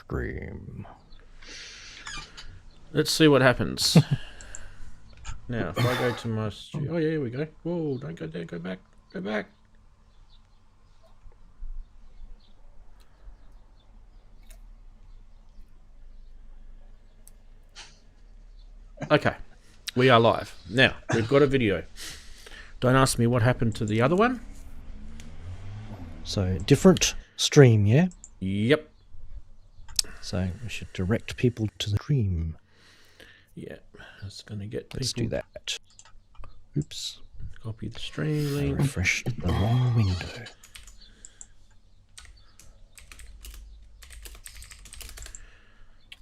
stream. Let's see what happens. Now, if I go to my studio... Oh, yeah, here we go. Whoa, don't go there. Go back. Go back. Okay, we are live. Now, we've got a video. Don't ask me what happened to the other one. So, different stream, yeah? Yep. So, we should direct people to the stream. Yeah, it's going to get people... Let's do that. Oops. Copy the stream link. Refresh the wrong window.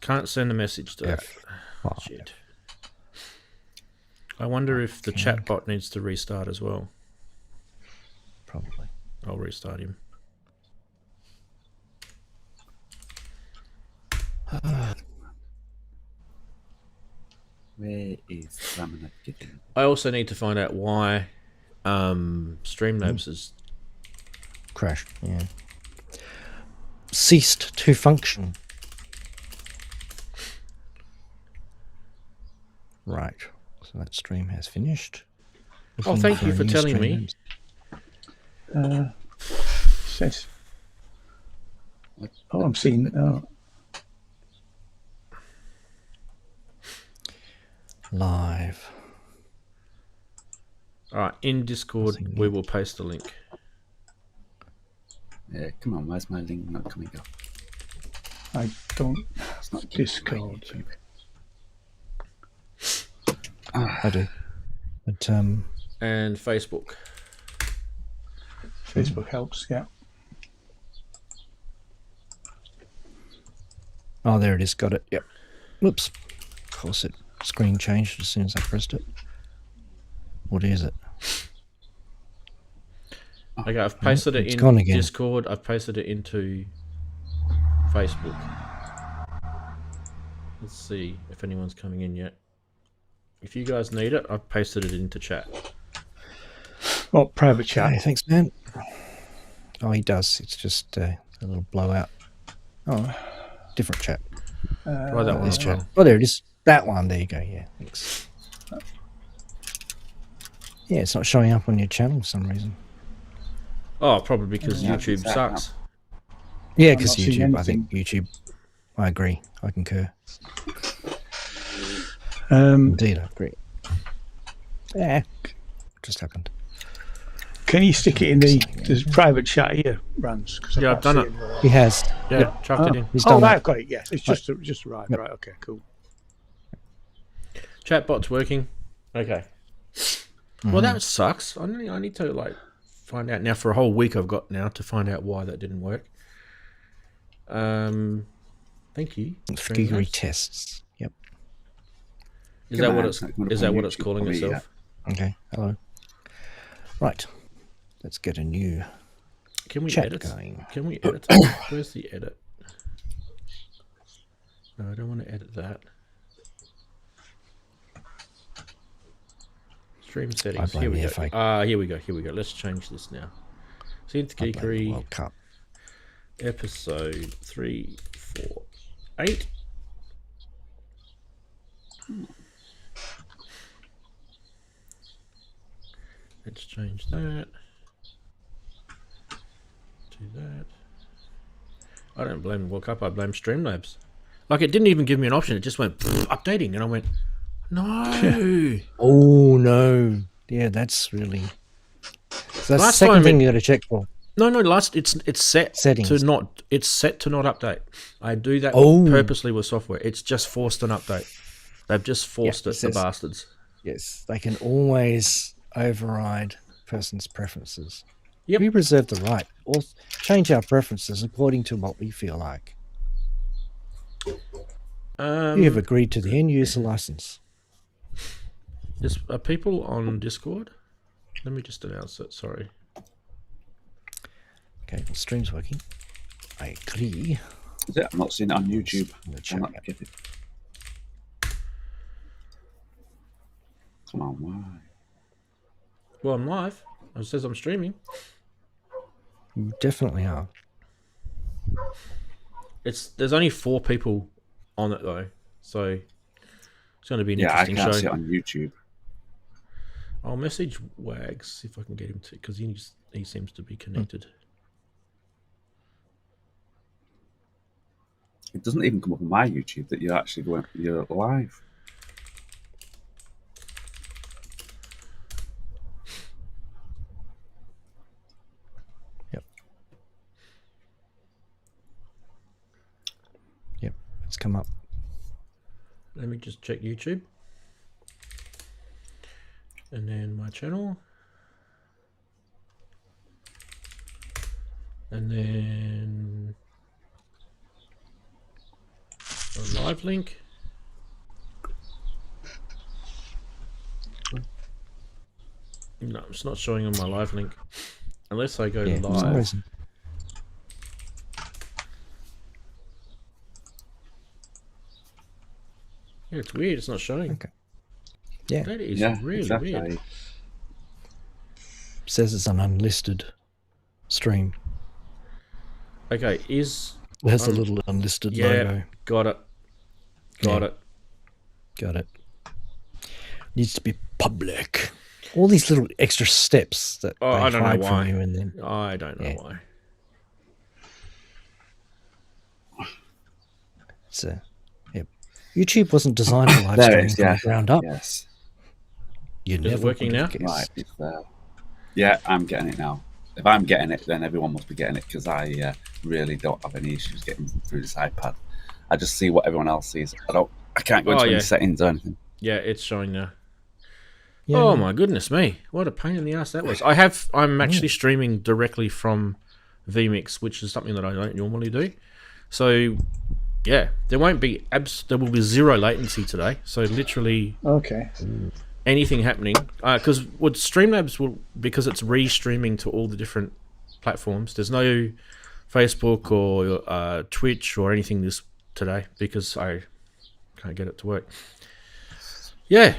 Can't send a message to that. Shit. I wonder if the chat bot needs to restart as well. Probably. I'll restart him. Where is Synth Geekery? I also need to find out why Streamlabs is crashed. Yeah. Ceased to function. Right. So that stream has finished. Oh, thank you for telling me. Says. Oh, I'm seeing. Live. All right, in Discord, we will post the link. Yeah, come on, where's my link not coming up? I don't. It's not Discord. I do. But, and Facebook. Facebook helps, yeah. Oh, there it is. Got it. Yep. Whoops. Of course, it screen changed as soon as I pressed it. What is it? Okay, I've pasted it in Discord. I've pasted it into Facebook. Let's see if anyone's coming in yet. If you guys need it, I've pasted it into chat. Oh, private chat. Okay, thanks, man. Oh, he does. It's just a little blowout. Oh, different chat. Try that one. This chat. Oh, there it is. That one. There you go. Yeah, thanks. Yeah, it's not showing up on your channel for some reason. Oh, probably because YouTube sucks. Yeah, because YouTube. I think YouTube. I agree. I concur. Indeed, I agree. Yeah, just happened. Can you stick it in the private chat here, Rans? Yeah, I've done it. He has. Yeah, chucked it in. He's done I've got it. Yes, it's just arrived. Yep. Right. Okay. Cool. Chatbot's working. Okay. Well, that sucks. I need to find out now. For a whole week, I've got now to find out why that didn't work. Thank you. Geekery tests. Yep. Is that what it's calling itself? Okay. Hello. Right. Let's get a new chat edit going. Can we edit? Where's the edit? No, I don't want to edit that. Stream settings. Here we go. Here we go. Here we go. Let's change this now. Synth Geekery. Episode 348. Let's change that to that. I don't blame Woke-Up, I blame Streamlabs. Like, it didn't even give me an option, it just went updating, and I went, no. Oh no. Yeah, that's really. So that's the second thing you got to check for. No, it's set settings to not. It's set to not update. I do that purposely with software. It's just forced an update. They've just forced it, the bastards. Yes, they can always override person's preferences. Yep. We reserve the right or change our preferences according to what we feel like. You have agreed to the end user license. Are people on Discord? Let me just announce it. Sorry. Okay, the stream's working. I agree. I'm not seeing it on YouTube. I'm not getting it. Come on, why? Well, I'm live. It says I'm streaming. You definitely are. There's only 4 people on it though, so it's going to be an Yeah, I interesting can't show. see it on YouTube. I'll message Wags, see if I can get him to, because he seems to be connected. It doesn't even come up on my YouTube that you're actually you're live. Yep, it's come up. Let me just check YouTube. And then my channel. And then a live link. No, it's not showing on my live link. Unless I go For some live. reason. Yeah, it's weird. It's not showing. Okay. Yeah. That is Yeah, really exactly. weird. Says it's an unlisted stream. Okay, is... There's a little unlisted logo. got it. Got it. Got it. Needs to be public. All these little extra steps that they I don't know hide why. from you, and then I don't know why. it's YouTube wasn't designed for live There streaming it is, from yeah. the ground up. Yes. You it never working would have now? guessed. Right, it's there. Yeah, I'm getting it now. If I'm getting it, then everyone must be getting it, because I really don't have any issues getting through this iPad. I just see what everyone else sees. I can't go into any settings or anything. Yeah, it's showing now. Yeah. Oh my goodness me! What a pain in the ass that was. I'm actually streaming directly from vMix, which is something that I don't normally do. So yeah, there will be zero latency today. So literally, Okay. anything happening, because with Streamlabs because it's re-streaming to all the different platforms. There's no Facebook or Twitch or anything today because I can't get it to work. Yeah.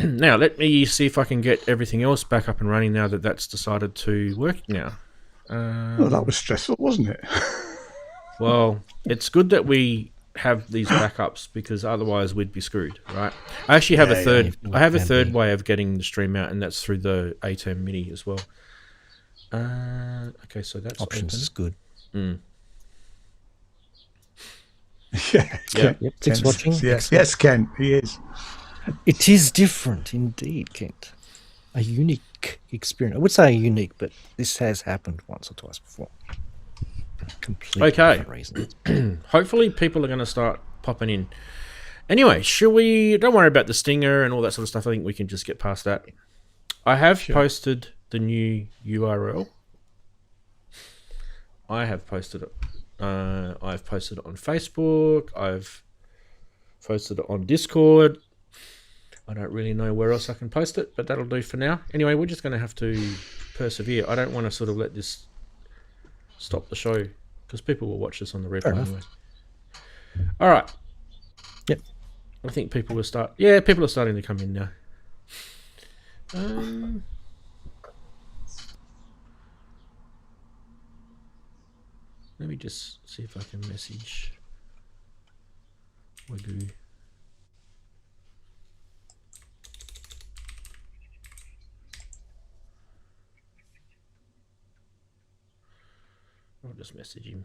Now let me see if I can get everything else back up and running now that that's decided to work now. Well, that was stressful, wasn't it? Well, it's good that we have these backups because otherwise we'd be screwed, right? I actually have a third. I have a third way of getting the stream out, and that's through the ATEM MIDI as well. Okay, so that's Options open. is good. Yeah. Yeah. Yep. Thanks watching. Yeah. Yes, Ken, he is. It is different indeed, Kent. A unique experience. I would say unique, but this has happened once or twice before. Completely different reasons. Hopefully people are going to start popping in. Anyway, don't worry about the stinger and all that sort of stuff. I think we can just get past that. I have posted the new URL. I have posted it. I've posted it on Facebook. I've posted it on Discord. I don't really know where else I can post it, but that'll do for now. Anyway, we're just going to have to persevere. I don't want to sort of let this stop the show because people will watch this on the replay anyway. All right. Yep. I think people will start. Yeah, people are starting to come in now. Let me just see if I can message Wagyu. I'll just message him.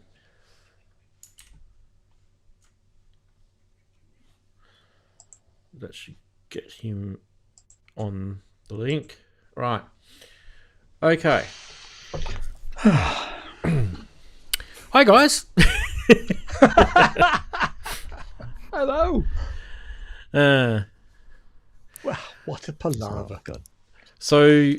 That should get him on the link. Right. Okay. Hi, guys. Hello. Wow, what a palaver. God. So,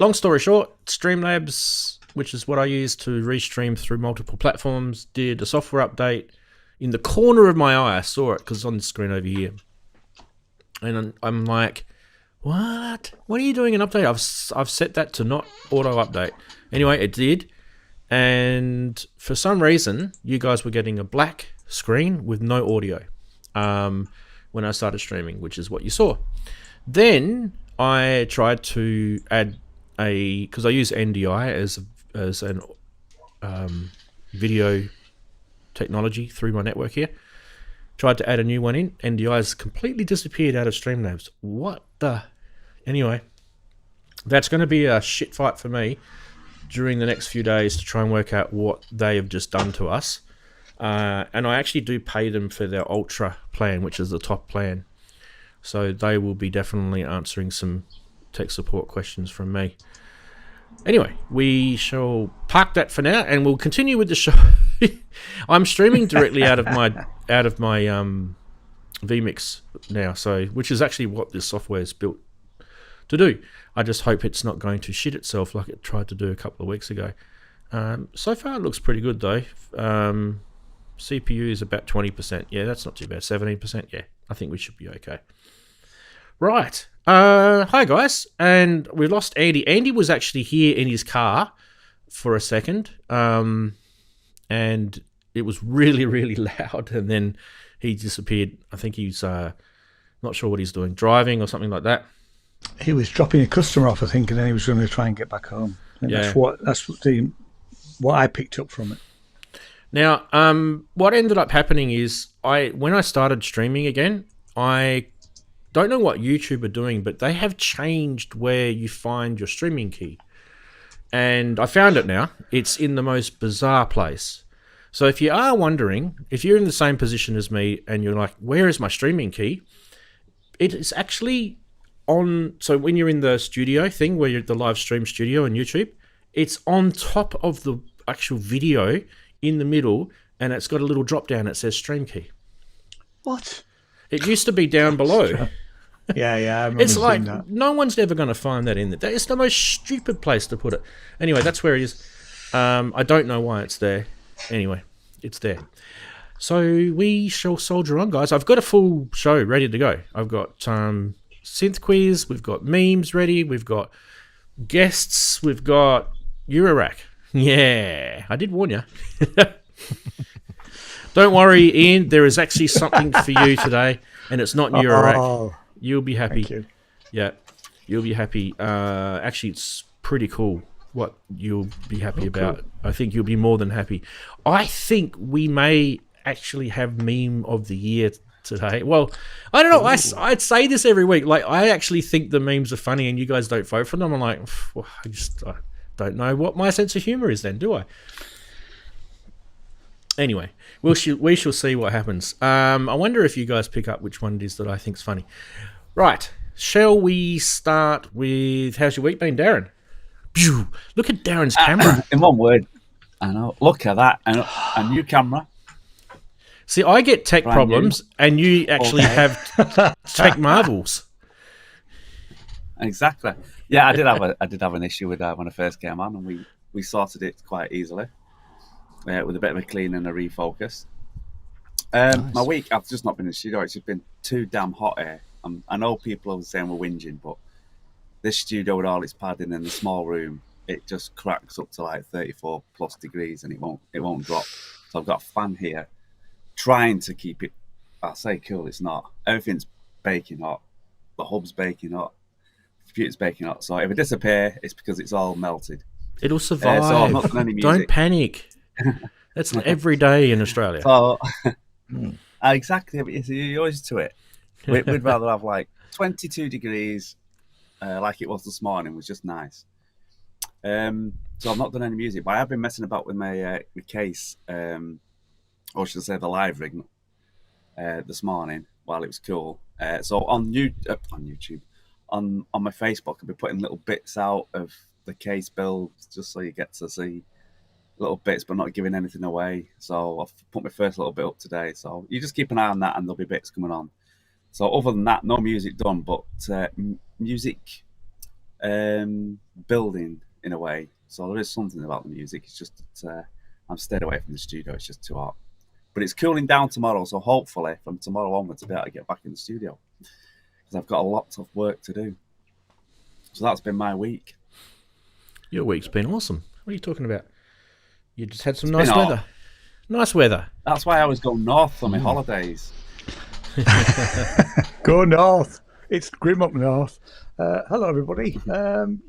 long story short, Streamlabs, which is what I use to restream through multiple platforms, did a software update. In the corner of my eye, I saw it because it's on the screen over here. And I'm like, what? What are you doing an update? I've set that to not auto-update. Anyway, it did. And for some reason, you guys were getting a black screen with no audio when I started streaming, which is what you saw. Then I tried to add because I use NDI as an video technology through my network here. Tried to add a new one in, and the eyes completely disappeared out of Streamlabs. What the... Anyway, that's going to be a shit fight for me during the next few days to try and work out what they have just done to us. And I actually do pay them for their Ultra plan, which is the top plan. So they will be definitely answering some tech support questions from me. Anyway, we shall park that for now, and we'll continue with the show. I'm streaming directly out of my vMix now, so which is actually what this software is built to do. I just hope it's not going to shit itself like it tried to do a couple of weeks ago. So far, it looks pretty good though. CPU is about 20%. Yeah, that's not too bad. 17%. Yeah, I think we should be okay. Right. Hi guys, and we lost Andy. Andy was actually here in his car for a second, and it was really, really loud, and then he disappeared. I think he's not sure what he's doing, driving or something like that. He was dropping a customer off, I think, and then he was going to try and get back home. And Yeah. that's what I picked up from it. Now, what ended up happening is when I started streaming again, I don't know what YouTube are doing, but they have changed where you find your streaming key. And I found it now. It's in the most bizarre place. So if you are wondering, if you're in the same position as me and you're like, where is my streaming key? It is actually on... So when you're in the studio thing, where you're at the live stream studio on YouTube, it's on top of the actual video in the middle, and it's got a little drop down that says stream key. What? It used to be down below. Yeah, I remember It's like, seeing that. no one's ever going to find that in there. It's the most stupid place to put it. Anyway, that's where it is. I don't know why it's there. Anyway, it's there. So we shall soldier on, guys. I've got a full show ready to go. I've got synth quiz. We've got memes ready. We've got guests. We've got Eurorack. Yeah, I did warn you. Don't worry, Ian. There is actually something for you today, and it's not Eurorack. Oh, You'll be happy. thank you. Yeah, you'll be happy. Actually, it's pretty cool what you'll be happy about. Cool. I think you'll be more than happy. I think we may actually have meme of the year today. Well, I don't know. I'd say this every week. Like, I actually think the memes are funny and you guys don't vote for them. I'm like, well, I don't know what my sense of humor is then, do I? Anyway, we shall see what happens. I wonder if you guys pick up which one it is that I think's funny. Right, shall we start with how's your week been, Darren? Pew! Look at Darren's camera. In one word, I know. Look at that. A new camera. See, I get tech Brand problems, and you actually have tech marvels. Exactly. Yeah, I did have an issue with that when I first came on, and we sorted it quite easily with a bit of a clean and a refocus. Nice. My week, I've just not been in the studio. It's just been too damn hot here. I know people are saying we're whinging, but this studio with all its padding in the small room, it just cracks up to like 34 plus degrees, and it won't drop. So I've got a fan here, trying to keep it. I say cool, it's not. Everything's baking hot. The hub's baking hot. The computer's baking hot. So if it disappears, it's because it's all melted. It'll survive. So I'm not doing any music. Don't panic. That's every day in Australia. So exactly, but you're used to it. We'd rather have like 22 degrees, like it was this morning, was just nice. So I've not done any music, but I have been messing about with my case, or should I say the live rig, this morning while it was cool. So on YouTube, on my Facebook, I've been putting little bits out of the case build just so you get to see little bits, but not giving anything away. So I've put my first little bit up today. So you just keep an eye on that, and there'll be bits coming on. So other than that, no music done, but music building in a way. So there is something about the music. It's just that I'm stayed away from the studio. It's just too hot. But it's cooling down tomorrow, so hopefully from tomorrow onwards I'll be able to get back in the studio because I've got a lot of work to do. So that's been my week. Your week's been awesome. What are you talking about? You just had some nice weather. Nice weather. That's why I was going north on my holidays. Go north. It's grim up north. Hello, everybody.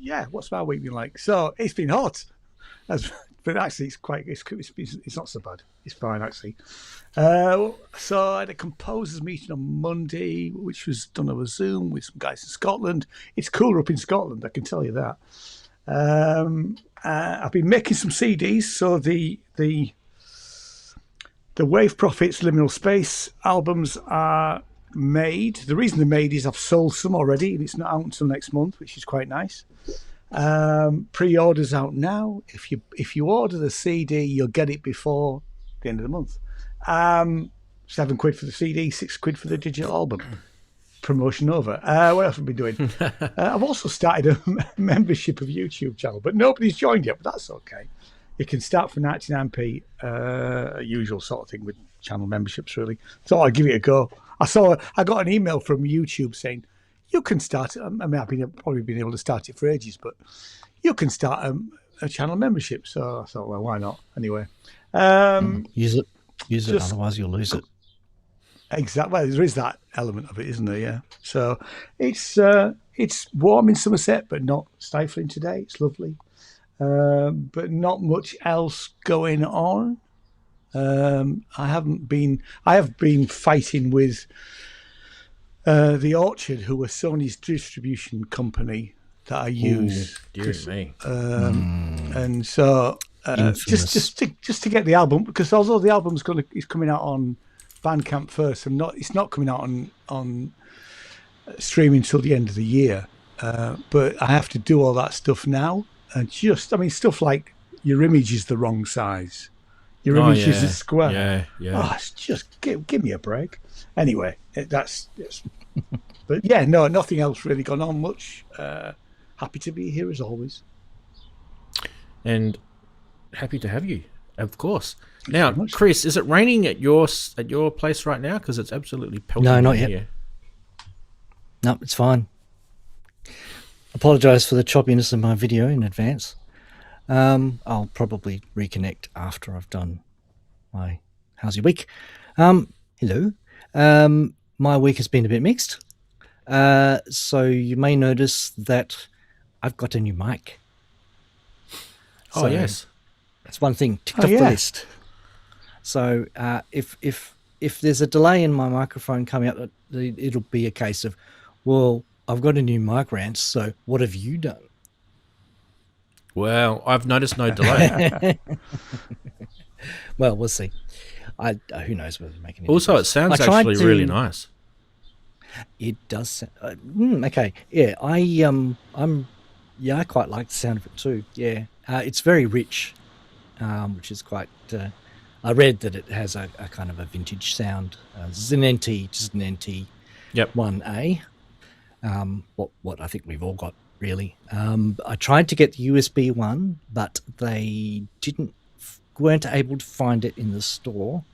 Yeah, what's my week been like? So it's been hot, as but actually it's not so bad. It's fine actually. So I had a composers meeting on Monday, which was done over Zoom with some guys in Scotland. It's cooler up in Scotland, I can tell you that. I've been making some CDs, so the Wave Prophets Liminal Space albums are made. The reason they're made is I've sold some already, and it's not out until next month, which is quite nice. Pre-orders out now. If you order the CD, you'll get it before the end of the month. £7 for the CD, £6 for the digital album. Promotion over. What else have we been doing? I've also started a membership of YouTube channel, but nobody's joined yet. But that's okay. You can start for 99p, a usual sort of thing with channel memberships. Really, so I'll give it a go. I got an email from YouTube saying you can start. I mean, I've probably been able to start it for ages, but you can start a channel membership. So I thought, well, why not? Anyway, use it. Otherwise, you'll lose it. Exactly. Well, there is that element of it, isn't there? Yeah. So it's warm in Somerset, but not stifling today. It's lovely, but not much else going on. I have been fighting with the Orchard, who are Sony's distribution company that I use. Dear me. And so just to get the album, because although the album's is coming out on Bandcamp first, it's not coming out on streaming till the end of the year. But I have to do all that stuff now, and stuff like your image is the wrong size. Your image is a square. Yeah. Oh, it's just give me a break. Anyway, that's. But yeah, no, nothing else really gone on much. Happy to be here as always. And happy to have you, of course. Now, Chris, is it raining at your place right now? Because it's absolutely pelting. No, not yet. Here. No, it's fine. Apologise for the choppiness of my video in advance. I'll probably reconnect after I've done my How's Your Week? Hello. My week has been a bit mixed. So you may notice that I've got a new mic. Oh, yes. That's one thing ticked off the list. So if there's a delay in my microphone coming up, it'll be a case of, well, I've got a new mic, Rance, so what have you done? Well, I've noticed no delay. Well, we'll see. Who knows whether it's making any Also, difference. it sounds actually really nice. It does. Okay. Yeah, I quite like the sound of it too. Yeah, it's very rich, which is quite. I read that it has a kind of a vintage sound. This is an NT, just an NT. Yep. 1A. What I think we've all got really. I tried to get the USB one, but they weren't able to find it in the store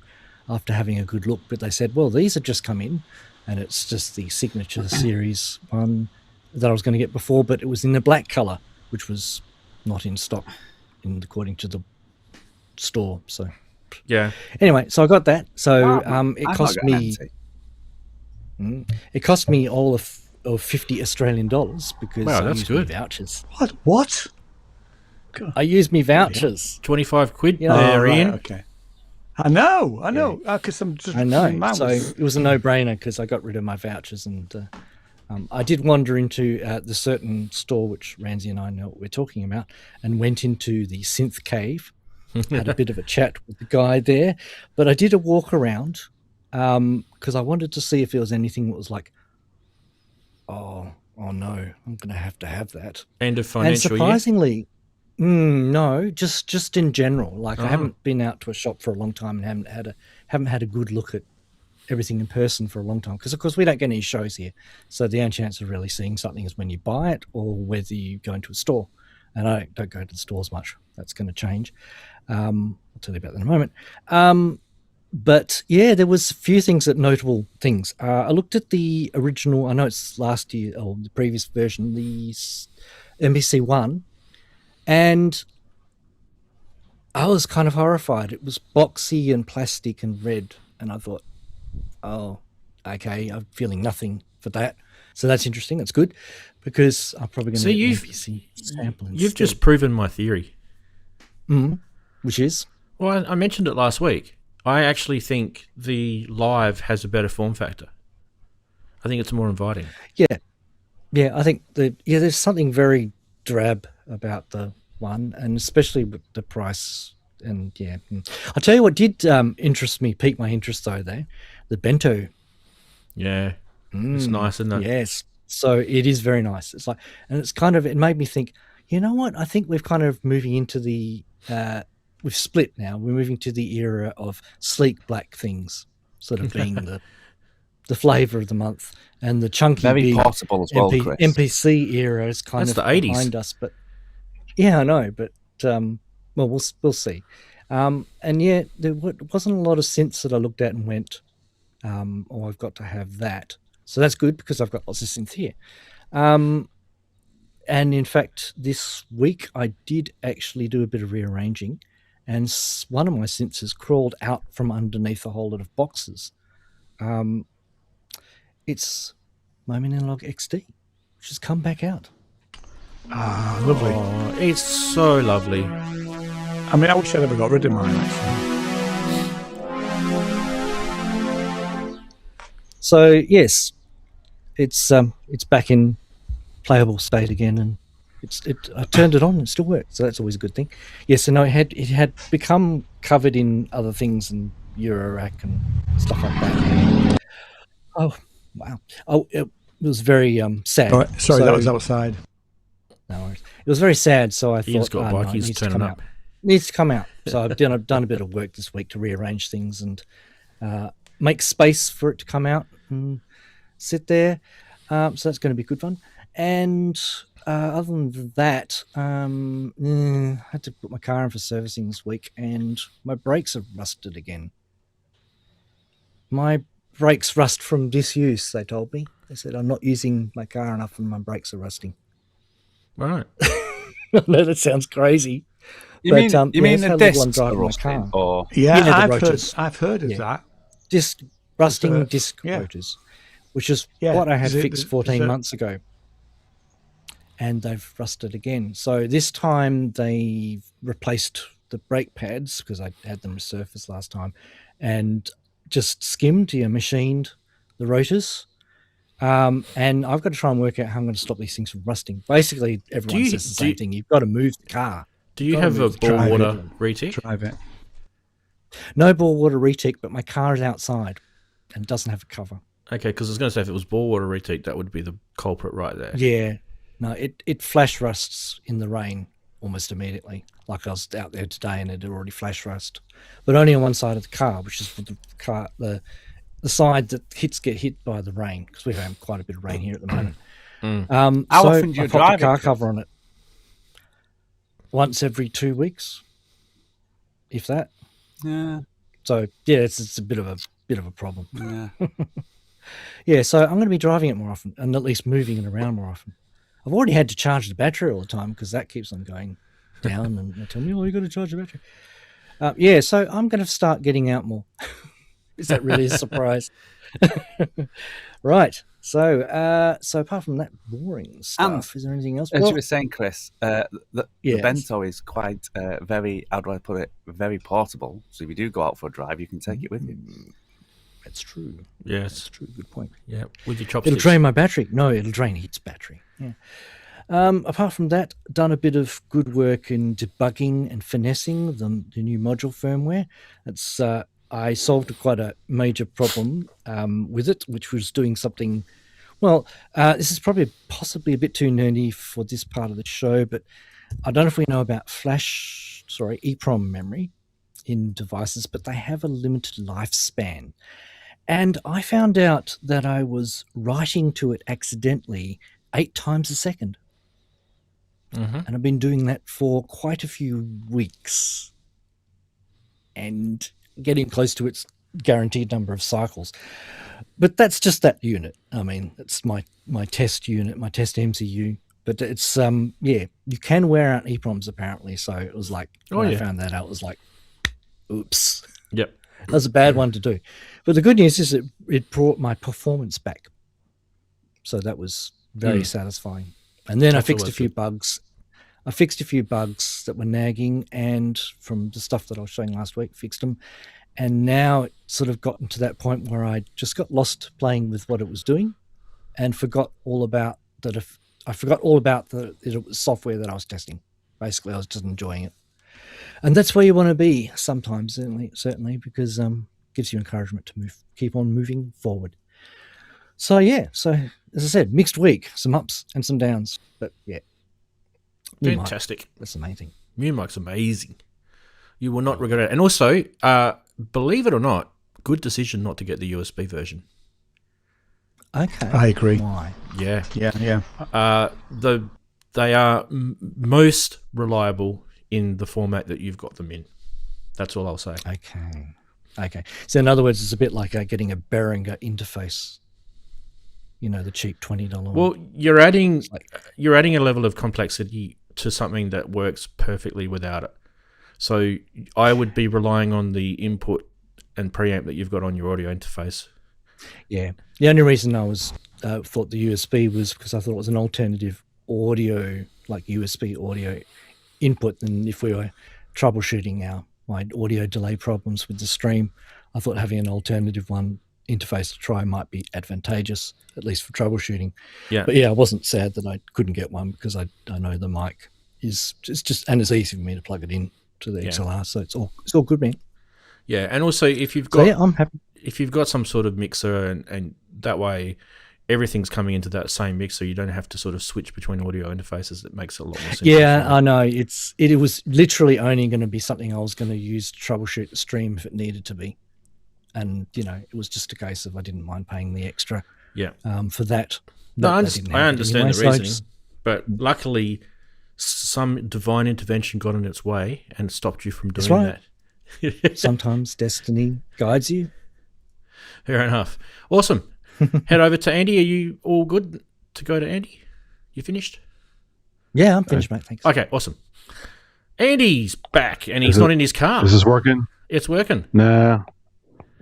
after having a good look. But they said, well, these have just come in, and it's just the Signature Series one that I was going to get before, but it was in a black color, which was not in stock, according to the store. So yeah. Anyway, so I got that. So it cost me all of $50 Australian because I used my vouchers. What? I used me vouchers. 25 quid. You know, there, Ian. Okay. I know. Because I'm just. I know. So it was a no-brainer because I got rid of my vouchers, and I did wander into the certain store which Ramsey and I know what we're talking about, and went into the Synth Cave. Had a bit of a chat with the guy there, but I did a walk around because I wanted to see if there was anything that was like, oh no, I'm going to have that. End of financial year. And surprisingly, no, just in general. Like I haven't been out to a shop for a long time and haven't had a good look at everything in person for a long time because, of course, we don't get any shows here. So the only chance of really seeing something is when you buy it or whether you go into a store. And I don't go to the stores much. That's going to change. I'll tell you about that in a moment. But yeah, there was a few notable things. I looked at the original, I know it's last year, or the previous version, the MPC One, and I was kind of horrified. It was boxy and plastic and red, and I thought, oh, okay, I'm feeling nothing for that. So that's interesting. That's good because I'm probably going to get MPC sample instead. You've just proven my theory. Mm-hmm. Which is? Well, I mentioned it last week. I actually think the live has a better form factor. I think it's more inviting. Yeah. Yeah, I think there's something very drab about the one, and especially with the price. And yeah, I'll tell you what did pique my interest though, the bento. Yeah, it's nice, isn't it? Yes, so it is very nice. It's like, and it's kind of, it made me think, you know what? I think we've kind of moving into the we've split now. We're moving to the era of sleek black things, sort of being the flavor of the month, and the chunky very big possible as well, Chris. MPC era is kind That's of the 80s. behind us. But yeah, I know, but well, we'll see. And yeah, there wasn't a lot of synths that I looked at and went, oh, I've got to have that. So that's good because I've got lots of synths here. And in fact, this week I did actually do a bit of rearranging, and one of my synths has crawled out from underneath a whole lot of boxes. It's my Minilog XD, which has come back out. Ah, lovely. Oh, it's so lovely. I mean, I wish I'd ever got rid of mine, actually. So yes, it's back in playable state again, and I turned it on and it still worked, so that's always a good thing. Yes, and it had become covered in other things and Eurorack and stuff like that. Oh wow! Oh, it was very sad. Oh, sorry, that was outside. No worries. It was very sad, so I Ian's thought, got bike. He's turning up. Needs to come out. So I've done a bit of work this week to rearrange things and make space for it to come out and sit there. So that's going to be good fun. And other than that, I had to put my car in for servicing this week, and my brakes are rusted again. My brakes rust from disuse, they told me. They said I'm not using my car enough and my brakes are rusting. Right. I know that sounds crazy. You mean the discs are rusting? Or... Yeah, I've heard of that. Rusting disc rotors, which is what I had fixed 14 months ago. And they've rusted again. So this time they replaced the brake pads, because I had them resurfaced last time, and just machined the rotors. And I've got to try and work out how I'm going to stop these things from rusting. Basically, everyone says the same thing. You've got to move the car. Do you have a bore water retic? Drive it. No bore water retic, but my car is outside and doesn't have a cover. Okay, because I was going to say if it was bore water retic, that would be the culprit right there. Yeah. No, it flash rusts in the rain almost immediately. Like I was out there today and it had already flash rust. But only on one side of the car, which is the car, the side that get hit by the rain, because we've had quite a bit of rain here at the moment. How often do you drive a car cover on it? Once every 2 weeks, if that. Yeah. So yeah, it's a bit of a problem. Yeah. Yeah. So I'm going to be driving it more often, and at least moving it around more often. I've already had to charge the battery all the time because that keeps on going down, and they tell me, "Oh, you got to charge the battery." Yeah. So I'm going to start getting out more. Is that really a surprise? Right. So apart from that boring stuff, is there anything else? As you were saying, Chris, the bento is quite very, how do I put it, very portable. So if you do go out for a drive, you can take it with you. That's true. Yes. That's true. Good point. Yeah, with your chopsticks. It'll drain my battery. No, it'll drain its battery. Yeah. Apart from that, done a bit of good work in debugging and finessing the new module firmware. That's I solved quite a major problem with it, which was doing something. Well, this is possibly a bit too nerdy for this part of the show, but I don't know if we know about EEPROM memory in devices, but they have a limited lifespan. And I found out that I was writing to it accidentally 8 times a second. Mm-hmm. And I've been doing that for quite a few weeks and getting close to its guaranteed number of cycles. But that's just that unit. I mean, it's my test unit, my test MCU. But it's, you can wear out EEPROMs apparently. So it was like, when I found that out, it was like, oops. Yep. That was a bad one to do. But the good news is it brought my performance back. So that was very satisfying. And then I fixed a few bugs. I fixed a few bugs that were nagging, and from the stuff that I was showing last week, fixed them. And now it sort of gotten to that point where I just got lost playing with what it was doing, and forgot all about that. I forgot all about it was software that I was testing. Basically, I was just enjoying it, and that's where you want to be sometimes, certainly, because gives you encouragement to keep on moving forward. So yeah, so as I said, mixed week, some ups and some downs, but yeah, fantastic. That's the main thing. New mic's amazing. You will not regret it. And also, believe it or not, good decision not to get the USB version. Okay, I agree. Why? Yeah. They are most reliable in the format that you've got them in. That's all I'll say. Okay. So in other words, it's a bit like getting a Behringer interface. You know, the cheap $20. Well, you're adding a level of complexity to something that works perfectly without it. So I would be relying on the input and preamp that you've got on your audio interface. Yeah. The only reason I was thought the USB was because I thought it was an alternative audio, like USB audio input. And if we were troubleshooting my audio delay problems with the stream, I thought having an alternative one interface to try might be advantageous, at least for troubleshooting. Yeah. But yeah, I wasn't sad that I couldn't get one because I know the mic is just and it's easy for me to plug it in to the XLR, so it's all good, man. Yeah, and also if you've got I'm happy. If you've got some sort of mixer and that way everything's coming into that same mixer, you don't have to sort of switch between audio interfaces. It makes it a lot more simple. Yeah, I know. It was literally only going to be something I was going to use to troubleshoot the stream if it needed to be. And, it was just a case of I didn't mind paying the extra for that. No, I understand the reasoning. But luckily, some divine intervention got in its way and stopped you from doing that. Sometimes destiny guides you. Fair enough. Awesome. Head over to Andy. Are you all good to go to Andy? You finished? Yeah, I'm finished, mate. Thanks. Okay, awesome. Andy's back, and he's not in his car. Is this working? It's working. Nah.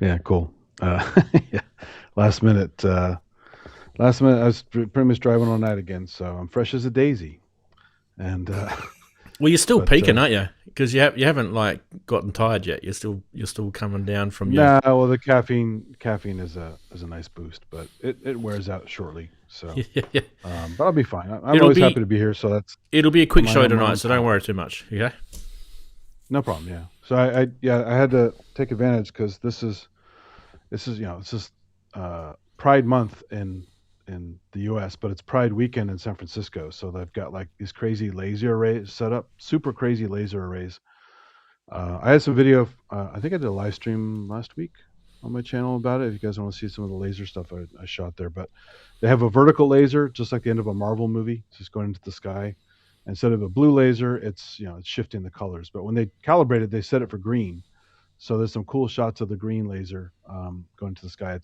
Yeah, cool. Yeah. Last minute, I was pretty much driving all night again, so I'm fresh as a daisy. And well, you're still peaking, aren't you? Because you haven't like gotten tired yet. You're still coming down from your. Nah, well, the caffeine is a nice boost, but it wears out shortly. So, but I'll be fine. I'm always happy to be here. So it'll be a quick show tonight, so don't worry too much. Okay. No problem. Yeah. So I had to take advantage because this is Pride Month in the U.S., but it's Pride Weekend in San Francisco. So they've got like these crazy laser arrays set up, super crazy laser arrays. I had some video. I think I did a live stream last week on my channel about it. If you guys want to see some of the laser stuff I shot there, but they have a vertical laser, just like the end of a Marvel movie, it's just going into the sky. Instead of a blue laser, it's shifting the colors. But when they calibrate it, they set it for green. So there's some cool shots of the green laser going to the sky.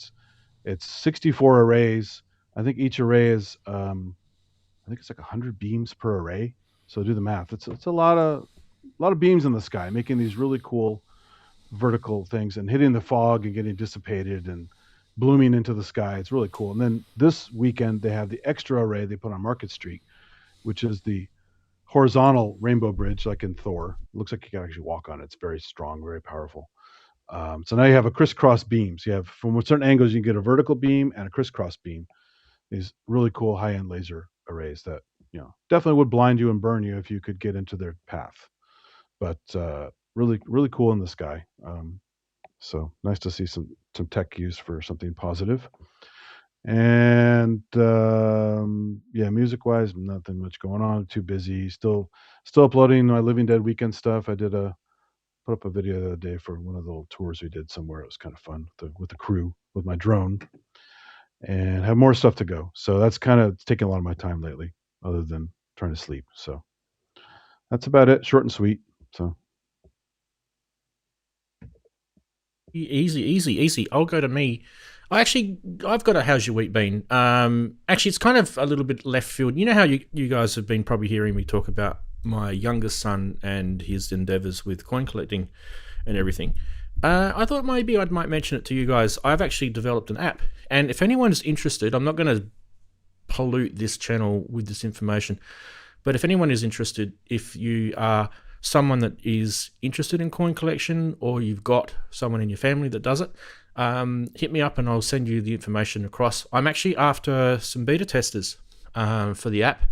It's 64 arrays. I think each array is I think it's like 100 beams per array. So do the math. It's a lot of beams in the sky, making these really cool vertical things and hitting the fog and getting dissipated and blooming into the sky. It's really cool. And then this weekend they have the extra array they put on Market Street, which is the horizontal rainbow bridge, like in Thor. It looks like you can actually walk on it. It's very strong, very powerful. So now you have a crisscross beam. So you have, from certain angles, you can get a vertical beam and a crisscross beam. These really cool high-end laser arrays that definitely would blind you and burn you if you could get into their path. But really, really cool in the sky. So nice to see some tech used for something positive. And music wise, nothing much going on. Too busy. Still uploading my Living Dead weekend stuff. I did put up a video the other day for one of the little tours we did somewhere. It was kind of fun with the crew, with my drone, and have more stuff to go. So that's kind of taking a lot of my time lately, other than trying to sleep. So that's about it. Short and sweet. So easy. I'll go to me. I've got a how's your week been? Actually, it's kind of a little bit left field. You know how you guys have been probably hearing me talk about my youngest son and his endeavors with coin collecting and everything. I thought maybe I might mention it to you guys. I've actually developed an app, and if anyone's interested, I'm not going to pollute this channel with this information, But if anyone is interested, if you are someone that is interested in coin collection, or you've got someone in your family that does it, hit me up and I'll send you the information across. I'm actually after some beta testers for the app,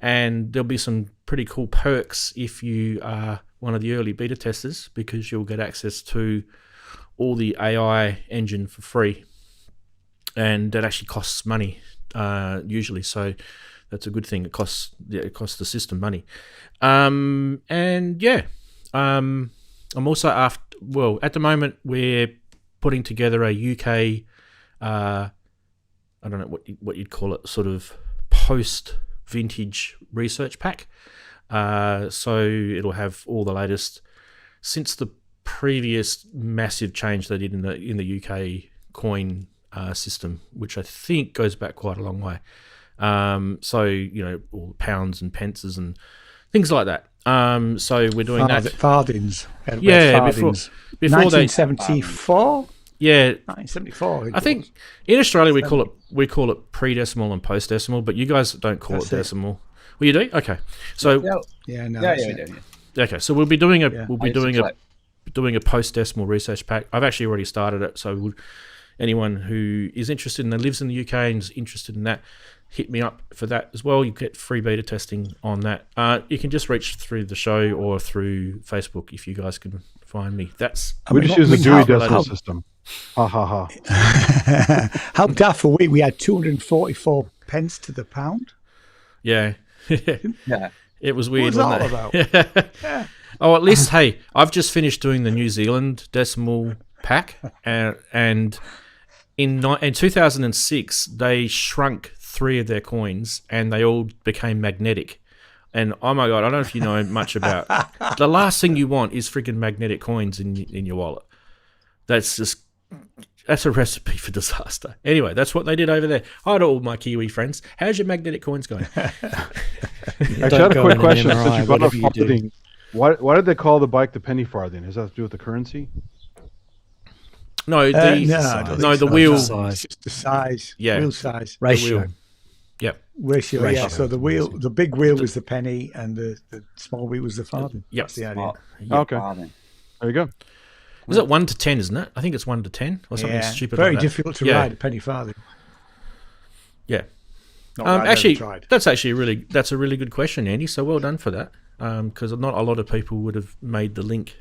and there'll be some pretty cool perks if you are one of the early beta testers, because you'll get access to all the AI engine for free, and that actually costs money usually, so that's a good thing. It costs the system money. I'm also at the moment we're putting together a UK, I don't know what you'd call it, sort of post-vintage research pack. So it'll have all the latest since the previous massive change they did in the UK coin system, which I think goes back quite a long way. So, you know, all pounds and pences and things like that. So we're doing Farthings. Yeah, farthings. before 1974. Yeah, 1974. I think in Australia we call it pre-decimal and post-decimal, but you guys don't call it decimal. Well, you do? Okay. So we do. Okay, so we'll be doing a post-decimal research pack. I've actually already started it, so anyone who is interested and lives in the UK and is interested in that, hit me up for that as well. You get free beta testing on that. You can just reach through the show or through Facebook if you guys can find me. We just use the Dewey Decimal System. Ha ha ha. How daft are we? We had 244 pence to the pound. Yeah. Yeah. It was weird, what was wasn't it? that about? Yeah. Oh, at least, hey, I've just finished doing the New Zealand decimal pack, and in 2006 they shrunk 3 of their coins and they all became magnetic. And oh my god, I don't know if you know much about the last thing you want is freaking magnetic coins in your wallet. That's a recipe for disaster. Anyway, that's what they did over there. Hi to all my Kiwi friends. How's your magnetic coins going? Actually, I had a quick question. Since you brought up farthing, why did they call the bike the penny farthing? Has that to do with the currency? No, the wheel size. Just the size. Yeah. Wheel size. Ratio. Yep. Ratio. Yeah. So the big wheel was the penny, and the small wheel was the farthing. Yep. That's the idea. Okay. There you go. Was it 1 to 10, isn't it? I think it's 1 to 10 or something stupid very like that. difficult to ride a penny farthing. Yeah. Actually, that's a really good question, Andy. So well done for that. Because not a lot of people would have made the link.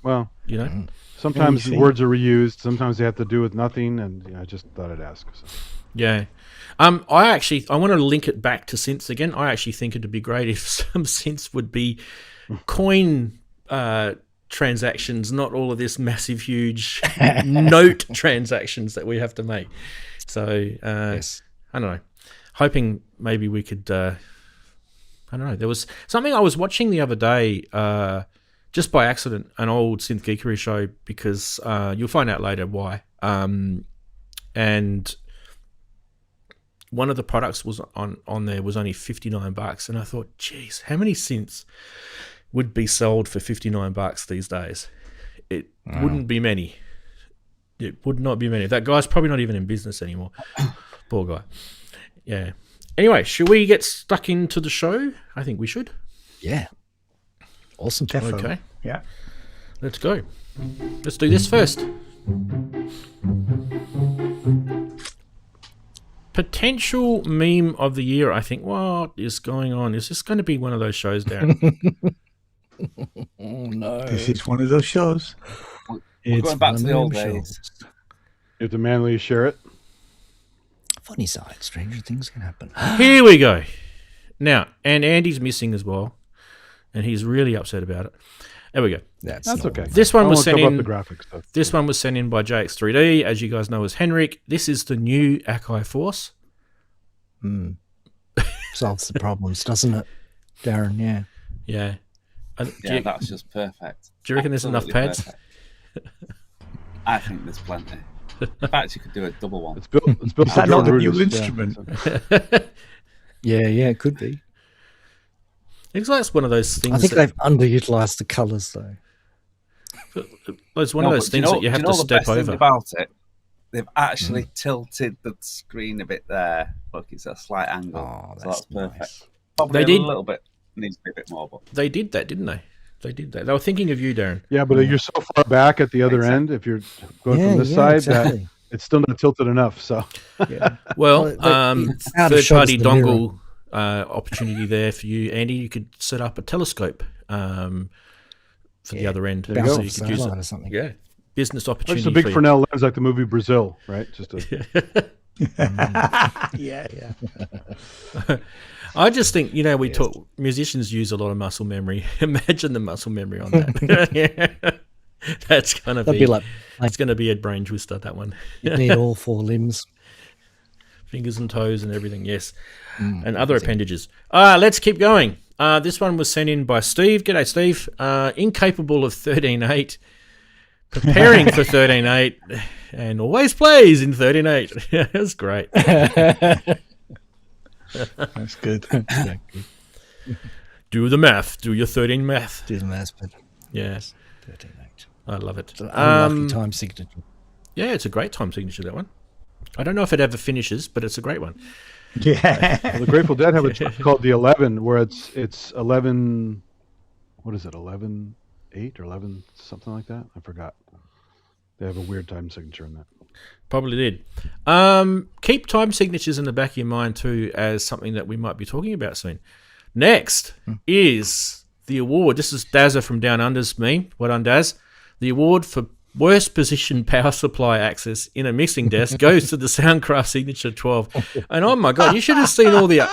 Well, you know, sometimes words are reused. Sometimes they have to do with nothing, and I just thought I'd ask. So. Yeah. I want to link it back to synths again. I actually think it'd be great if some synths would be coin transactions, not all of this massive, huge note transactions that we have to make. So, yes. I don't know. Hoping maybe we could, I don't know. There was something I was watching the other day, just by accident, an old Synth Geekery show, because you'll find out later why. And one of the products was on there was only $59, and I thought, geez, how many synths would be sold for $59 these days? It wouldn't be many. It would not be many. That guy's probably not even in business anymore. Poor guy. Yeah. Anyway, should we get stuck into the show? I think we should. Yeah. Awesome. Definitely. Okay. Yeah. Let's go. Let's do this first. Potential meme of the year, I think. What is going on? Is this going to be one of those shows, Darren? Oh, no. This is one of those shows. We're going back to the old days. You have to manually share it. Funny side, stranger things can happen. Here we go. Now, and Andy's missing as well, and he's really upset about it. There we go. That's okay. This one was sent in. The graphics stuff. This one was sent in by JX3D, as you guys know as Henrik. This is the new Akai Force. Solves the problems, doesn't it, Darren? Yeah. Yeah. That's just perfect. Do you reckon there's enough pads? I think there's plenty. In fact, you could do a double one. It's built Is that not the new instrument? Yeah, it could be. It's like one of those things. I think they've underutilized the colours, though. It's one of those things that you have to step over. Thing about it, they've actually tilted the screen a bit there. Look, it's a slight angle. Oh, so that's perfect. nice. Probably They did. a little bit needs to be a bit more. But they did that, didn't they? They did that. They were thinking of you, Darren. Yeah, but you're so far back at the other end. If you're going from this side, that it's still not tilted enough. So, well, third-party dongle opportunity there for you, Andy. You could set up a telescope for the other end, so you could use it or something. Yeah, business opportunity. It's a big Fresnel lens, like the movie Brazil, right? Just a yeah. I just think, we talk, musicians use a lot of muscle memory. Imagine the muscle memory on that. That's going to be like, it's going to be a brain twister, that one. You need all 4 limbs. Fingers and toes and everything, yes. And other appendages. Let's keep going. This one was sent in by Steve. G'day, Steve. Incapable of 13.8, preparing for 13.8, and always plays in 13.8. That's great. That's good. Do the math. Do your 13 math. Do the math, but yes. 13.8. I love it. It's an unlucky time signature. Yeah, it's a great time signature, that one. I don't know if it ever finishes, but it's a great one. Yeah. Well, the Grateful Dead have a track called the 11, where it's 11. What is it? 11.8 or 11 something like that. I forgot. They have a weird time signature in that. Probably did. Keep time signatures in the back of your mind too, as something that we might be talking about soon. Next is the award. This is Dazza from Down Under's meme. Well done, Daz. The award for worst position power supply access in a mixing desk goes to the Soundcraft Signature 12. And oh my God, you should have seen all the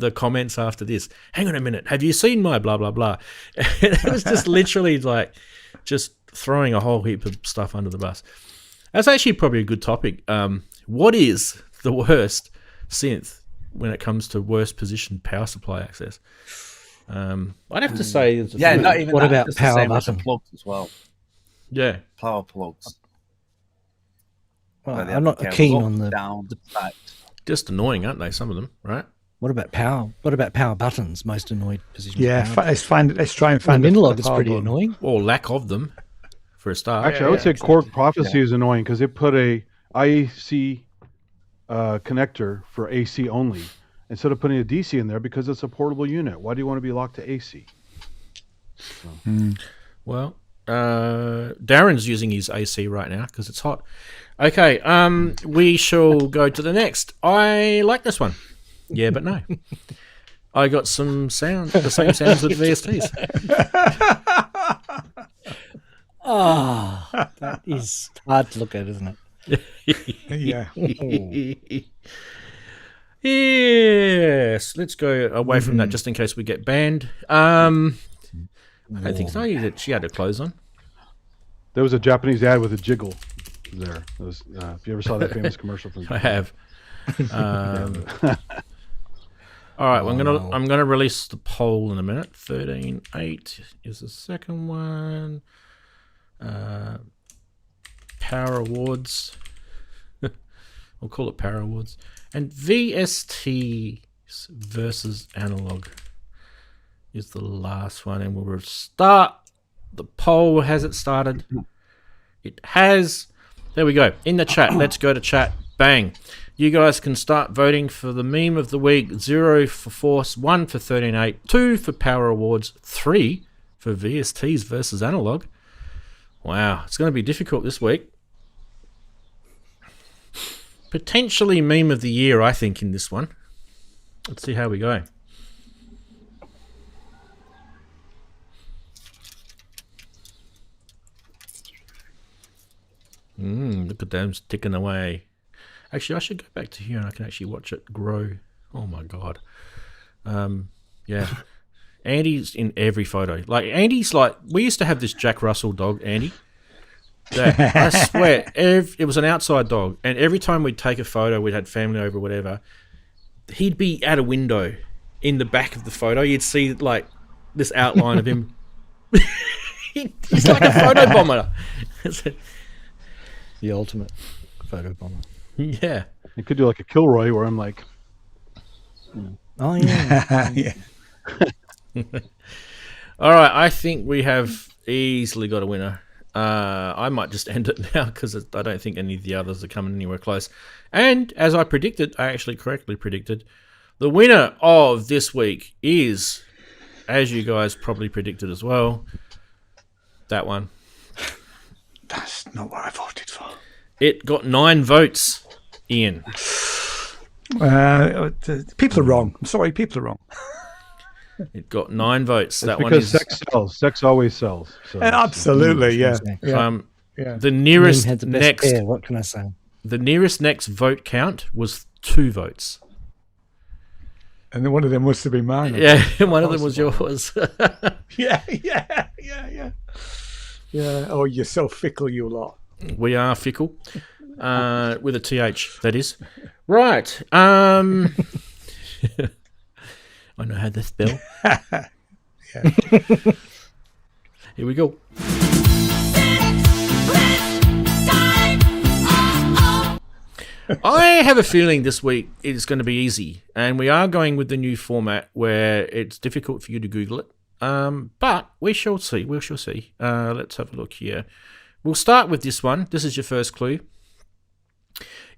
the comments after this. Hang on a minute, have you seen my blah blah blah? It was just literally like just throwing a whole heap of stuff under the bus. That's actually probably a good topic. What is the worst synth when it comes to worst position power supply access? I'd have to say, not even. What that, about just power the same button? with the plugs as well? Yeah, Power plugs. Well, I'm not keen on the down, right. Just annoying, aren't they? Some of them, right? What about power? What about power buttons? Most annoyed position. Yeah, let's try and find an analog. Is power pretty button. annoying. Or lack of them, for a start. Actually, I would say Korg Prophecy is annoying because they put a IAC connector for AC only instead of putting a DC in there because it's a portable unit. Why do you want to be locked to AC? So. Well, Darren's using his AC right now because it's hot. Okay, we shall go to the next. I like this one. Yeah, but no. I got the same sounds with VSTs. That is hard to look at, isn't it? Yeah. Yes, let's go away from that just in case we get banned. I don't think so. She had her clothes on. There was a Japanese ad with a jiggle there. It was, if you ever saw that famous commercial from I have. All right, I'm gonna release the poll in a minute. 13.8 is the second one. Power Awards. We'll call it Power Awards. And VST versus Analog is the last one, and we'll start the poll. Has it started? It has. There we go. In the chat. Let's go to chat. Bang. You guys can start voting for the meme of the week. 0 for Force, 1 for 13.8, 2 for Power Awards, 3 for VSTs versus Analog. Wow, it's going to be difficult this week. Potentially meme of the year, I think, in this one. Let's see how we go. Look at them ticking away. Actually, I should go back to here and I can actually watch it grow. Oh my God. Yeah. Andy's in every photo. Like, Andy's like, we used to have this Jack Russell dog, Andy. That, I swear, it was an outside dog. And every time we'd take a photo, we'd had family over or whatever, he'd be at a window in the back of the photo. You'd see, like, this outline of him. He's like a photo bomber. The ultimate photo bomber. Yeah. You could do like a Kilroy where I'm like, oh yeah. Yeah. All right, I think we have easily got a winner. I might just end it now because I don't think any of the others are coming anywhere close. And as I predicted, I actually correctly predicted, The winner of this week is, as you guys probably predicted as well, that one. That's not what I voted for. It got 9 votes, Ian. People are wrong. I'm sorry, people are wrong. It got 9 votes. It's because sex sells. Sex always sells. So absolutely, yeah. The nearest had the best next. pair, what can I say? The nearest next vote count was 2 votes. And then one of them must have been mine. Yeah, one of them was yours. Yeah. Oh, you're so fickle, you lot. We are fickle. With a TH, that is. Right. I know how to spell. Here we go. I have a feeling this week is going to be easy, and we are going with the new format where it's difficult for you to Google it. But we shall see. We shall see. Let's have a look here. We'll start with this one. This is your first clue.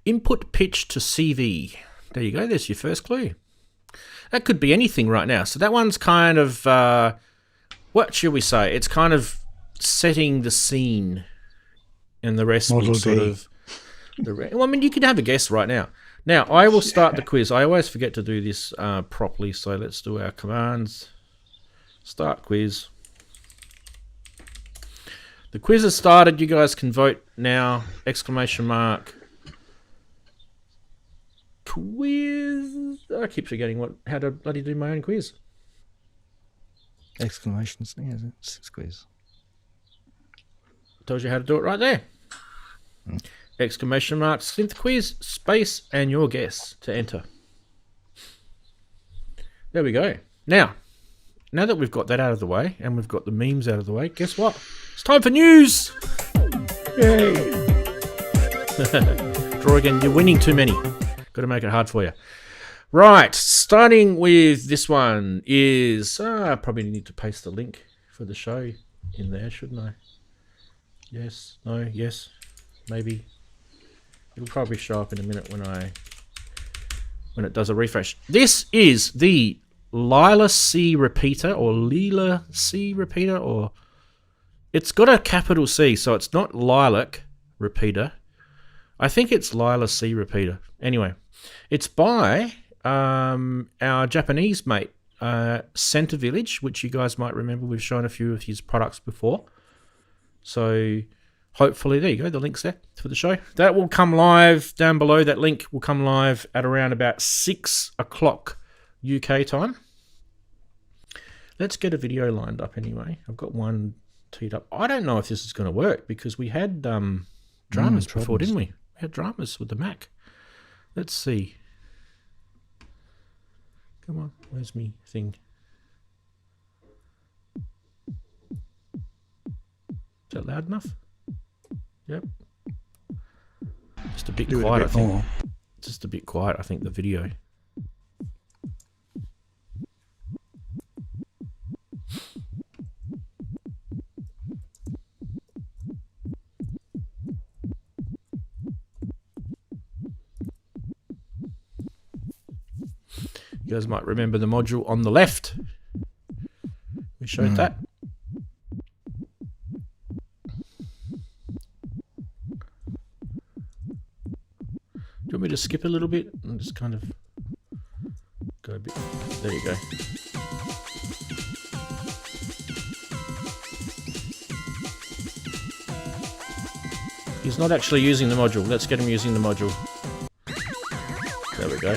Input pitch to CV. There you go. There's your first clue. That could be anything right now. So that one's kind of, what should we say? It's kind of setting the scene, and the rest will sort of... Well, I mean, you could have a guess right now. Now, I will start the quiz. I always forget to do this properly, so let's do our commands. Start quiz. The quiz has started. You guys can vote now. Exclamation mark. Quiz. I keep forgetting how to bloody do my own quiz. Exclamations. Yeah, it's quiz. Tells you how to do it right there. Exclamation mark, synth quiz, space, and your guess to enter. There we go. Now that we've got that out of the way, and we've got the memes out of the way, guess what? It's time for news! Yay! Draw again. You're winning too many. Got to make it hard for you. Right, starting with this one is... I probably need to paste the link for the show in there, shouldn't I? Yes, no, yes, maybe. It'll probably show up in a minute when it does a refresh. This is the Lila C repeater, or Lila C repeater, or it's got a capital C, so it's not Lilac repeater. I think it's Lila C repeater. Anyway, it's by our Japanese mate, Center Village, which you guys might remember. We've shown a few of his products before. So hopefully, there you go, the link's there for the show. That will come live down below. That link will come live at around about 6 o'clock UK time. Let's get a video lined up anyway. I've got one teed up. I don't know if this is going to work because we had dramas before, didn't we? We had dramas with the Mac. Let's see. Come on, where's me thing? Is that loud enough? Yep. Just a bit quiet, I think. Just a bit quiet, I think, the video. You guys might remember the module on the left. We showed that. Do you want me to skip a little bit and just kind of go a bit? There you go. He's not actually using the module. Let's get him using the module. There we go.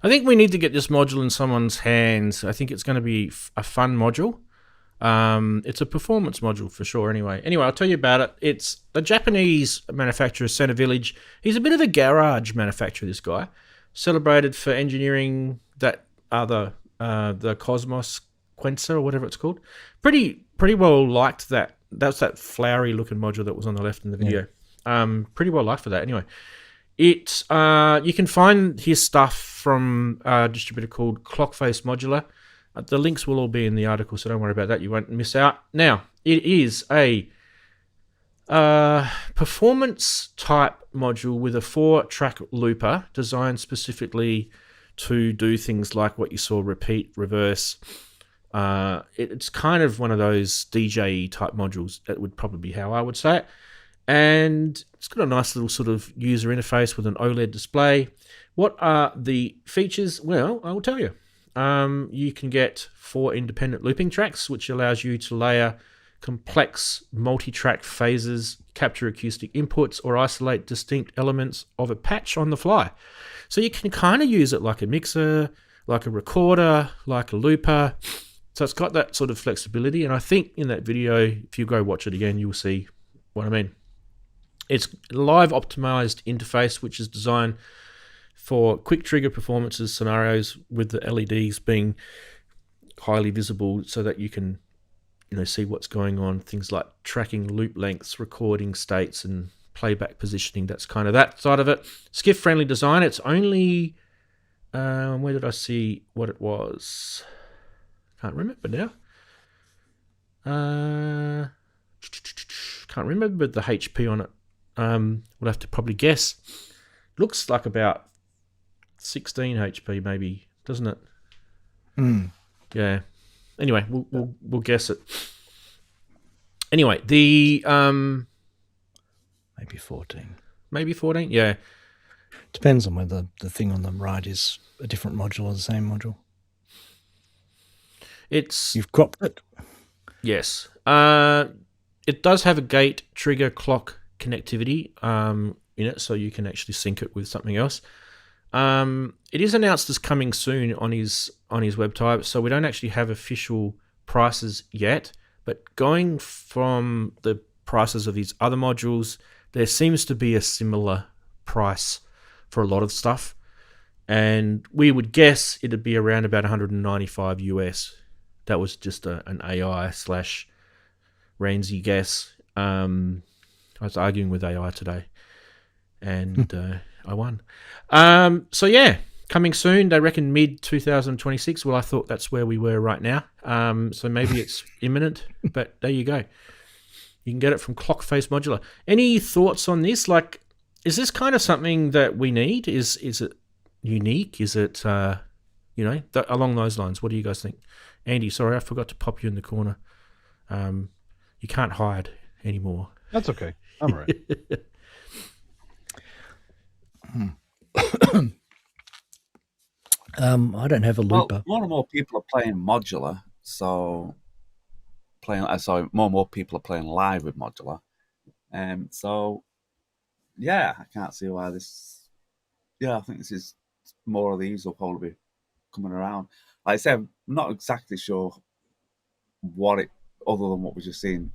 I think we need to get this module in someone's hands. I think it's going to be a fun module. It's a performance module for sure. Anyway, I'll tell you about it. It's a Japanese manufacturer, Center Village. He's a bit of a garage manufacturer, this guy. Celebrated for engineering that other, the Cosmos Quenser or whatever it's called. Pretty well liked that. That's that flowery looking module that was on the left in the video. Yeah. Pretty well liked for that. Anyway, it you can find his stuff from a distributor called Clockface Modular. The links will all be in the article, so don't worry about that. You won't miss out. Now, it is a performance type module with a 4-track looper designed specifically to do things like what you saw, repeat, reverse. It's kind of one of those DJ type modules. That would probably be how I would say it. And it's got a nice little sort of user interface with an OLED display. What are the features? Well, I will tell you. You can get 4 independent looping tracks, which allows you to layer complex multi-track phases, capture acoustic inputs, or isolate distinct elements of a patch on the fly. So you can kind of use it like a mixer, like a recorder, like a looper. So it's got that sort of flexibility. And I think in that video, if you go watch it again, you'll see what I mean. It's a live optimized interface, which is designed for quick trigger performances scenarios with the LEDs being highly visible so that you can, see what's going on. Things like tracking loop lengths, recording states, and playback positioning. That's kind of that side of it. Skiff-friendly design. It's only, where did I see what it was? Can't remember now. Can't remember the HP on it. We'll have to probably guess. Looks like about 16 HP, maybe, doesn't it? Yeah. Anyway, we'll guess it. Anyway, the maybe 14. Maybe 14. Yeah. Depends on whether the thing on the right is a different module or the same module. You've cropped it. Yes. It does have a gate, trigger, clock connectivity in it, so you can actually sync it with something else. It is announced as coming soon on his website, so we don't actually have official prices yet. But going from the prices of these other modules, there seems to be a similar price for a lot of stuff, and we would guess it'd be around about 195 US. That was just an AI / Ramsey guess. I was arguing with AI today, and I won. So yeah, coming soon. They reckon mid-2026. Well, I thought that's where we were right now. So maybe it's imminent, but there you go. You can get it from Clockface Modular. Any thoughts on this? Like, is this kind of something that we need? Is it unique? Is it, along those lines? What do you guys think? Andy, sorry, I forgot to pop you in the corner. You can't hide anymore. That's okay. I'm all right. I don't have a looper. Well, more and more people are playing modular, so more and more people are playing live with modular, so yeah, I can't see why this. Yeah, I think this is more of these will probably be coming around. Like I said, I'm not exactly sure what it, other than what we've just seen,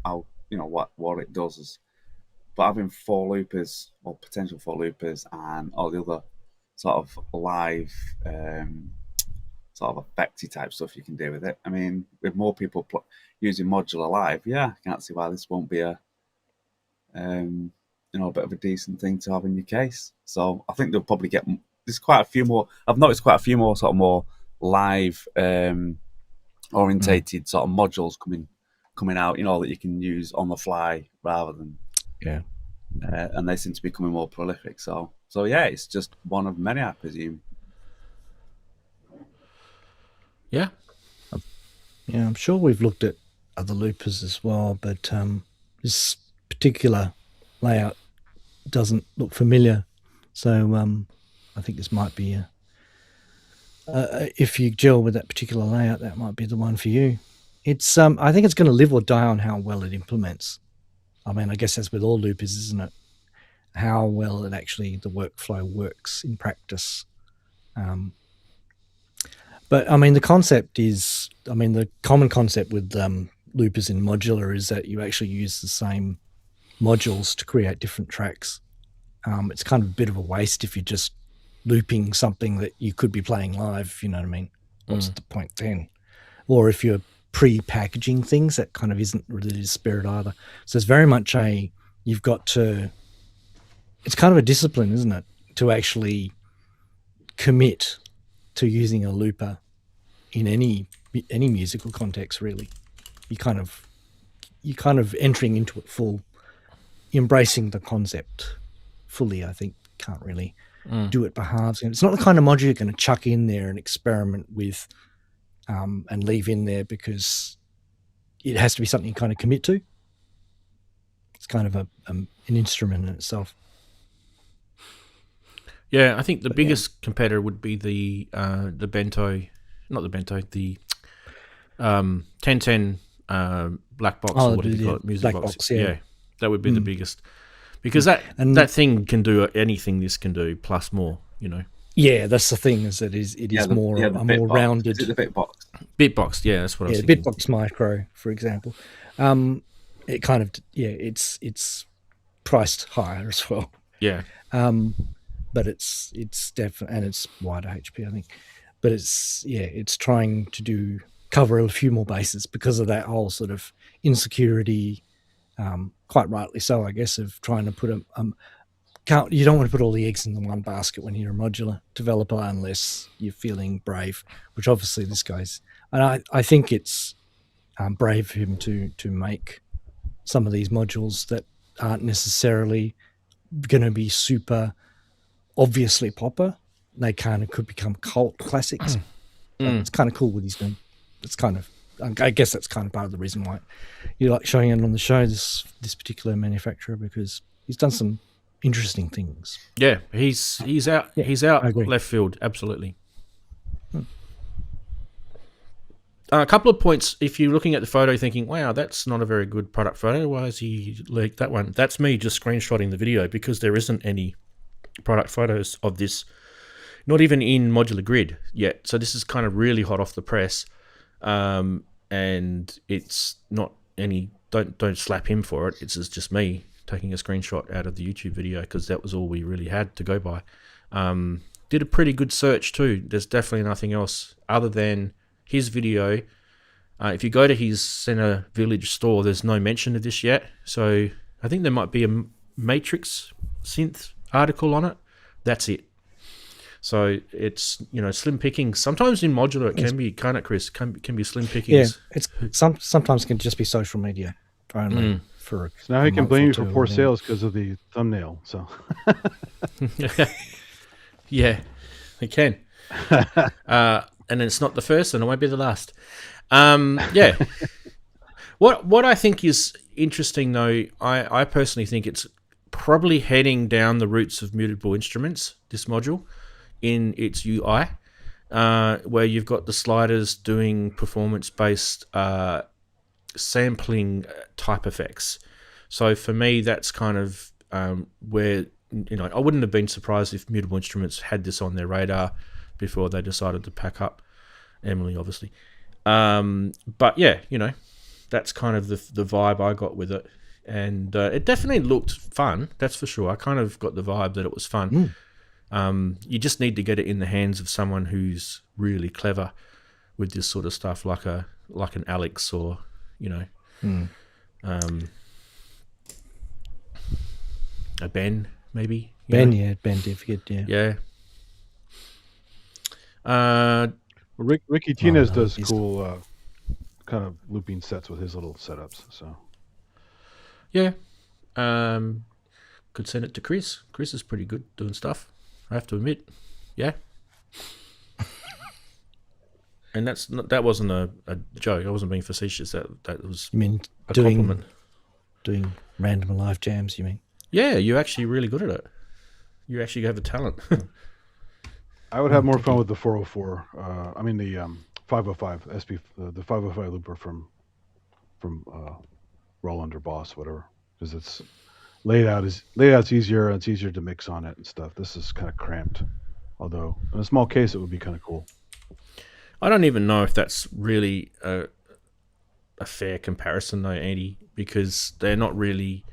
how what it does is. But having 4 loopers or potential 4 loopers and all the other sort of live, sort of effecty type stuff you can do with it. I mean, with more people using modular live, yeah, I can't see why this won't be a bit of a decent thing to have in your case. So I think they'll probably get. There's quite a few more. I've noticed quite a few more sort of more live orientated sort of modules coming out. That you can use on the fly rather than. Yeah, and they seem to be becoming more prolific. So yeah, it's just one of many, I presume. Yeah, I'm sure we've looked at other loopers as well, but this particular layout doesn't look familiar. So I think this might be if you gel with that particular layout, that might be the one for you. It's I think it's going to live or die on how well it implements. I mean, I guess that's with all loopers, isn't it? How well it actually, the workflow works in practice. But I mean, the concept is, the common concept with loopers in modular is that you actually use the same modules to create different tracks. It's kind of a bit of a waste if you're just looping something that you could be playing live, if you know what I mean. What's the point then? Or if you're pre-packaging things, that kind of isn't really the spirit either. So it's very much you've got to, it's kind of a discipline, isn't it, to actually commit to using a looper in any musical context, really. You're kind of entering into it full, embracing the concept fully. I think can't really do it by halves. It's not the kind of module you're going to chuck in there and experiment with and leave in there, because it has to be something you kind of commit to. It's kind of an instrument in itself. Yeah, I think the biggest competitor would be the Bento, not the Bento, the 1010 black box, or what do you call it, music box. Yeah, that would be the biggest, because that thing can do anything this can do plus more. Yeah, that's the thing, is that it is more rounded. Is it the Bitbox? Bitbox, yeah, that's what I was thinking. Bitbox Micro, for example. It kind of it's priced higher as well. Yeah. But it's definitely, and it's wider HP, I think. But it's trying to cover a few more bases because of that whole sort of insecurity, quite rightly so, I guess, of trying to put you don't want to put all the eggs in the one basket when you're a modular developer, unless you're feeling brave, which obviously this guy's. And I think it's brave for him to make some of these modules that aren't necessarily going to be super obviously popper. They kind of could become cult classics. It's kind of cool what he's doing. It's kind of, I guess that's kind of part of the reason why you like showing it on the show, this particular manufacturer, because he's done some interesting things. Yeah, he's out. Yeah, he's out left field. Absolutely. A couple of points. If you're looking at the photo thinking, wow, that's not a very good product photo, why has he leaked that one? That's me just screenshotting the video, because there isn't any product photos of this, not even in Modular Grid yet. So this is kind of really hot off the press, and it's not any. Don't slap him for it. It's just me taking a screenshot out of the YouTube video, because that was all we really had to go by. Did a pretty good search too. There's definitely nothing else other than his video. If you go to his Center Village store, there's no mention of this yet. So I think there might be a Matrix synth article on it. That's it. So it's slim pickings. Sometimes in modular it can be, can't it, Chris? Can be slim pickings. Yeah, it's sometimes can just be social media only. For so now he can blame you for poor sales because of the thumbnail. So yeah, he can. And it's not the first, and it won't be the last. Yeah. What I think is interesting, though, I personally think it's probably heading down the routes of mutable instruments, this module, in its UI, where you've got the sliders doing performance-based sampling type effects. So for me, that's kind of where, I wouldn't have been surprised if mutable instruments had this on their radar before they decided to pack up Emily, obviously. But yeah, that's kind of the vibe I got with it. And it definitely looked fun, that's for sure. I kind of got the vibe that it was fun. You just need to get it in the hands of someone who's really clever with this sort of stuff, like an Alex or, a Ben, maybe. Ben Diffgett, yeah. Yeah. Ricky Tinez does cool kind of looping sets with his little setups. So yeah, could send it to Chris. Chris is pretty good doing stuff, I have to admit. Yeah. And that wasn't a joke. I wasn't being facetious. That was a compliment. Doing random live jams, you mean? Yeah, you're actually really good at it. You actually have the talent. I would have more fun with the 404. The 505 SP, the 505 looper from Roland or Boss, whatever, because it's layout's easier and it's easier to mix on it and stuff. This is kind of cramped, although in a small case it would be kind of cool. I don't even know if that's really a fair comparison, though, Andy, because they're not really.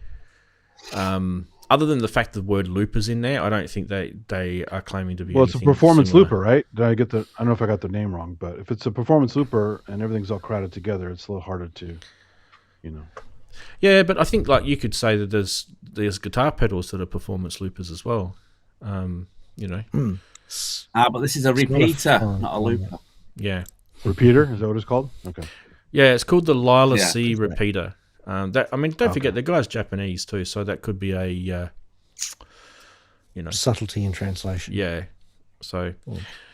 Other than the fact the word looper's in there, I don't think they are claiming to be. Well, it's a performance similar. looper, right? I don't know if I got the name wrong, but if it's a performance looper and everything's all crowded together, it's a little harder to, Yeah, but I think like you could say that there's guitar pedals that are performance loopers as well. But this is a repeater, not a looper. Yeah. Repeater, is that what it's called? Okay. Yeah, it's called the Lila C repeater. Don't forget the guy's Japanese too, so that could be a subtlety in translation. Yeah. So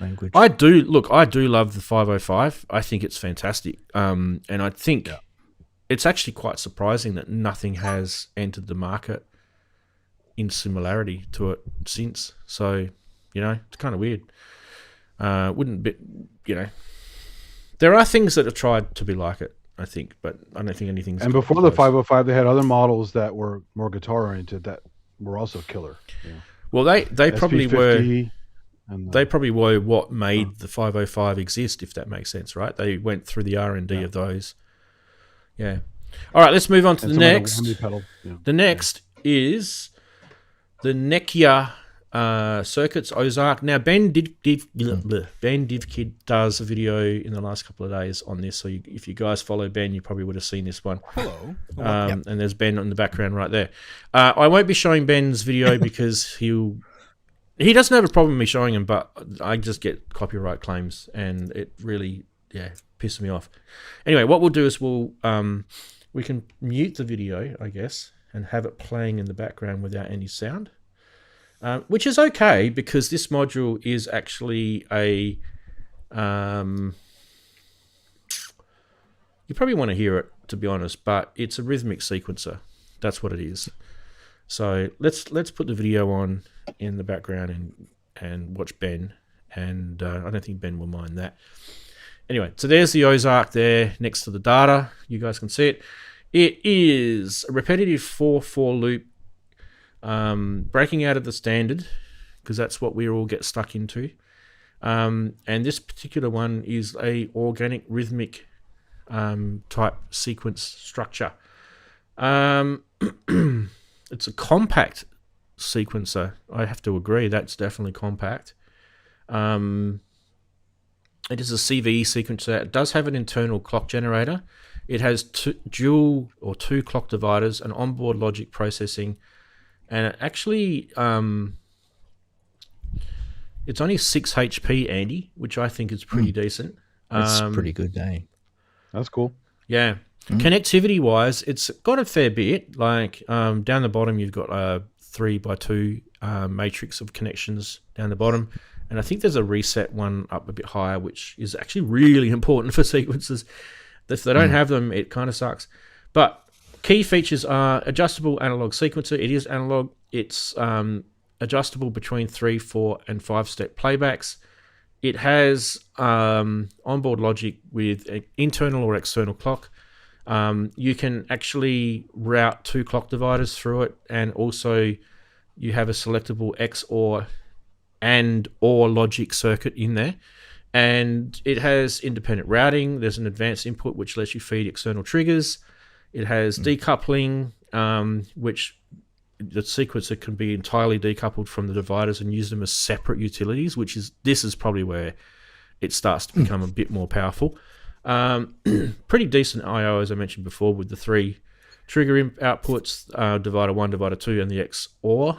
language. I do love the 505. I think it's fantastic. And I think it's actually quite surprising that nothing has entered the market in similarity to it since. So, it's kind of weird. There are things that have tried to be like it, I think, but I don't think anything's. And before the 505, they had other models that were more guitar oriented that were also killer. Yeah. Well, they probably were. And they probably were what made the 505 exist, if that makes sense, right? They went through the R&D of those. Yeah. All right, let's move on to the next. The next is the Nekia Circuits Ozark. Now, Ben Divkid does a video in the last couple of days on this, so if you guys follow Ben, you probably would have seen this one. Hello. And there's Ben in the background right there. I won't be showing Ben's video because he doesn't have a problem with me showing him, but I just get copyright claims, and it really, pisses me off. Anyway, what we'll do is we can mute the video, I guess, and have it playing in the background without any sound, which is okay because this module is actually a. You probably want to hear it, to be honest, but it's a rhythmic sequencer. That's what it is. So let's put the video on in the background and watch Ben, and I don't think Ben will mind that. Anyway, so there's the Ozark there next to the data. You guys can see it. It is a repetitive 4/4 loop, breaking out of the standard because that's what we all get stuck into. And this particular one is a organic rhythmic type sequence structure. It's a compact sequencer. I have to agree. That's definitely compact. It is a CVE sequencer. It does have an internal clock generator. It has two clock dividers, and onboard logic processing, and it actually it's only 6 HP, Andy, which I think is pretty decent. That's pretty good, eh? That's cool. Yeah. Connectivity wise, it's got a fair bit. Like down the bottom, you've got a 3x2 matrix of connections down the bottom, and I think there's a reset one up a bit higher, which is actually really important for sequencers. If they don't have them, it kind of sucks. But key features are adjustable analog sequencer. It is analog. It's adjustable between 3, 4, and 5-step playbacks. It has onboard logic with an internal or external clock. You can actually route 2 clock dividers through it, and also you have a selectable XOR and or logic circuit in there. And it has independent routing. There's an advanced input which lets you feed external triggers. It has decoupling, which the sequencer can be entirely decoupled from the dividers and use them as separate utilities, this is probably where it starts to become a bit more powerful. Pretty decent I/O, as I mentioned before, with the 3 trigger outputs, divider 1, divider 2, and the XOR,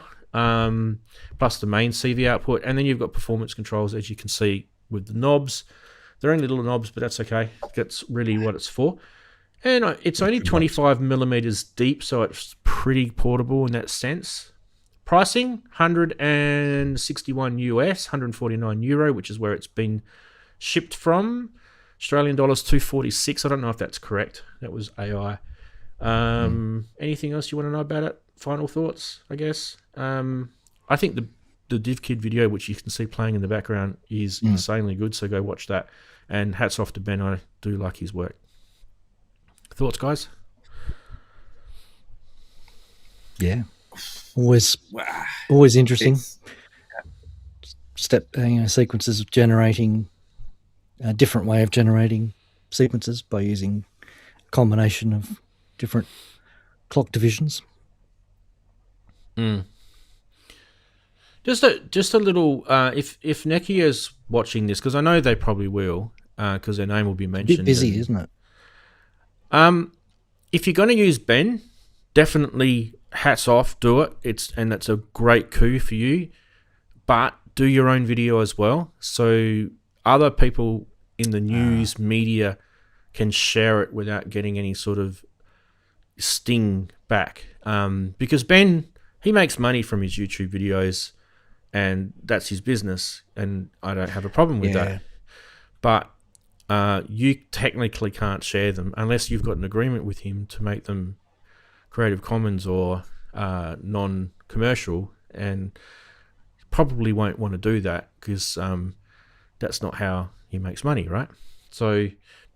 plus the main CV output. And then you've got performance controls, as you can see, with the knobs. They're only little knobs, but that's okay. That's really what it's for. And it's only 25 millimeters deep, so it's pretty portable in that sense. Pricing, 161 US, 149 euro, which is where it's been shipped from. Australian dollars, 246. I don't know if that's correct. That was AI. Anything else you want to know about it? Final thoughts, I guess. I think the DivKid video, which you can see playing in the background, is insanely good, so go watch that. And hats off to Ben. I do like his work. Thoughts, guys? Yeah. Always interesting. Sequences of generating a different way of generating sequences by using a combination of different clock divisions. Just a little. If Neki is watching this, because I know they probably will, because their name will be mentioned. A bit busy, isn't it? If you're going to use Ben, definitely hats off, do it. That's a great coup for you. But do your own video as well, so other people in the news media can share it without getting any sort of sting back. Because Ben, he makes money from his YouTube videos, and that's his business, and I don't have a problem with that. But you technically can't share them unless you've got an agreement with him to make them Creative Commons or non-commercial, and probably won't want to do that because that's not how he makes money, right? So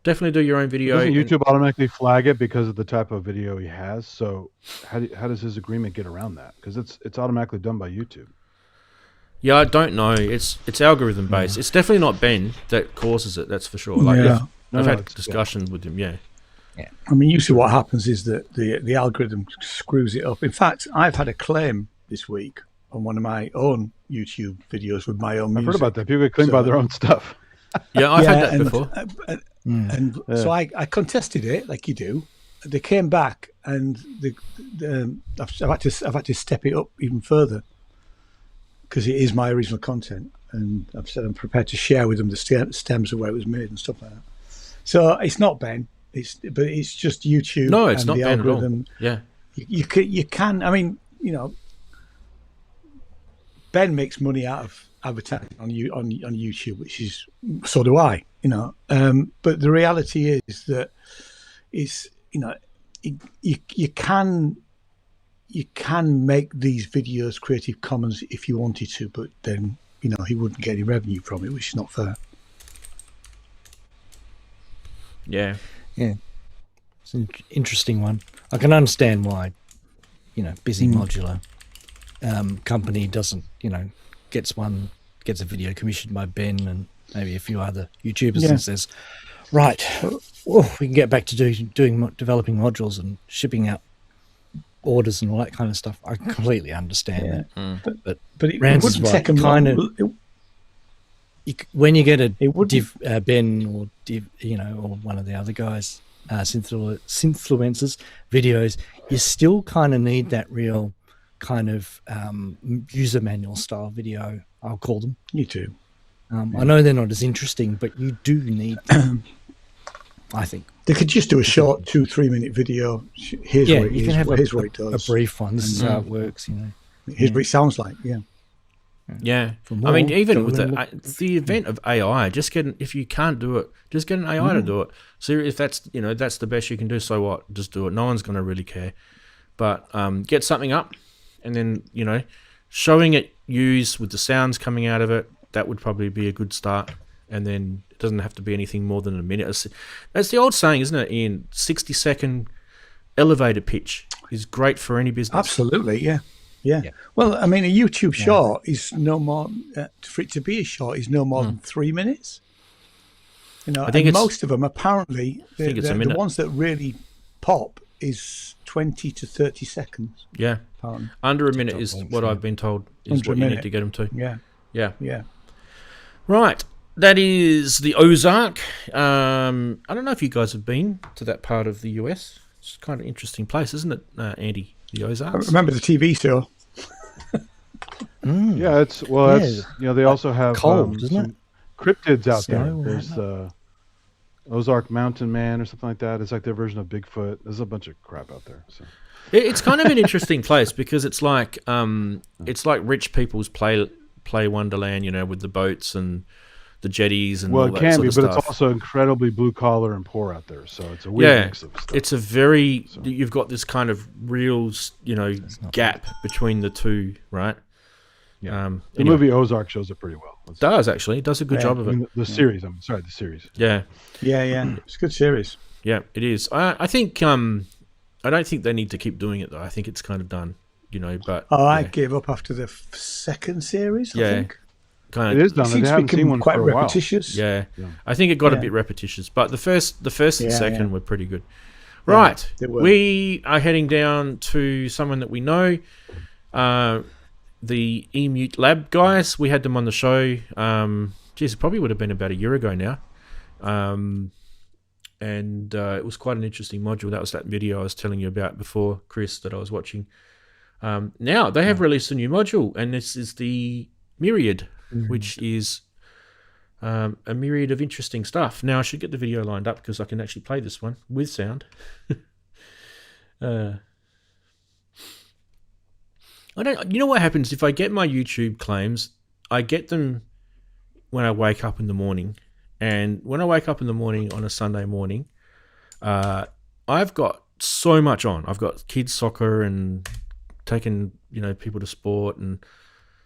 definitely do your own video. Doesn't YouTube automatically flag it because of the type of video he has? So how does his agreement get around that? Because it's automatically done by YouTube. Yeah, I don't know. It's algorithm based. It's definitely not Ben that causes it. That's for sure. Like I've had discussions with him. Yeah. I mean, usually what happens is that the algorithm screws it up. In fact, I've had a claim this week on one of my own YouTube videos with my own music. I've heard about that. People get claimed by their own stuff. Yeah, I've had that before. So I contested it like you do. They came back, and I've had to step it up even further because it is my original content, and I've said I'm prepared to share with them the stems of where it was made and stuff like that. So it's not Ben. But it's just YouTube. No, it's and not the Ben algorithm. at all. Yeah, you can. I mean, Ben makes money out of advertising on YouTube, which is so do I. But the reality is that it's you can make these videos Creative Commons if you wanted to, but then he wouldn't get any revenue from it, which is not fair. Yeah. Yeah, it's an interesting one. I can understand why, busy modular company doesncan gets a video commissioned by Ben and maybe a few other YouTubers and says, right, we can get back to developing modules and shipping out orders and all that kind of stuff. I completely understand that. But it Rance wouldn't take when you get a Ben or or one of the other guys, Synthfluencers videos, you still kind of need that real kind of user manual style video, I'll call them. You do. I know they're not as interesting, but you do need them, I think. They could just do a short 2-3 minute video. Here's what it does. A brief one. This is how it works, Here's what it sounds like, Yeah, I mean, even with the event of AI, if you can't do it, just get an AI to do it. So if that's that's the best you can do, so what? Just do it. No one's going to really care. But get something up, and then showing it used with the sounds coming out of it, that would probably be a good start. And then it doesn't have to be anything more than a minute. That's the old saying, isn't it, Ian? 60-second elevator pitch is great for any business. Absolutely, yeah. Well, I mean, a YouTube short is no more, for it to be a short, is no more than 3 minutes. I think most of them, apparently, the ones that really pop is 20 to 30 seconds. Yeah. Apparently. Under a minute is what I've been told is what you need to get them to. Yeah. Right. That is the Ozark. I don't know if you guys have been to that part of the US. It's kind of interesting place, isn't it, Andy? The Ozarks. I remember the TV show. Yeah, they also have cold, isn't it? Cryptids out there. There's Ozark Mountain Man or something like that. It's like their version of Bigfoot. There's a bunch of crap out there. So it's kind of an interesting place because it's like rich people's play Wonderland, with the boats and the jetties and all that sort of stuff. Well, it can be, but it's also incredibly blue collar and poor out there. So it's a weird mix of stuff. It's you've got this kind of real, gap between the two, right? Yeah. The movie Ozark shows it pretty well. It does actually. It does a good job of it. The series. I'm sorry, the series. Yeah. It's a good series. Yeah, it is. I think I don't think they need to keep doing it though. I think it's kind of done. But I gave up after the second series. I think. kind of. It is done. I haven't seen one quite for a while. repetitious. Yeah, I think it got a bit repetitious, but the first and second were pretty good. Right, we are heading down to someone that we know, the Xils-labs guys. We had them on the show. It probably would have been about a year ago now. And it was quite an interesting module. That was that video I was telling you about before, Chris, that I was watching. Now, they have released a new module, and this is the Myriad, which is a myriad of interesting stuff. Now, I should get the video lined up because I can actually play this one with sound. You know what happens if I get my YouTube claims? I get them when I wake up in the morning. And when I wake up in the morning on a Sunday morning, I've got so much on. I've got kids' soccer and taking people to sport and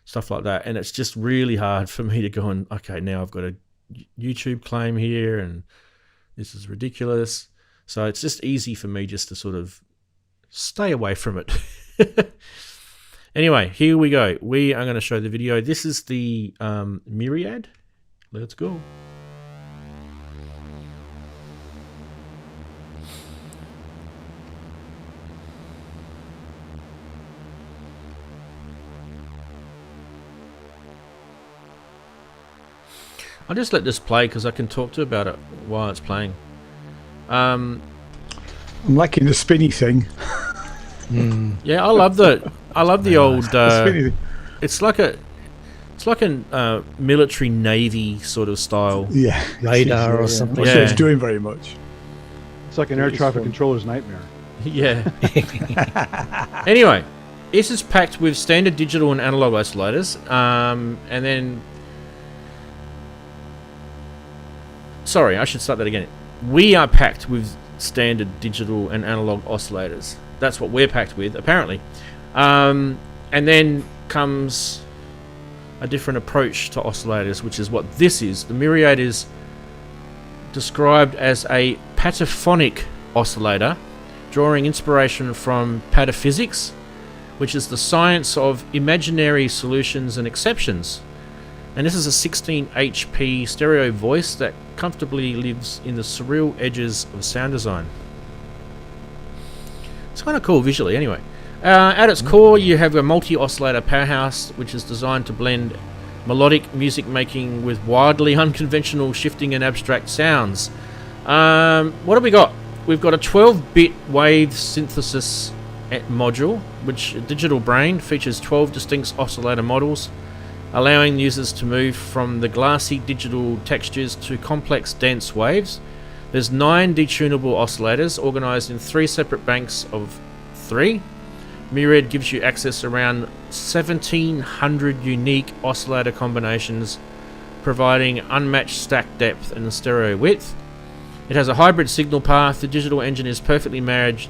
stuff like that. And it's just really hard for me to go and, okay, now I've got a YouTube claim here and this is ridiculous. So it's just easy for me just to sort of stay away from it. Anyway, here we go. We are going to show the video. This is the Myriad. Let's go. I'll just let this play because I can talk to you about it while it's playing. I'm liking the spinny thing. Yeah, I love the old. It's like a military navy sort of style. Yeah, radar or something. Yeah, it's doing very much. It's like an air traffic controller's nightmare. Yeah. Anyway, this is packed with standard digital and analog oscillators, and then. Sorry, I should start that again. We are packed with standard digital and analog oscillators. That's what we're packed with, apparently. And then comes a different approach to oscillators, which is what this is. The Myriad is described as a pataphonic oscillator, drawing inspiration from pataphysics, which is the science of imaginary solutions and exceptions. And this is a 16 HP stereo voice that comfortably lives in the surreal edges of sound design. It's kind of cool visually anyway. At its core, you have a multi-oscillator powerhouse, which is designed to blend melodic music making with wildly unconventional shifting and abstract sounds. What have we got? We've got a 12-bit wave synthesis module, which a digital brain features 12 distinct oscillator models, allowing users to move from the glassy digital textures to complex dense waves. There's 9 detunable oscillators organized in 3 separate banks of 3. Myriad gives you access around 1,700 unique oscillator combinations, providing unmatched stack depth and stereo width. It has a hybrid signal path. The digital engine is perfectly married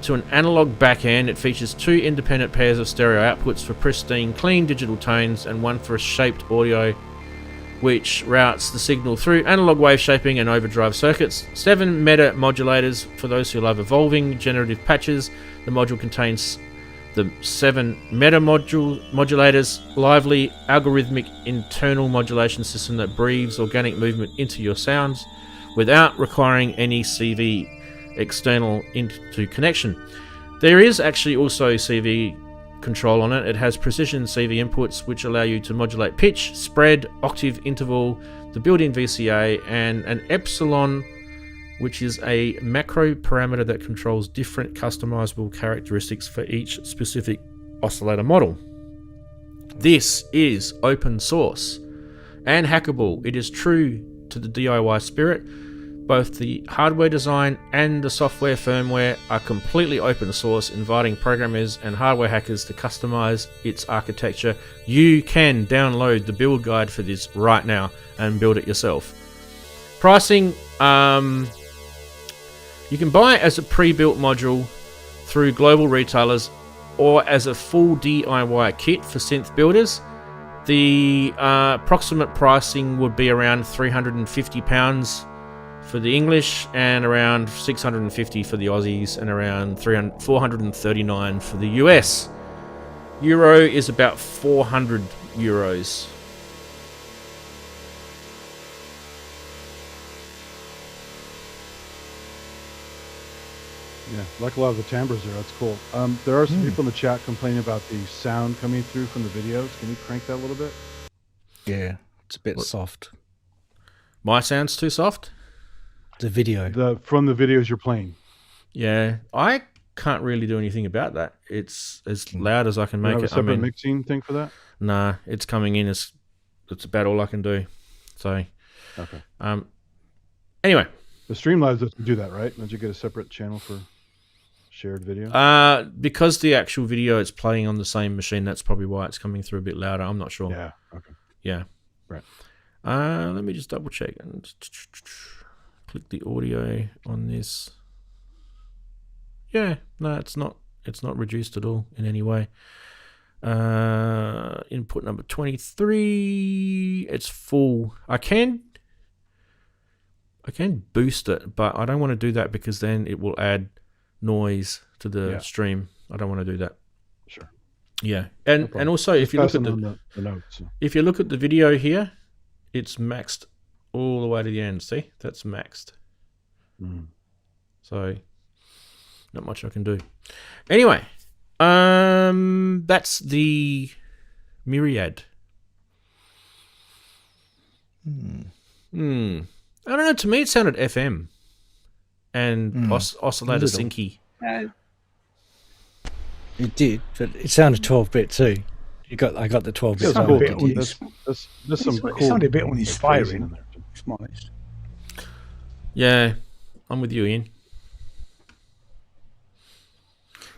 to an analog back end. It features 2 independent pairs of stereo outputs for pristine, clean digital tones and one for a shaped audio, which routes the signal through analog wave shaping and overdrive circuits. 7 meta modulators for those who love evolving generative patches. The module contains the 7 meta modulators, lively algorithmic internal modulation system that breathes organic movement into your sounds without requiring any CV external into connection. There is actually also CV control on it. It has precision CV inputs which allow you to modulate pitch, spread, octave interval, the built-in VCA, and an epsilon, which is a macro parameter that controls different customizable characteristics for each specific oscillator model. This is open source and hackable. It is true to the DIY spirit. Both the hardware design and the software firmware are completely open source, inviting programmers and hardware hackers to customize its architecture. You can download the build guide for this right now and build it yourself. Pricing, you can buy it as a pre-built module through global retailers or as a full DIY kit for synth builders. The approximate pricing would be around £350 for the English and around $650 for the Aussies and around $439 for the US. Euro is about 400 euros. Yeah, like a lot of the timbres there. That's cool. There are some people in the chat complaining about the sound coming through from the videos. Can you crank that a little bit? Yeah, it's a bit soft. My sound's too soft? The video. From the videos you're playing. Yeah, I can't really do anything about that. It's as loud as I can make You have it. a separate mixing thing for that? Nah, it's coming in. It's about all I can do. So, okay. Anyway, the Streamlabs doesn't do that, right? Don't you get a separate channel for shared video? Because the actual video is playing on the same machine, that's probably why it's coming through a bit louder. I'm not sure. Yeah. Okay. Yeah. Right. Let me just double check and click the audio on this. Yeah, no, it's not reduced at all in any way. Input number 23, it's full. I can boost it, but I don't want to do that because then it will add noise to the stream. I don't want to do that. Sure. Yeah, and also if you look at the notes, if you look at the video here, it's maxed all the way to the end. See, that's maxed. So not much I can do. Anyway, that's the Myriad. I don't know. To me, it sounded FM and oscillator synchy. It did, but it sounded 12-bit too. I got the 12-bit. Cool. There's some cool. It sounded a bit uninspiring. Yeah, I'm with you, Ian.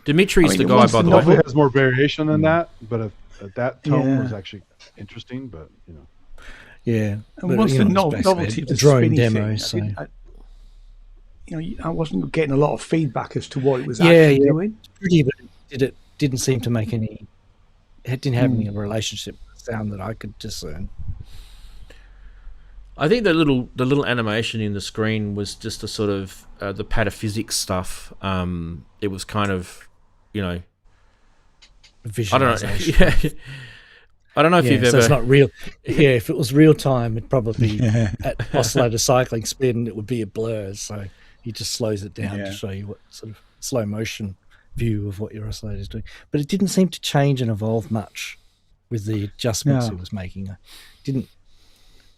Dimitri's the guy, by the way. It has more variation than that, but that tone was actually interesting. But yeah. And once the novelty of the drawing demo, thing, I wasn't getting a lot of feedback as to what it was actually doing. Pretty, but it didn't seem to make any. It didn't have any relationship with the sound that I could discern. I think the little animation in the screen was just a sort of the pataphysics stuff. It was kind of, visualization. I don't know. I don't know if you've ever. So it's not real. Yeah, if it was real time, it'd probably be at oscillator cycling speed, and it would be a blur. So he just slows it down to show you what sort of slow motion view of what your oscillator is doing. But it didn't seem to change and evolve much with the adjustments it was making.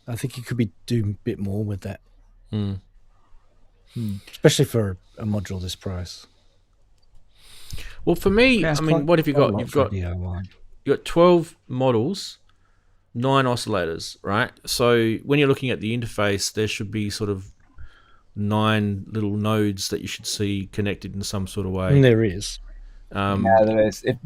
I think you could be doing a bit more with that, especially for a module this price. Well, for me, I mean, what have you got? You've got 12 models, 9 oscillators, right? So when you're looking at the interface, there should be sort of 9 little nodes that you should see connected in some sort of way. And there is. There is. If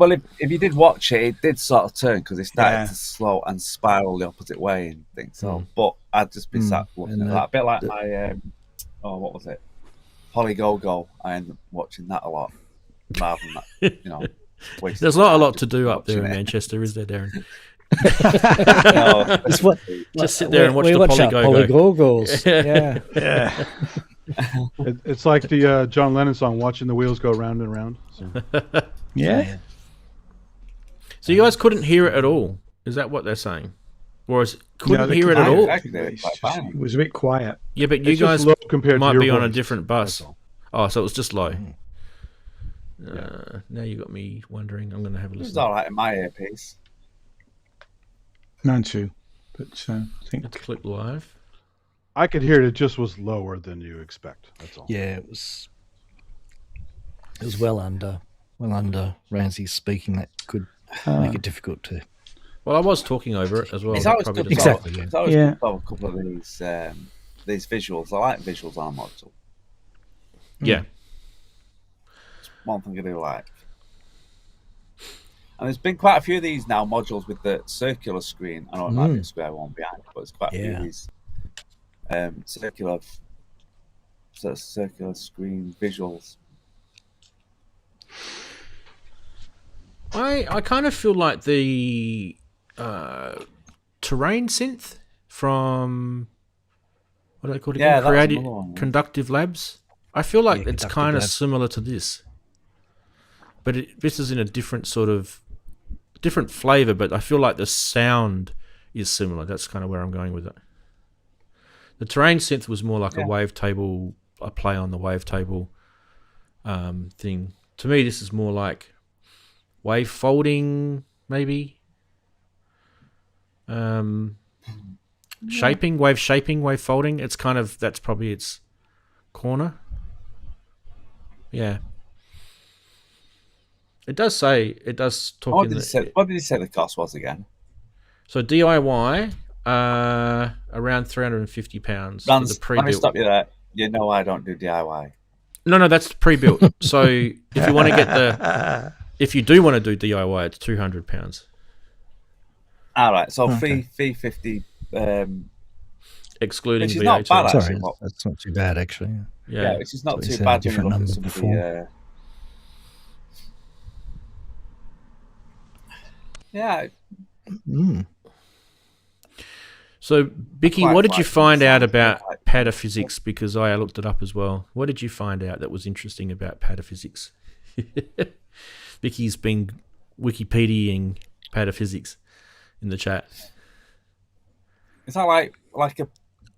you did watch it, it did sort of turn because it started to slow and spiral the opposite way and things. So, but I'd just be sat looking at that, a bit like my what was it, Polygo-Go. I ended up watching that a lot rather than that, There's not a lot to do up there in Manchester, is there, Darren? Just sit there and watch the Polygo-Gos. Yeah. It's like the John Lennon song, "Watching the Wheels Go Round and Round." So. Yeah. So you guys couldn't hear it at all? Is that what they're saying? Or couldn't hear it at all? It was a bit quiet. Yeah, but you guys might be on a different bus. Oh, so it was just low. Now you got me wondering. I'm going to have a listen. It's all right in my earpiece. Mine too, but I think let's click live. I could hear it just was lower than you expect. That's all. Yeah, it was well under Ramsey's speaking. That could make it difficult to. Well, I was talking over it as well. It's always good. Exactly. It's always good to have a couple of these visuals. I like visuals on a module. Yeah. It's one thing I do like. And there's been quite a few of these now modules with the circular screen. I know it might be a square one behind, but it's quite a few of these circular screen visuals. I kind of feel like the terrain synth from what do they call it? Yeah, Creative Conductive Labs. I feel like it's kind of similar to this, but this is in a different sort of different flavor. But I feel like the sound is similar. That's kind of where I'm going with it. The terrain synth was more like a wavetable, a play on the wavetable. thing. To me, this is more like wave folding, maybe. Shaping, wave folding. It's kind of, that's probably its corner. Yeah. It does talk what did he say the cost was again? So DIY, around £350 for the pre-built. Let me stop you there. You know I don't do DIY. No, that's pre-built. So if you want to get if you do want to do DIY, it's £200. All right, so $350, excluding which is VAT. not bad, actually. Sorry, that's not too bad, actually. Yeah, which is not too bad. Different number before. Yeah. So, Bicky, what did you find out about pataphysics? Because I looked it up as well. What did you find out that was interesting about pataphysics? Vicky's been Wikipediaing pataphysics in the chat. Is that like a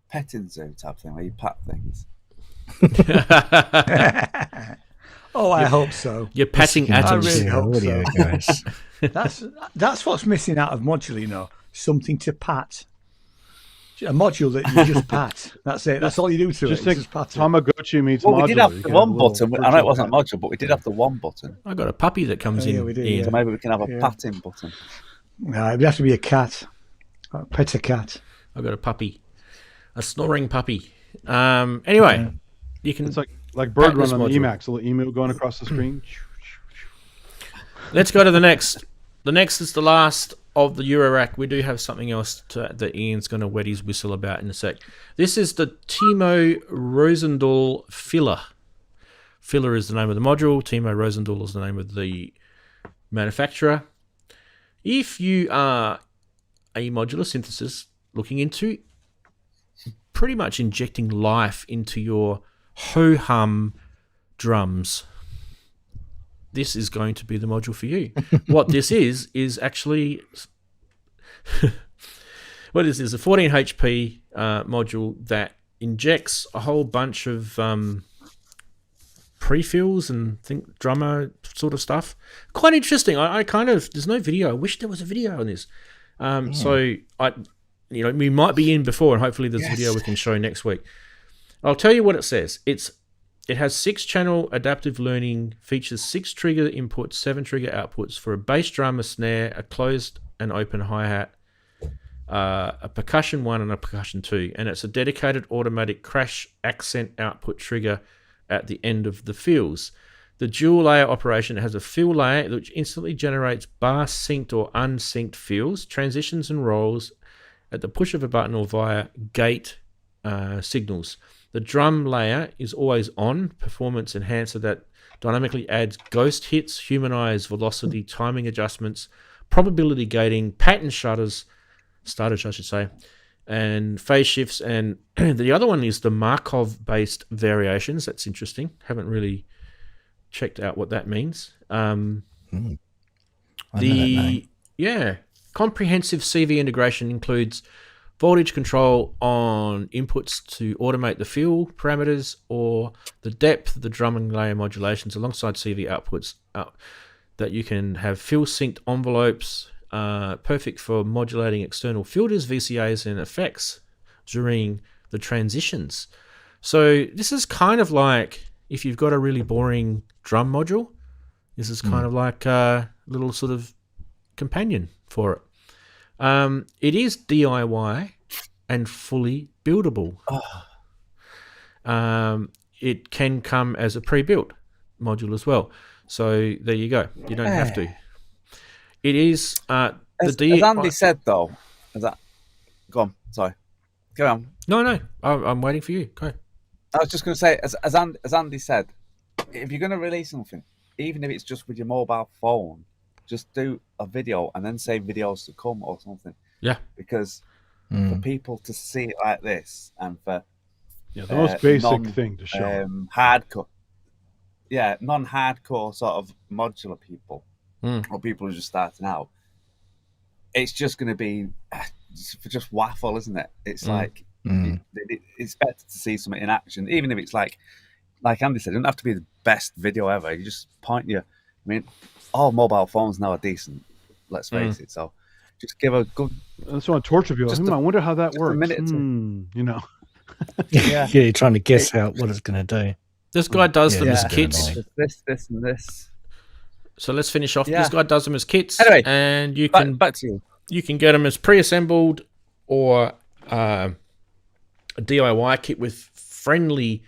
petting zoo type thing where you pat things? Oh, I hope so. You're patting atoms. I really hope audio, so. guys. That's what's missing out of modular, you know, something to pat. A module that you just pat. That's it. That's all you do to just it. Just Tamagotchi meets well, modular. we did have the one button. I know it wasn't module, but we did have the one button. I got a puppy that comes in. We did, So maybe we can have a patting button. It'd have to be a cat. Pet a cat. I got a puppy, a snoring puppy. Anyway, you can. It's like Bird Run on the module. Emacs, a little email going across the screen. Let's go to the next. The next is the last of the Eurorack. We do have something else that Ian's going to wet his whistle about in a sec. This is the Timo Rosendahl Filler. Filler is the name of the module. Timo Rosendahl is the name of the manufacturer. If you are a modular synthesis looking into pretty much injecting life into your ho-hum drums, this is going to be the module for you. What this is actually what this is a 14 HP module that injects a whole bunch of pre-fills and drummer sort of stuff. Quite interesting. I kind of, there's no video. I wish there was a video on this. So we might be in before, and hopefully there's a video we can show next week. I'll tell you what it says. It has 6-channel adaptive learning, features 6 trigger inputs, 7 trigger outputs for a bass drum, a snare, a closed and open hi-hat, a percussion 1 and a percussion 2, and it's a dedicated automatic crash accent output trigger at the end of the fills. The dual layer operation has a fill layer which instantly generates bar synced or unsynced fills, transitions and rolls at the push of a button or via gate signals. The drum layer is always on, performance enhancer that dynamically adds ghost hits, humanized velocity, timing adjustments, probability gating, pattern starters, I should say, and phase shifts. And the other one is the Markov-based variations. That's interesting. Haven't really checked out what that means. Comprehensive CV integration includes voltage control on inputs to automate the fill parameters or the depth of the drumming layer modulations alongside CV outputs that you can have fill synced envelopes, perfect for modulating external filters, VCAs, and effects during the transitions. So this is kind of like if you've got a really boring drum module, this is kind of like a little sort of companion for it. It is DIY and fully buildable. It can come as a pre-built module as well. So there you go. You don't have to. It is as Andy said, though. Go on. Sorry. Go on. No. I'm waiting for you. Go. I was just going to say, as Andy said, if you're going to release something, even if it's just with your mobile phone, just do a video and then say videos to come or something. Yeah. Because for people to see it like this and for the most basic thing to show hardcore, non-hardcore sort of modular people or people who are just starting out, it's just going to be just waffle, isn't it? It's like it's better to see something in action, even if it's like like Andy said, it doesn't have to be the best video ever. You just point your, I mean, all mobile phones now are decent. Let's face it. So just give a good. I just want to torture people. I wonder how that works. You know. Yeah, you're trying to guess what it's going to do. This guy does them as kits. This, and this. So let's finish off. This guy does them as kits, anyway, and you can back to you. You can get them as pre-assembled or a DIY kit with friendly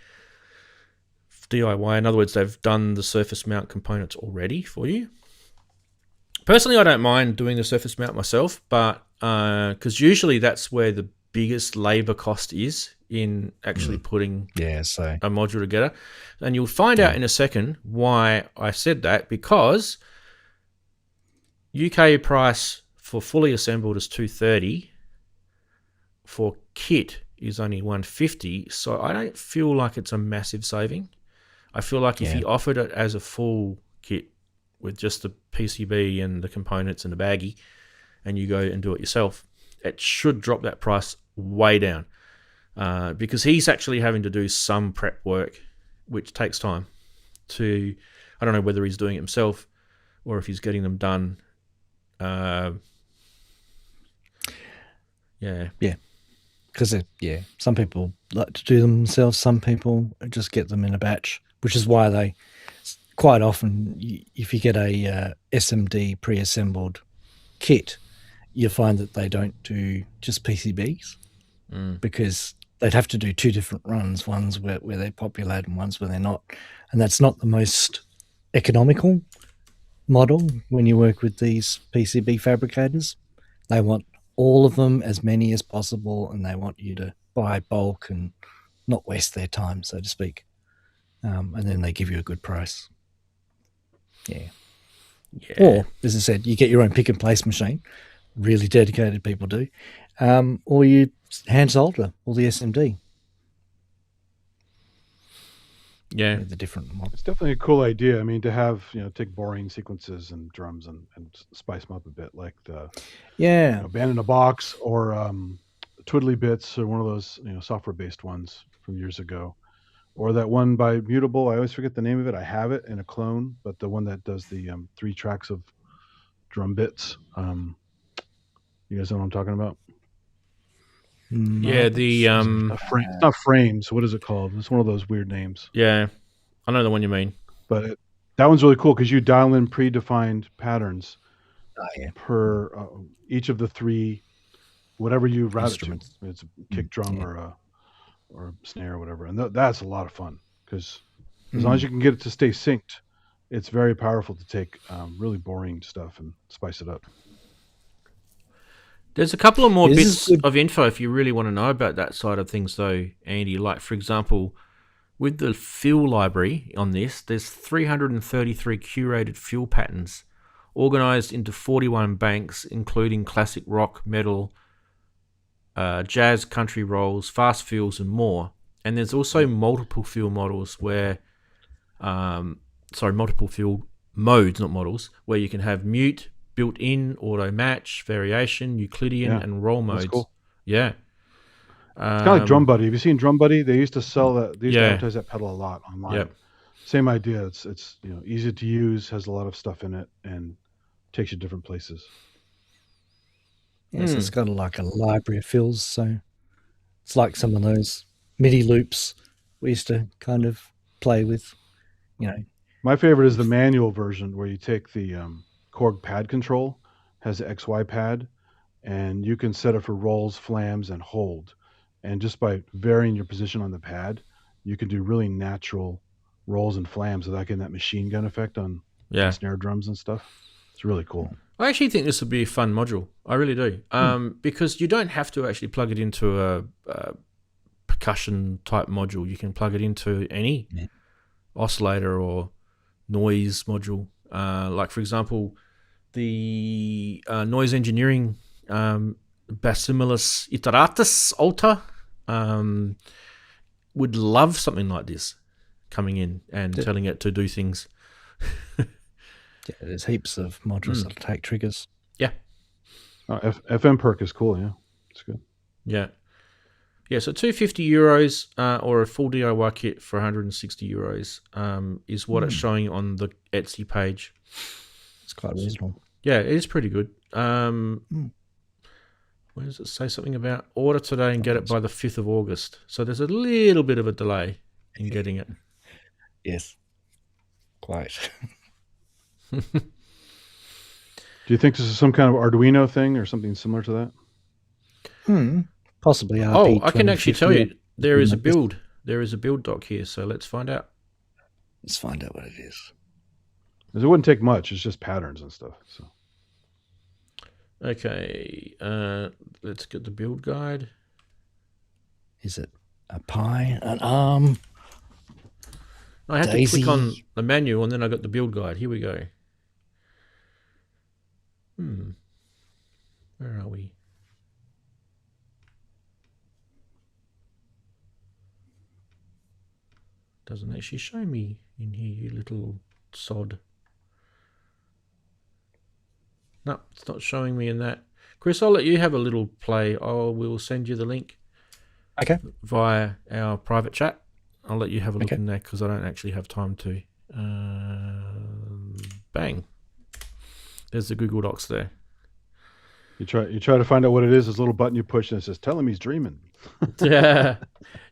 DIY. In other words, they've done the surface mount components already for you. Personally, I don't mind doing the surface mount myself, but because usually that's where the biggest labor cost is in actually putting a module together. And you'll find out in a second why I said that, because UK price for fully assembled is $230. For kit is only $150. So I don't feel like it's a massive saving. I feel like if you offered it as a full kit with just the PCB and the components and the baggie, and you go and do it yourself, it should drop that price way down. Because he's actually having to do some prep work, which takes time. I don't know whether he's doing it himself or if he's getting them done. Because some people like to do them themselves. Some people just get them in a batch, which is why they quite often, if you get a SMD pre-assembled kit, you find that they don't do just PCBs because they'd have to do two different runs, ones where they're populated and ones where they're not. And that's not the most economical model when you work with these PCB fabricators. They want all of them, as many as possible, and they want you to buy bulk and not waste their time, so to speak. And then they give you a good price. Yeah. Or, as I said, you get your own pick and place machine. Really dedicated people do. Or you hand solder all the SMD. Yeah. The different models. It's definitely a cool idea. I mean, to have, take boring sequences and drums and spice them up a bit, like the Band in a Box or Twiddly Bits, or one of those software-based ones from years ago. Or that one by Mutable, I always forget the name of it. I have it in a clone, but the one that does the 3 tracks of drum bits. You guys know what I'm talking about? Yeah, it's not Frames. What is it called? It's one of those weird names. Yeah, I know the one you mean. But that one's really cool because you dial in predefined patterns per each of the 3, whatever you route it to. It's a kick drum or a snare or whatever. And that's a lot of fun because as long as you can get it to stay synced, it's very powerful to take really boring stuff and spice it up. There's a couple of more bits of info if you really want to know about that side of things, though, Andy. Like, for example, with the fill library on this, there's 333 curated fill patterns organized into 41 banks, including classic rock, metal, jazz, country rolls, fast fills, and more. And there's also multiple fill models multiple fill modes, not models, where you can have mute, built-in, auto match, variation, Euclidean, and roll modes. That's cool. Yeah. It's kind of like Drum Buddy. Have you seen Drum Buddy? They used to sell that. They used to advertise that pedal a lot online. Yep. Same idea. It's easy to use, has a lot of stuff in it, and takes you different places. Yes, it's got like a library of fills, so it's like some of those MIDI loops we used to kind of play with. My favorite is the manual version where you take the Korg pad control, has the XY pad, and you can set it for rolls, flams, and hold. And just by varying your position on the pad, you can do really natural rolls and flams without getting that machine gun effect on snare drums and stuff. It's really cool. I actually think this would be a fun module. I really do. Because you don't have to actually plug it into a percussion type module. You can plug it into any oscillator or noise module. Like, for example, the noise engineering Basimilus Iteratus Alta would love something like this coming in and telling it to do things. There's heaps of modules that'll take triggers. Yeah. FM perk is cool, yeah. It's good. Yeah. Yeah, so €250 or a full DIY kit for €160 is what it's showing on the Etsy page. It's quite reasonable. Yeah, it is pretty good. Where does it say something about order today and get it by the 5th of August? So there's a little bit of a delay in getting it. Yes. Quite. Do you think this is some kind of Arduino thing or something similar to that? Possibly. Oh, I can actually tell you there is a build. There is a build doc here, so let's find out. Let's find out what it is. Because it wouldn't take much. It's just patterns and stuff. So. Okay, let's get the build guide. Is it a pie, an arm? I had to click on the manual and then I got the build guide. Here we go. Where are we? Doesn't actually show me in here, you little sod. No, it's not showing me in that. Chris, I'll let you have a little play. We'll send you the link. Okay. Via our private chat. I'll let you have a look in there because I don't actually have time to. Bang. There's the Google Docs there. You try to find out what it is. This little button you push and it says, "Tell him he's dreaming." Yeah.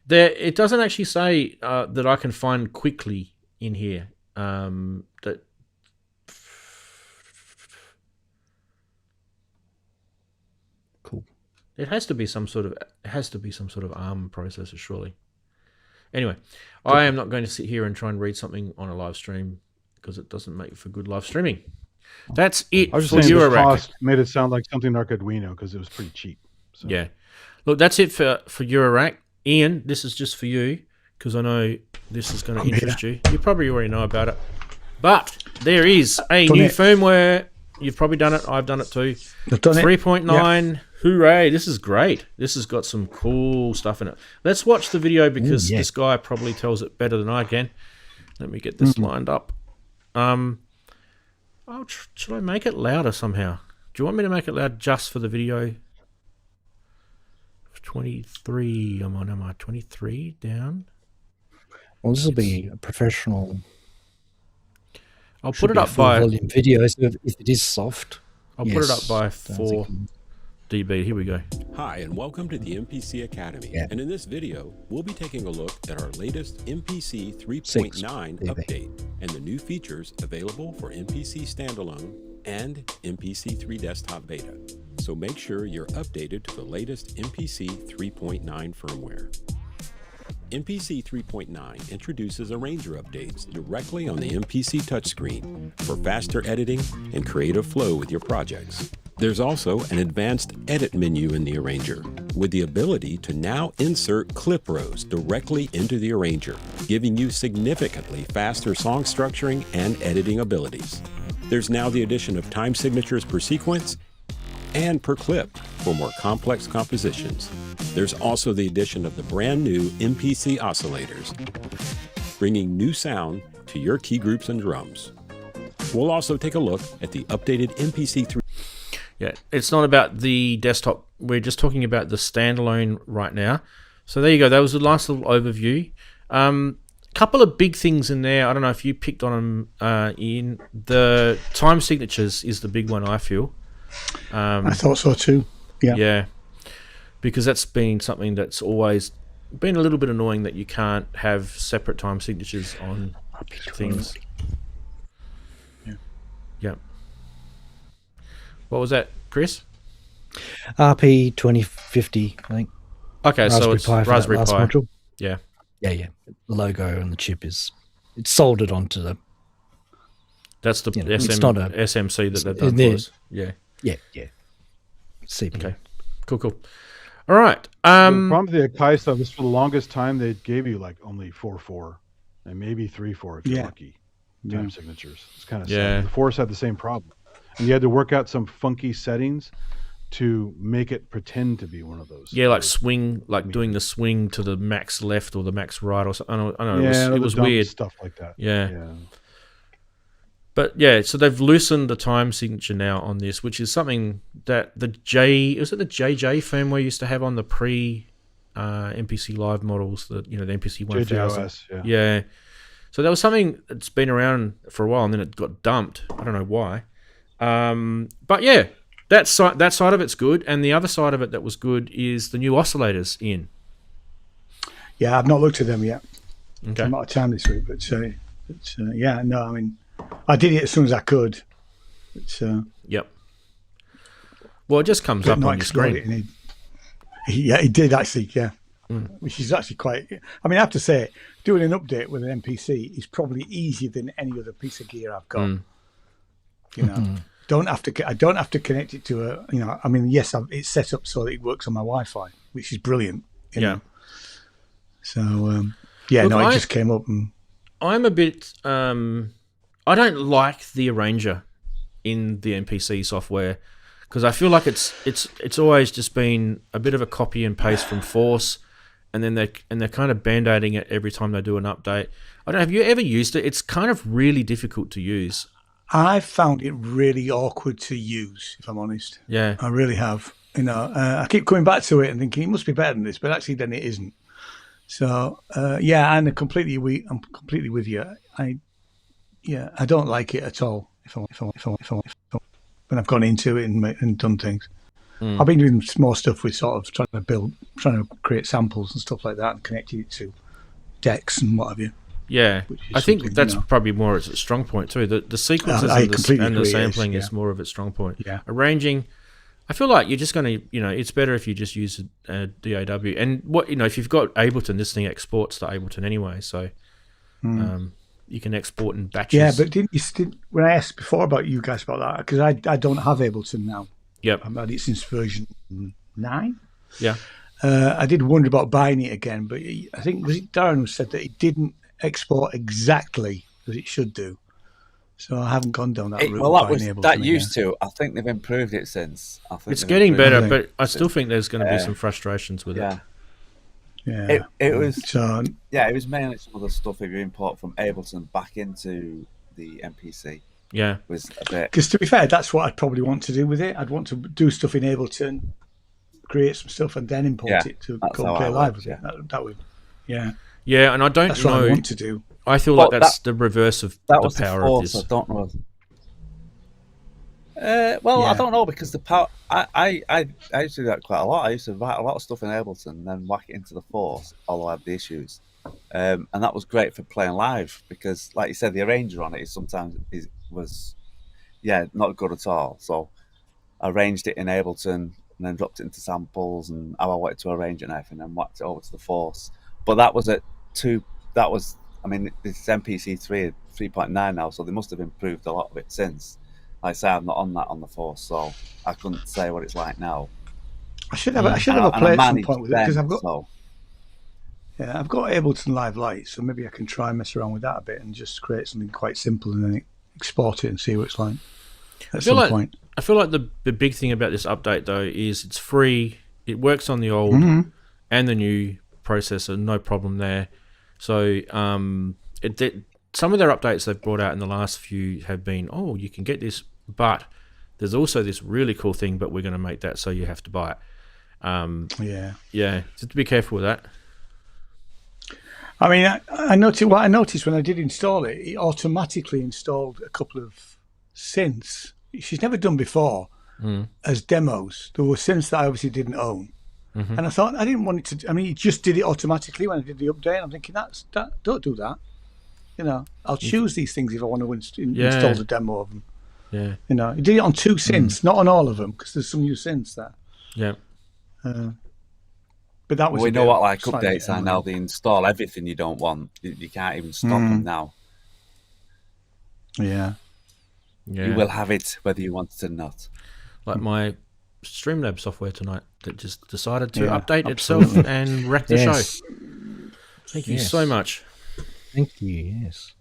It doesn't actually say that I can find quickly in here. That. Cool. It has to be some sort of ARM processor, surely. Anyway, I am not going to sit here and try and read something on a live stream because it doesn't make for good live streaming. That's it. I was just saying the cost made it sound like something like Arduino because it was pretty cheap. So. Yeah. Look, that's it for Eurorack. Ian, this is just for you because I know this is going to interest you. You probably already know about it. But there is a new firmware. You've probably done it. I've done it too. I've done 3.9. Yeah. Hooray. This is great. This has got some cool stuff in it. Let's watch the video because this guy probably tells it better than I can. Let me get this lined up. Should I make it louder somehow? Do you want me to make it loud just for the video? 23. Am I 23 down? Well, this will be a professional. I'll put it up by volume video. So if it is soft, I'll put it up by 4 dB. Here we go. Hi, and welcome to the MPC Academy. Yeah. And in this video, we'll be taking a look at our latest MPC 3.9 update and the new features available for MPC Standalone and MPC 3 Desktop Beta. So make sure you're updated to the latest MPC 3.9 firmware. MPC 3.9 introduces arranger updates directly on the MPC touchscreen for faster editing and creative flow with your projects. There's also an advanced edit menu in the arranger with the ability to now insert clip rows directly into the arranger, giving you significantly faster song structuring and editing abilities. There's now the addition of time signatures per sequence and per clip for more complex compositions. There's also the addition of the brand new MPC oscillators, bringing new sound to your key groups and drums. We'll also take a look at the updated MPC 3. Yeah, it's not about the desktop. We're just talking about the standalone right now. So there you go. That was a nice little overview. Couple of big things in there. I don't know if you picked on them, Ian. The time signatures is the big one, I feel. I thought so too. Yeah. Yeah. Because that's been something that's always been a little bit annoying that you can't have separate time signatures on things. Yeah. Yeah. What was that, Chris? RP 2050, I think. Okay, Raspberry so it's Pi for Raspberry that last Pi. module. Yeah. Yeah. The logo and the chip it's soldered onto the. That's the it's not a SMC that they've done for us. Yeah. Yeah. CPU. Okay. Cool. All right. The problem with the Akai stuff is for the longest time they gave you like only 4/4 and maybe 3/4 if you're lucky. Time signatures. It's kind of sad. The Force had the same problem. And you had to work out some funky settings to make it pretend to be one of those. Yeah, like swing, like doing the swing to the max left or the max right or something. I don't know. Yeah, it was weird. Stuff like that. Yeah. But yeah, so they've loosened the time signature now on this, which is something that the JJ firmware used to have on the pre MPC Live models, the MPC 1000. JJOS, yeah. So that was something that's been around for a while, and then it got dumped. I don't know why. But yeah, that side of it's good, and the other side of it that was good is the new oscillators in. Yeah, I've not looked at them yet. Okay. I'm out of time this week, but yeah, no, I mean, I did it as soon as I could. Yep. Well, it just comes up on your screen. Yeah, it did actually, yeah. Which is actually quite... I mean, I have to say, doing an update with an MPC is probably easier than any other piece of gear I've got. You know, I don't have to connect it to a... You know, I mean, yes, it's set up so that it works on my Wi-Fi, which is brilliant. You know? So, look, it just came up. And I'm a bit... I don't like the arranger in the MPC software, because I feel like it's always just been a bit of a copy and paste from Force, and then they're kind of band-aiding it every time they do an update. I don't know, have you ever used it? It's kind of really difficult to use. I found it really awkward to use, if I'm honest. Yeah, I really have. You know, I keep coming back to it and thinking it must be better than this, but actually then it isn't. So yeah, and I'm completely with you. I don't like it at all. If when I've gone into it and done things. I've been doing more stuff with sort of trying to create samples and stuff like that, and connecting it to decks and what have you. Yeah, I think that's probably more its strong point too. The sequences and the sampling is more of its strong point. Yeah, arranging, I feel like you're just going to, it's better if you just use a DAW. And if you've got Ableton, this thing exports to Ableton anyway, so you can export in batches. Yeah, but when I asked before about you guys about that, because I don't have Ableton now. Yep. I've had it since version 9. Yeah. I did wonder about buying it again, but I think, was it Darren who said that it didn't export exactly as it should do? So I haven't gone down that route. Well, that used to. I think they've improved it since. It's getting better, but I still think there's going to be some frustrations with it. Yeah. It was mainly some of the stuff that you import from Ableton back into the MPC. Yeah, was a bit. Because to be fair, that's what I'd probably want to do with it. I'd want to do stuff in Ableton, create some stuff, and then import it to go and play live with it. That would, yeah. Yeah, and I don't that's know. What I want to do. I feel like that's the reverse of the power of this. I don't know. I don't know, because the power. I used to do that quite a lot. I used to write a lot of stuff in Ableton and then whack it into the Force, although I had the issues. And that was great for playing live, because, like you said, the arranger on it was not good at all. So I arranged it in Ableton and then dropped it into samples and how I wanted to arrange it and everything, and whacked it over to the Force. But that was I mean, this MPC 3.9 now, so they must have improved a lot of it since. Like I say, I'm not on that on the Force, so I couldn't say what it's like now. I should have a play at some point with it, because I've got Ableton Live Lite, so maybe I can try and mess around with that a bit and just create something quite simple and then export it and see what it's like at some point. I feel like the big thing about this update, though, is it's free. It works on the old and the new processor, no problem there. So some of their updates they've brought out in the last few have been, you can get this, but there's also this really cool thing, but we're going to make that so you have to buy it. Yeah, just be careful with that. I mean, I noticed when I did install it, it automatically installed a couple of synths she's never done before as demos. There were synths that I obviously didn't own. And I thought, I didn't want it to. I mean, it just did it automatically when I did the update. I'm thinking, don't do that. I'll choose these things if I want to install the demo of them. Yeah. It did it on 2 synths, not on all of them, because there's some new synths there. Yeah. But that was. We know what updates are now. They install everything you don't want. You can't even stop them now. Yeah. You will have it whether you want it or not. Like my Streamlabs software tonight that just decided to update itself and wreck the show. Thank you so much. Thank you. Yes.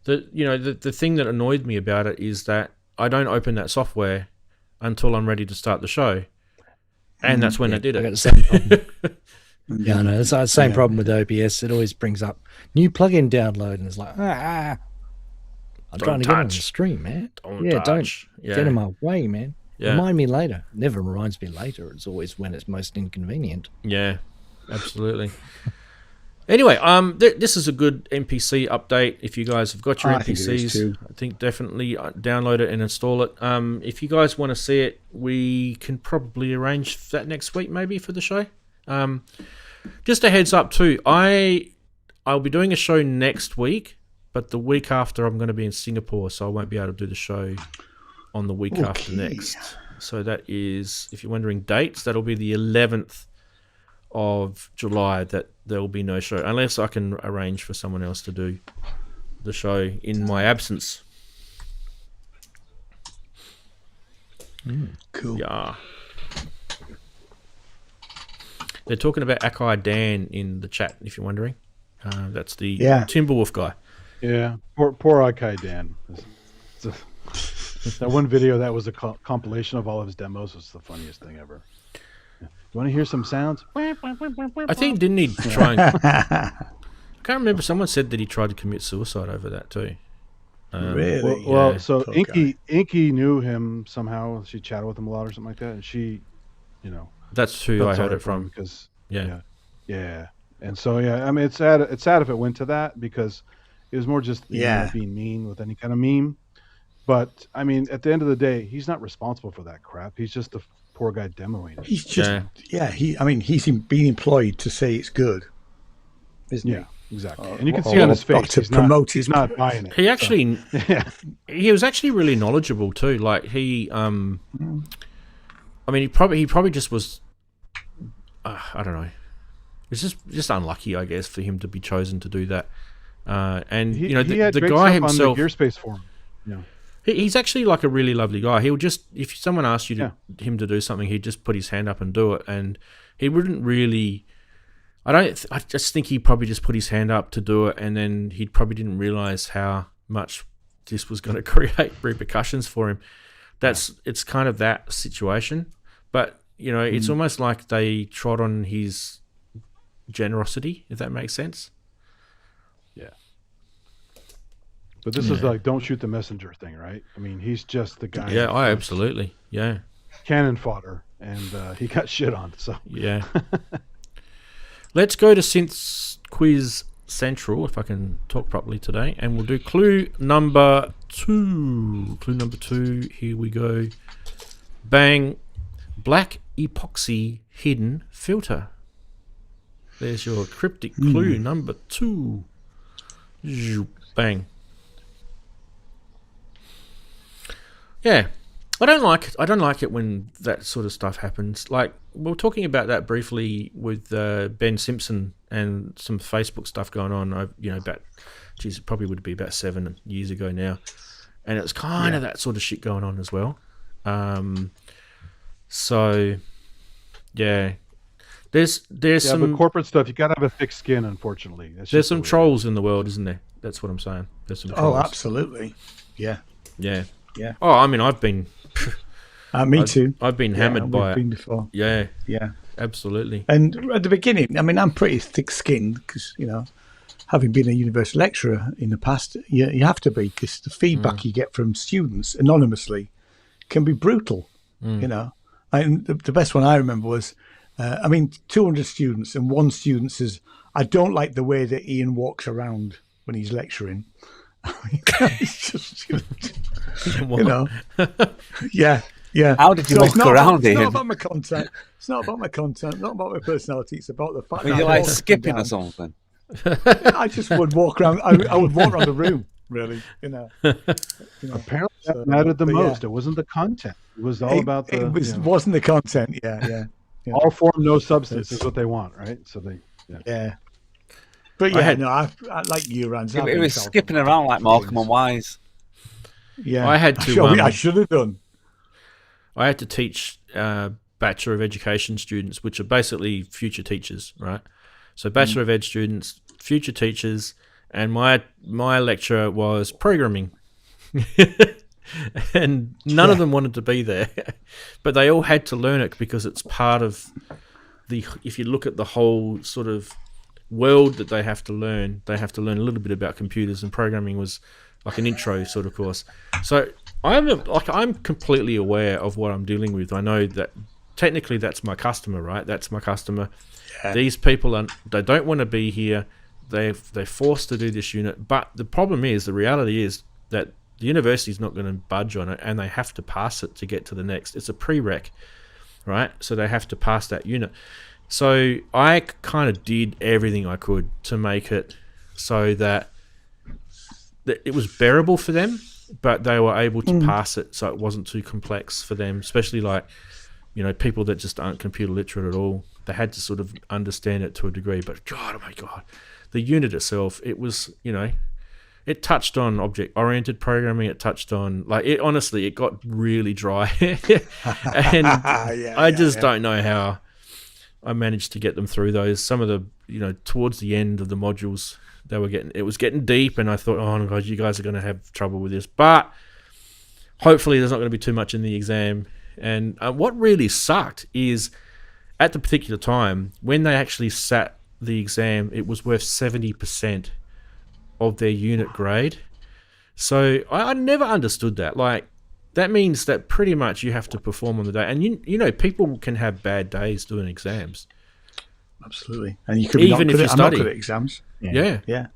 The thing that annoyed me about it is that I don't open that software until I'm ready to start the show, and that's when I did it. I got the same problem. I know it's the same problem with OBS. It always brings up new plugin download, and it's like I'm trying to get on the stream, man. Don't get in my way, man. Yeah. Remind me later. Never reminds me later. It's always when it's most inconvenient. Yeah, absolutely. Anyway, this is a good MPC update. If you guys have got your MPCs, I think definitely download it and install it. If you guys want to see it, we can probably arrange that next week, maybe, for the show. Just a heads up too. I'll be doing a show next week, but the week after I'm going to be in Singapore, so I won't be able to do the show on the week after next. So that is, if you're wondering dates, that'll be the 11th of July that there will be no show, unless I can arrange for someone else to do the show in my absence. Cool. Yeah. They're talking about Akai Dan in the chat, if you're wondering. That's the Timberwolf guy. Yeah, poor Akai Dan. That one video that was a compilation of all of his demos was the funniest thing ever. You want to hear some sounds? I think, didn't he try and... I can't remember. Someone said that he tried to commit suicide over that too. Really? Well, so Inky knew him somehow. She chatted with him a lot or something like that. And she, that's who I heard it from. Because yeah. And so, I mean, it's sad if it went to that, because it was more just being mean with any kind of meme. But, I mean, at the end of the day, he's not responsible for that crap. He's just the poor guy demoing it. He's just, he's being employed to say it's good, isn't he? Yeah, exactly. And you can see on his face, he's not buying it. He actually, he was actually really knowledgeable too. Like he, I mean, he probably just was, I don't know. It's just unlucky, I guess, for him to be chosen to do that. And he the great guy stuff himself, on the Gearspace forum. Yeah. He's actually like a really lovely guy. He'll just, if someone asked him to do something, he'd just put his hand up and do it. And he wouldn't really, I just think he probably just put his hand up to do it, and then he probably didn't realize how much this was going to create repercussions for him. It's kind of that situation. But, it's almost like they trod on his generosity, if that makes sense. Yeah. But this is like, don't shoot the messenger thing, right? I mean, he's just the guy. Yeah, absolutely. Yeah. Cannon fodder, and he got shit on. So yeah. Let's go to Synth Quiz Central, if I can talk properly today, and we'll do clue number 2. Clue number 2. Here we go. Bang. Black epoxy hidden filter. There's your cryptic clue number 2. Bang. Yeah, I don't like it when that sort of stuff happens. Like, we were talking about that briefly with Ben Simpson and some Facebook stuff going on. It probably would be about 7 years ago now, and it's kind of that sort of shit going on as well. So, yeah, there's some but corporate stuff. You gotta have a thick skin, unfortunately. There's some trolls in the world, isn't there? That's what I'm saying. There's some trolls. Oh, absolutely. Yeah. Yeah. Yeah. Oh, I mean, I've been. Me too. I've been hammered by it. Before. Yeah. Yeah. Absolutely. And at the beginning, I mean, I'm pretty thick-skinned because, having been a university lecturer in the past, you have to be, because the feedback you get from students anonymously can be brutal, And the best one I remember was, 200 students, and one student says, "I don't like the way that Ian walks around when he's lecturing." It's just, yeah. How did you walk around, Ian? It's not about my content. It's not about my content. Not about my personality. It's about the fact that you're like skipping or something. I just would walk around. I would walk around the room, really. Apparently, that mattered the most. It wasn't the content. It was all about the. It wasn't the content. Yeah. All form, no substance is what they want, right? So they. Yeah. But I like you, Rans. It was skipping around like Malcolm and Wise. Yeah, I had to. I should have done. I had to teach Bachelor of Education students, which are basically future teachers, right? So Bachelor of Ed students, future teachers, and my lecture was programming. And none of them wanted to be there, but they all had to learn it because it's part of if you look at the whole sort of world that they have to learn a little bit about computers, and programming was like an intro sort of course. So I'm completely aware of what I'm dealing with. I know that technically that's my customer, right? That's my customer. Yeah. These people they don't want to be here. They're forced to do this unit. But the problem is, the reality is that the university's not going to budge on it, and they have to pass it to get to the next. It's a prereq, right? So they have to pass that unit. So I kind of did everything I could to make it so that it was bearable for them, but they were able to pass it so it wasn't too complex for them, especially people that just aren't computer literate at all. They had to sort of understand it to a degree, but oh my God, the unit itself, it was, it touched on object-oriented programming. It touched on, honestly, it got really dry. And I just don't know how I managed to get them through those. Some of the, towards the end of the modules, it was getting deep, and I thought, oh my God, you guys are going to have trouble with this. But hopefully there's not going to be too much in the exam. And what really sucked is at the particular time, when they actually sat the exam, it was worth 70% of their unit grade. So I never understood that. That means that pretty much you have to perform on the day. And people can have bad days doing exams. Absolutely. And you could be even if you study. I'm not good at exams. Yeah.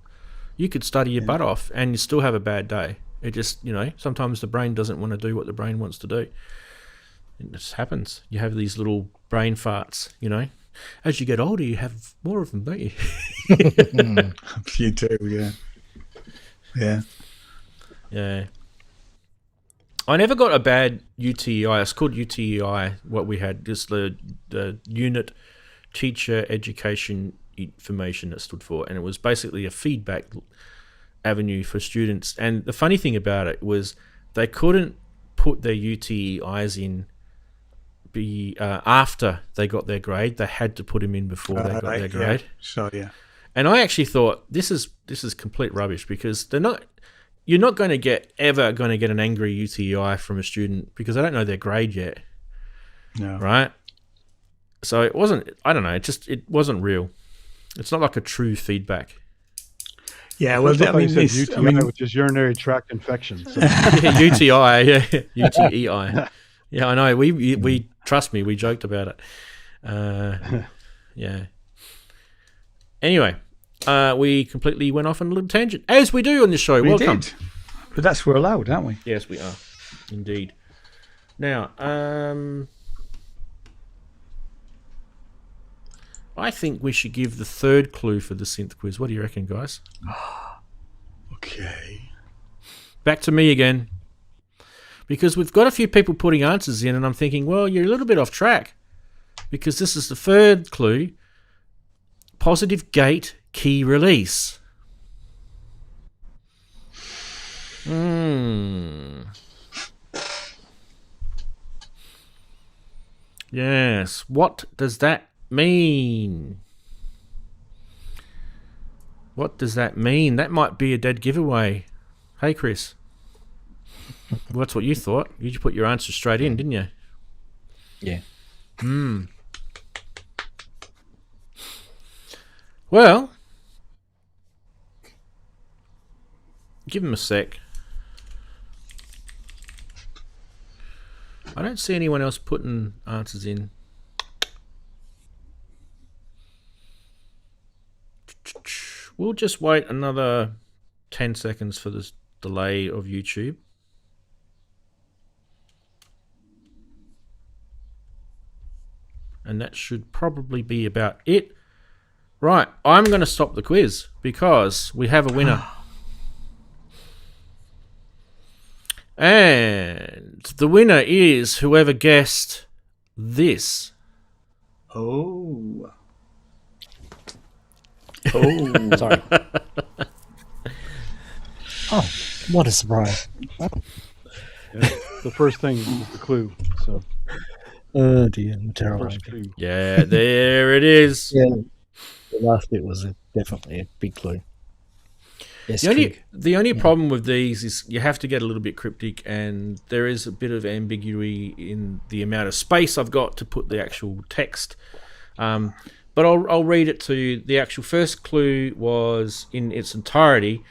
You could study your butt off and you still have a bad day. It just, sometimes the brain doesn't want to do what the brain wants to do. It just happens. You have these little brain farts, As you get older, you have more of them, don't you? You do, yeah. Yeah. Yeah. I never got a bad UTEI. It's called UTEI, what we had, just the unit teacher education information it stood for. And it was basically a feedback avenue for students. And the funny thing about it was they couldn't put their UTEIs in after they got their grade. They had to put them in before they got their grade. So and I actually thought this is complete rubbish, because you're not going to ever going to get an angry UTEI from a student because they don't know their grade yet. No. Right? So it wasn't, I don't know, it wasn't real. It's not like a true feedback. Yeah, well, UTI, which is urinary tract infection. So. UTI, UTEI. Yeah, I know. We trust me, we joked about it. Yeah. Anyway, we completely went off on a little tangent, as we do on this show. Welcome. Did. But we're allowed, aren't we? Yes, we are. Indeed. Now, I think we should give the third clue for the synth quiz. What do you reckon, guys? Okay. Back to me again. Because we've got a few people putting answers in, and I'm thinking, well, you're a little bit off track. Because this is the third clue. Positive gate key release. Yes. What does that mean? What does that mean? That might be a dead giveaway. Hey, Chris. Well, that's what you thought. You just put your answer straight in, didn't you? Yeah. Well, give him a sec. I don't see anyone else putting answers in. We'll just wait another 10 seconds for this delay of YouTube. And that should probably be about it. Right, I'm going to stop the quiz because we have a winner. And the winner is whoever guessed this. Oh. Sorry. Oh, what a surprise. Yeah, the first thing is the clue. So. Oh dear, I'm terrible. Yeah, there it is. Yeah, the last bit was definitely a big clue. Yes, the only problem with these is you have to get a little bit cryptic, and there is a bit of ambiguity in the amount of space I've got to put the actual text. But I'll read it to you. The actual first clue was, in its entirety,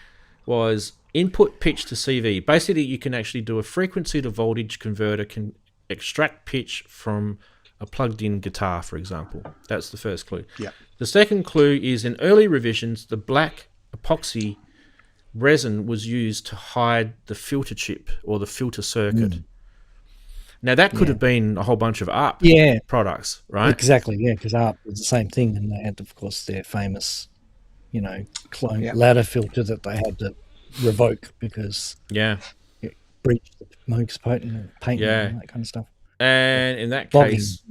was input pitch to CV. Basically, you can actually do a frequency to voltage converter, can extract pitch from a plugged-in guitar, for example. That's the first clue. Yeah. The second clue is in early revisions, the black epoxy resin was used to hide the filter chip or the filter circuit. Now, that could have been a whole bunch of ARP products, right? Exactly, yeah, because ARP was the same thing, and they had, of course, their famous, clone ladder filter that they had to revoke because it breached the Moog's patent and that kind of stuff. And in that case,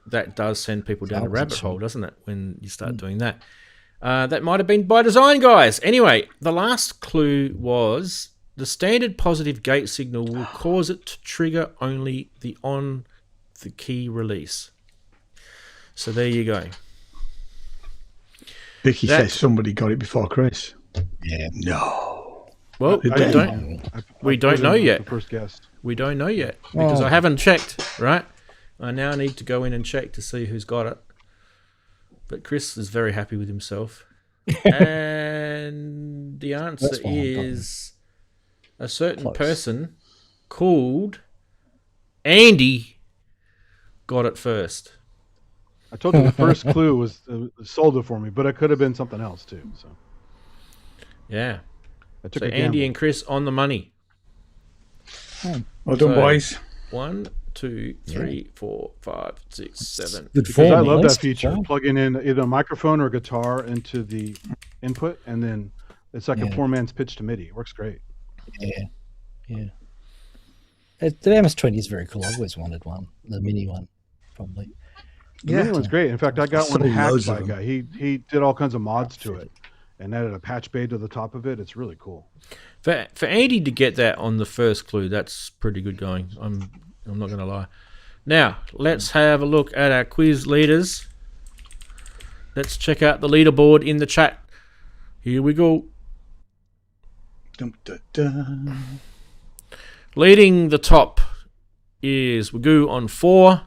that does send people down a rabbit hole, doesn't it, when you start doing that? That might have been by design, guys. Anyway, the last clue was the standard positive gate signal will cause it to trigger only the key release. So there you go. Vicky says somebody got it before Chris. Yeah. No. Well, we don't know yet. The first guest. We don't know yet because I haven't checked, right? I now need to go in and check to see who's got it. But Chris is very happy with himself. And the answer is a certain person called Andy got it first. I told you the first clue was sold it for me, but it could have been something else too. So yeah, I took so a gamble. Andy and Chris on the money. Well done, boys. 1, 2, 3, 4, 5, 6, 7. Because I love that feature. Plugging in either a microphone or a guitar into the input, and then it's like a poor man's pitch to MIDI. It works great. Yeah. The MS-20 is very cool. I've always wanted one. The mini one, probably. The mini one's great. In fact, I got one hacked by a guy. He did all kinds of mods to it and added a patch bay to the top of it. It's really cool. For Andy to get that on the first clue, that's pretty good going. I'm not going to lie. Now, let's have a look at our quiz leaders. Let's check out the leaderboard in the chat. Here we go. Dum, da, da. Leading the top is Wagoo on 4.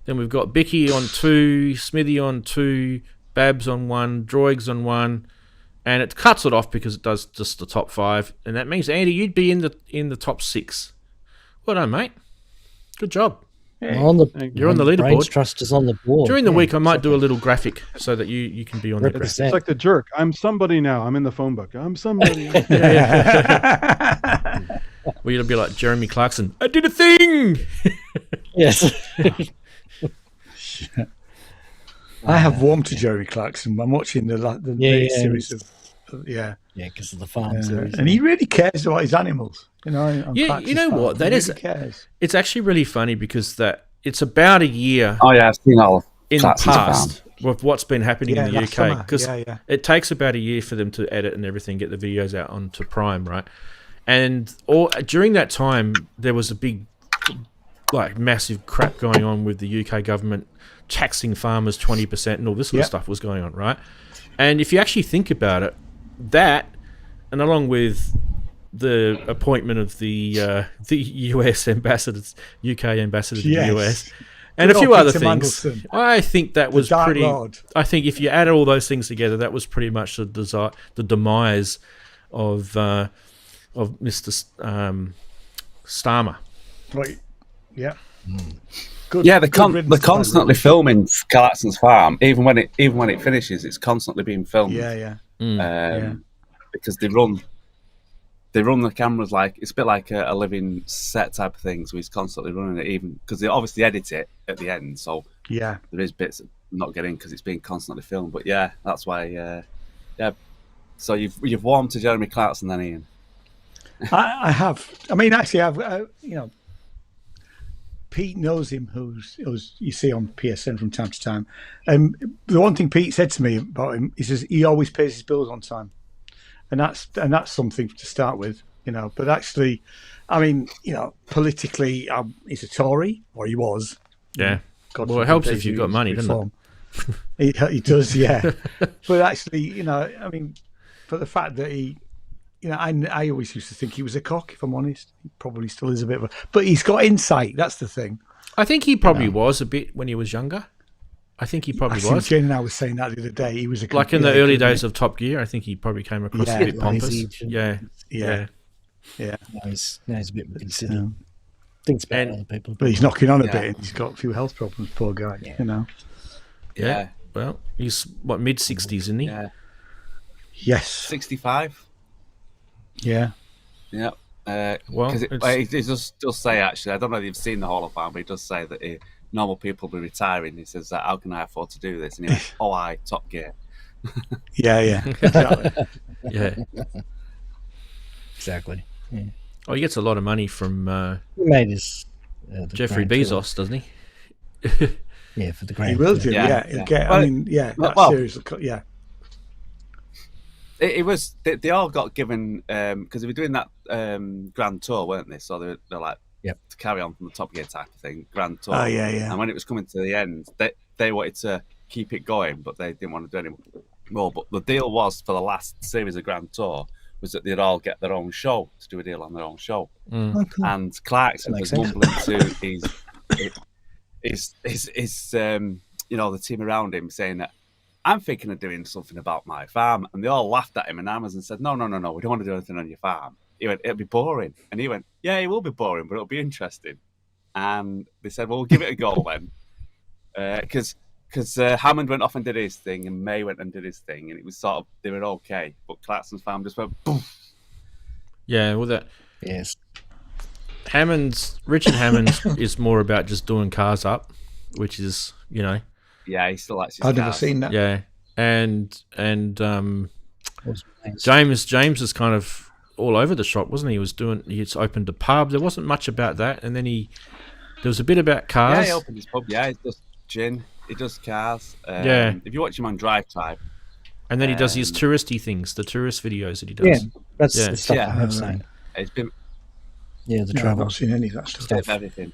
Then we've got Bicky on 2, Smithy on 2, Babs on 1, Droigs on 1, and it cuts it off because it does just the top 5. And that means, Andy, you'd be in the top 6. Well done, mate. Good job. You're on the leaderboard. Brains Trust is on the board. During the week, I might do a little graphic so that you can be on the graphic. It's like the jerk. I'm somebody now. I'm in the phone book. I'm somebody. Well, you'll be like Jeremy Clarkson. I did a thing. Yes. I have warmed to Jeremy Clarkson. I'm watching the series of because of the farm series, and he really cares about his animals. You know what? That is. Cares. It's actually really funny because it's about a year. Oh yeah, I've seen all in the past with what's been happening in the UK because it takes about a year for them to edit and everything, get the videos out onto Prime, right? And during that time, there was a big, massive crap going on with the UK government taxing farmers 20% and all this sort of stuff was going on, right? And if you actually think about it, that, and along with the appointment of the US ambassadors, UK ambassador to the US, and a few other things, I think that was pretty. Lord. I think if you add all those things together, that was pretty much the demise of Mr. Starmer. Right. Yeah. Good, they're constantly filming Clarkson's farm. Even when it finishes, it's constantly being filmed. Because they run the cameras like it's a bit like a living set type of thing. So he's constantly running it, even because they obviously edit it at the end. So there is bits that not getting because it's being constantly filmed. But that's why. So you've warmed to Jeremy Clarkson then, Ian. I have. I mean, actually, I've Pete knows him, who's you see on PSN from time to time. The one thing Pete said to me about him, he says he always pays his bills on time, and that's something to start with, But actually, I mean, politically, he's a Tory, or he was. Yeah. Well, it helps if you've got money, doesn't it? He does, yeah. But actually, I mean, for the fact that he. I always used to think he was a cock, if I'm honest. He probably still is a bit of a... But he's got insight, that's the thing. I think he probably was a bit when he was younger. I think he probably was. Jen and I was saying that the other day. He was a in the early days of Top Gear, I think he probably came across a bit pompous. Yeah. Now he's a bit considered. Thinks about other people. But he's knocking on a bit and he's got a few health problems, poor guy, you know. Yeah. Well, he's, what, mid-60s, isn't he? Yeah. Yes. 65. Yeah. Yeah. Well, it does say, actually, I don't know if you've seen the Hall of Fame, but it does say that normal people will be retiring. He says, how can I afford to do this? And he went, Top Gear. Yeah, exactly. Yeah. Exactly. Yeah. Oh, he gets a lot of money from He made his Jeffrey Bezos, doesn't he? Yeah, for the grand. He will do. Yeah. He'll get. I mean, seriously, yeah. It was. They all got given because they were doing that grand tour, weren't they? So they're like, to carry on from the Top Gear type of thing, grand tour. Oh yeah. And when it was coming to the end, they wanted to keep it going, but they didn't want to do any more. But the deal was for the last series of grand tour was that they'd all get their own show to do a deal on their own show. Oh, cool. And Clarkson was mumbling to his the team around him, saying that I'm thinking of doing something about my farm, and they all laughed at him and Amazon said, no, we don't want to do anything on your farm. He went, it'll be boring. And he went, yeah, it will be boring, but it'll be interesting. And they said, well, we'll give it a go then. Because Hammond went off and did his thing, and May went and did his thing, and it was sort of, they were okay. But Clarkson's farm just went, boom. Yeah, well, that. Yes. Richard Hammond is more about just doing cars up, which is, Yeah, he still likes his I've cars. never seen that. Yeah, and James is kind of all over the shop, wasn't he? He's opened a pub. There wasn't much about that, and then there was a bit about cars. Yeah, he opened his pub. Yeah, he does gin. He does cars. If you watch him on Drive Time. And then he does his touristy things, the tourist videos that he does. Yeah, that's the stuff I have seen. It's been. Yeah, the travel. I've not seen any of that stuff. Everything.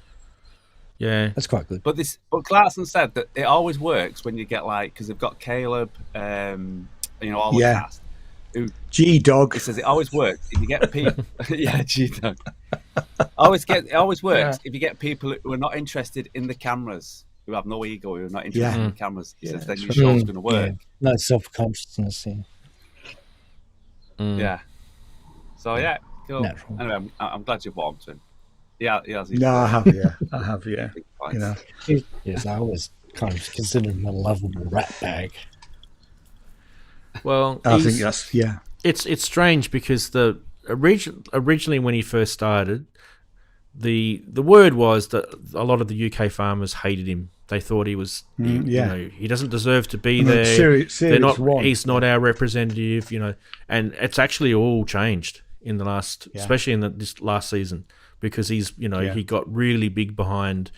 Yeah, that's quite good. But Clarkson said that it always works when you get because they've got Caleb, all the cast. G-Dog. He says it always works if you get people. Yeah, G-Dog. It always works if you get people who are not interested in the cameras, who have no ego, who are not interested in the cameras. He says then your show's going to work. No self-consciousness. Yeah. So yeah, cool. Natural. Anyway, I'm glad you bought him to him. Yeah, he has. No, I have. Yes, I always kind of considered him a lovable rat bag. Well, I think that's It's strange because originally when he first started, the word was that a lot of the UK farmers hated him. They thought he was, he doesn't deserve to be there. He's not our representative, And it's actually all changed in the last, especially in this last season, because he's, he got really big behind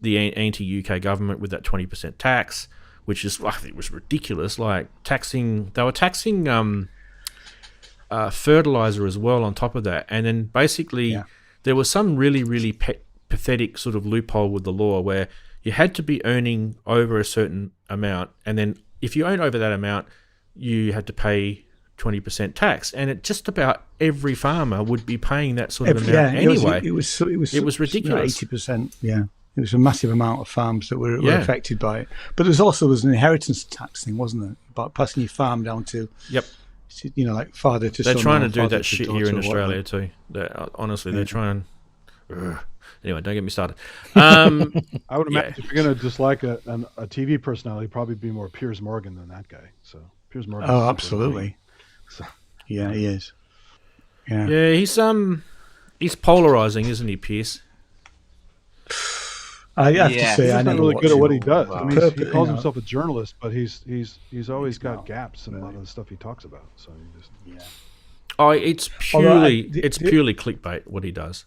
the anti-UK government with that 20% tax, which is, I think, was ridiculous. Like they were taxing fertilizer as well on top of that, and then basically there was some really, really pathetic sort of loophole with the law where you had to be earning over a certain amount, and then if you earn over that amount, you had to pay 20% tax, and it just about every farmer would be paying that sort of amount anyway. It was ridiculous. 80%. Yeah, it was a massive amount of farms that were affected by it. But there was an inheritance tax thing, wasn't there? About passing your farm down to like father to son. They're trying to do that shit here in Australia too. Honestly, they're trying. Anyway, don't get me started. I would imagine if you're going to dislike a TV personality, probably be more Piers Morgan than that guy. So Piers Morgan. Oh, absolutely. So. Yeah, he is. Yeah, he's polarizing, isn't he, Piers? I have to say, he's I not really good at what he does. I mean, he calls you know. himself a journalist, but he's always got gaps in a lot of the stuff he talks about. So you just Oh, it's purely clickbait what he does.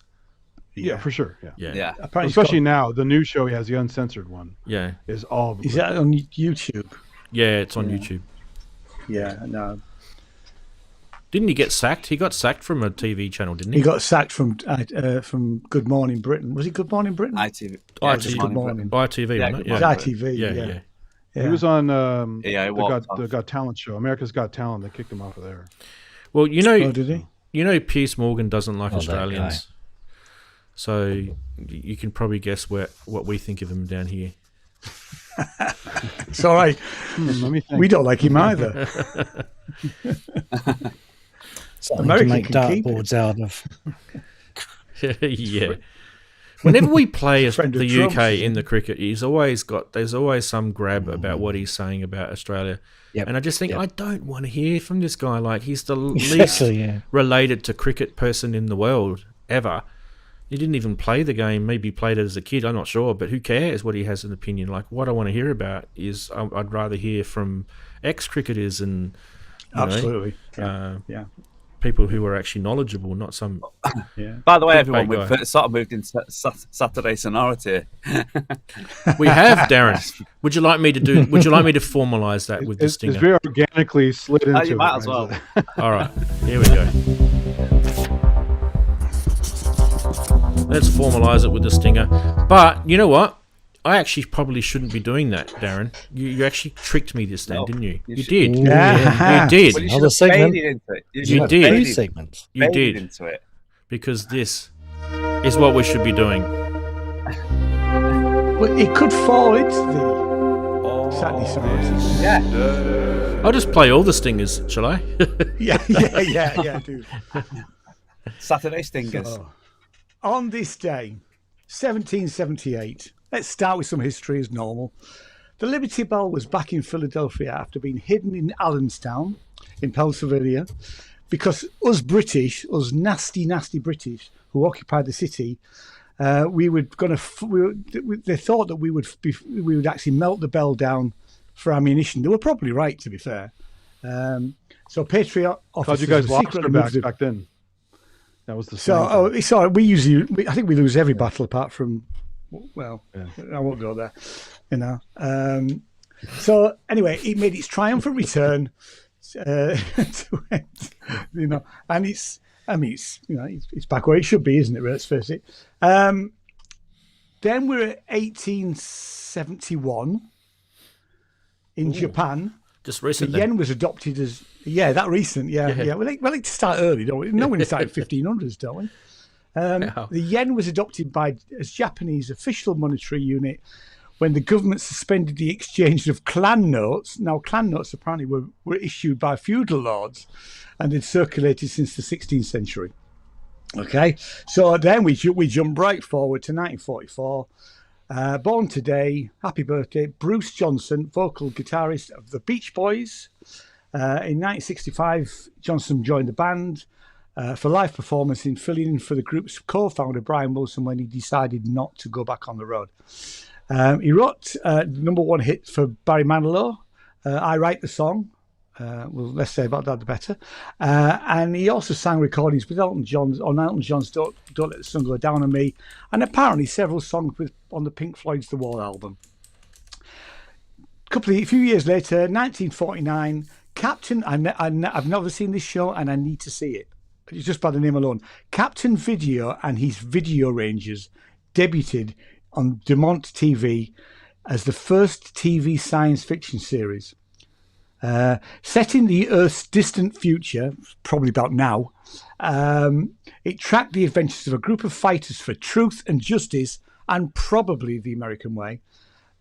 Yeah, for sure. Yeah. Especially now, the new show he has, the uncensored one. Yeah, is all. Is that on YouTube? Yeah, it's on YouTube. Yeah, no. Didn't he get sacked? He got sacked from a TV channel, didn't he? He got sacked from Good Morning Britain. Was it Good Morning Britain? ITV. Good Morning. ITV, Yeah, wasn't it? It was ITV. Yeah. He was on the Got Talent show, America's Got Talent. They kicked him off of there. Well, Oh, did he? Piers Morgan doesn't like Australians, so you can probably guess what we think of him down here. It's all right. Let me think. We don't like him either. Something American to make can keep dartboards out of. Yeah. Whenever we play Friend of the Trump's, UK isn't in the cricket, there's always some grab about what he's saying about Australia. Yep. And I just think, Yep. I don't want to hear from this guy. Like, he's the Exactly, least related to cricket person in the world ever. He didn't even play the game. Maybe he played it as a kid. I'm not sure. But who cares what he has an opinion? Like, what I want to hear about is I'd rather hear from ex-cricketers and Absolutely. people who are actually knowledgeable, not some. Yeah. By the way, Big everyone, bait we've sort of moved into Saturday sonority. We have, Darren. Would you like me to formalise that with the It's stinger? very organically slid into You it. might as well. All right, here we go. Let's formalise it with the stinger. But you know what? I actually probably shouldn't be doing that, Darren. You actually tricked me this time, didn't you? You did. Yeah. You did. Well, you should Another have segment. faded into it. You have did. Two faded- segments. You faded did. into it. Because this is what we should be doing. Well, it could fall into the Saturday sonority. Yeah. I'll just play all the stingers, shall I? Yeah, dude. Saturday stingers. So, on this day, 1778, let's start with some history as normal. The Liberty Bell was back in Philadelphia after being hidden in Allenstown in Pennsylvania because us British, us nasty British who occupied the city, they thought that we would actually melt the bell down for ammunition. They were probably right, to be fair. So Patriot Thought officers you guys were lost secretly their moved back then. That was the So, we usually, I think we lose every battle apart from, well, Yeah. I won't go there, you know. So anyway, it made its triumphant return, to it, you know, and it's back where it should be, isn't it? Let's face it. Then we're at 1871 in Japan. Just The recently. yen was adopted as that recent, yeah. We like to start early, don't we? No, we started 1500s, don't we? The yen was adopted as Japanese official monetary unit when the government suspended the exchange of clan notes. Now, clan notes apparently were issued by feudal lords and had circulated since the 16th century. Okay, so then we jump right forward to 1944. Born today, happy birthday, Bruce Johnson, vocal guitarist of the Beach Boys. In 1965, Johnson joined the band for live performance in filling in for the group's co-founder Brian Wilson when he decided not to go back on the road. He wrote the number one hit for Barry Manilow, I Write the Song. Well, less say about that, the better. And he also sang recordings with Elton John's Don't Let the Sun Go Down on Me, and apparently several songs on the Pink Floyd's The Wall album. A few years later, 1949, Captain, I've never seen this show and I need to see it. It's just by the name alone. Captain Video and his Video Rangers debuted on Dumont TV as the first TV science fiction series. Set in the Earth's distant future, probably about now, it tracked the adventures of a group of fighters for truth and justice and probably the American way,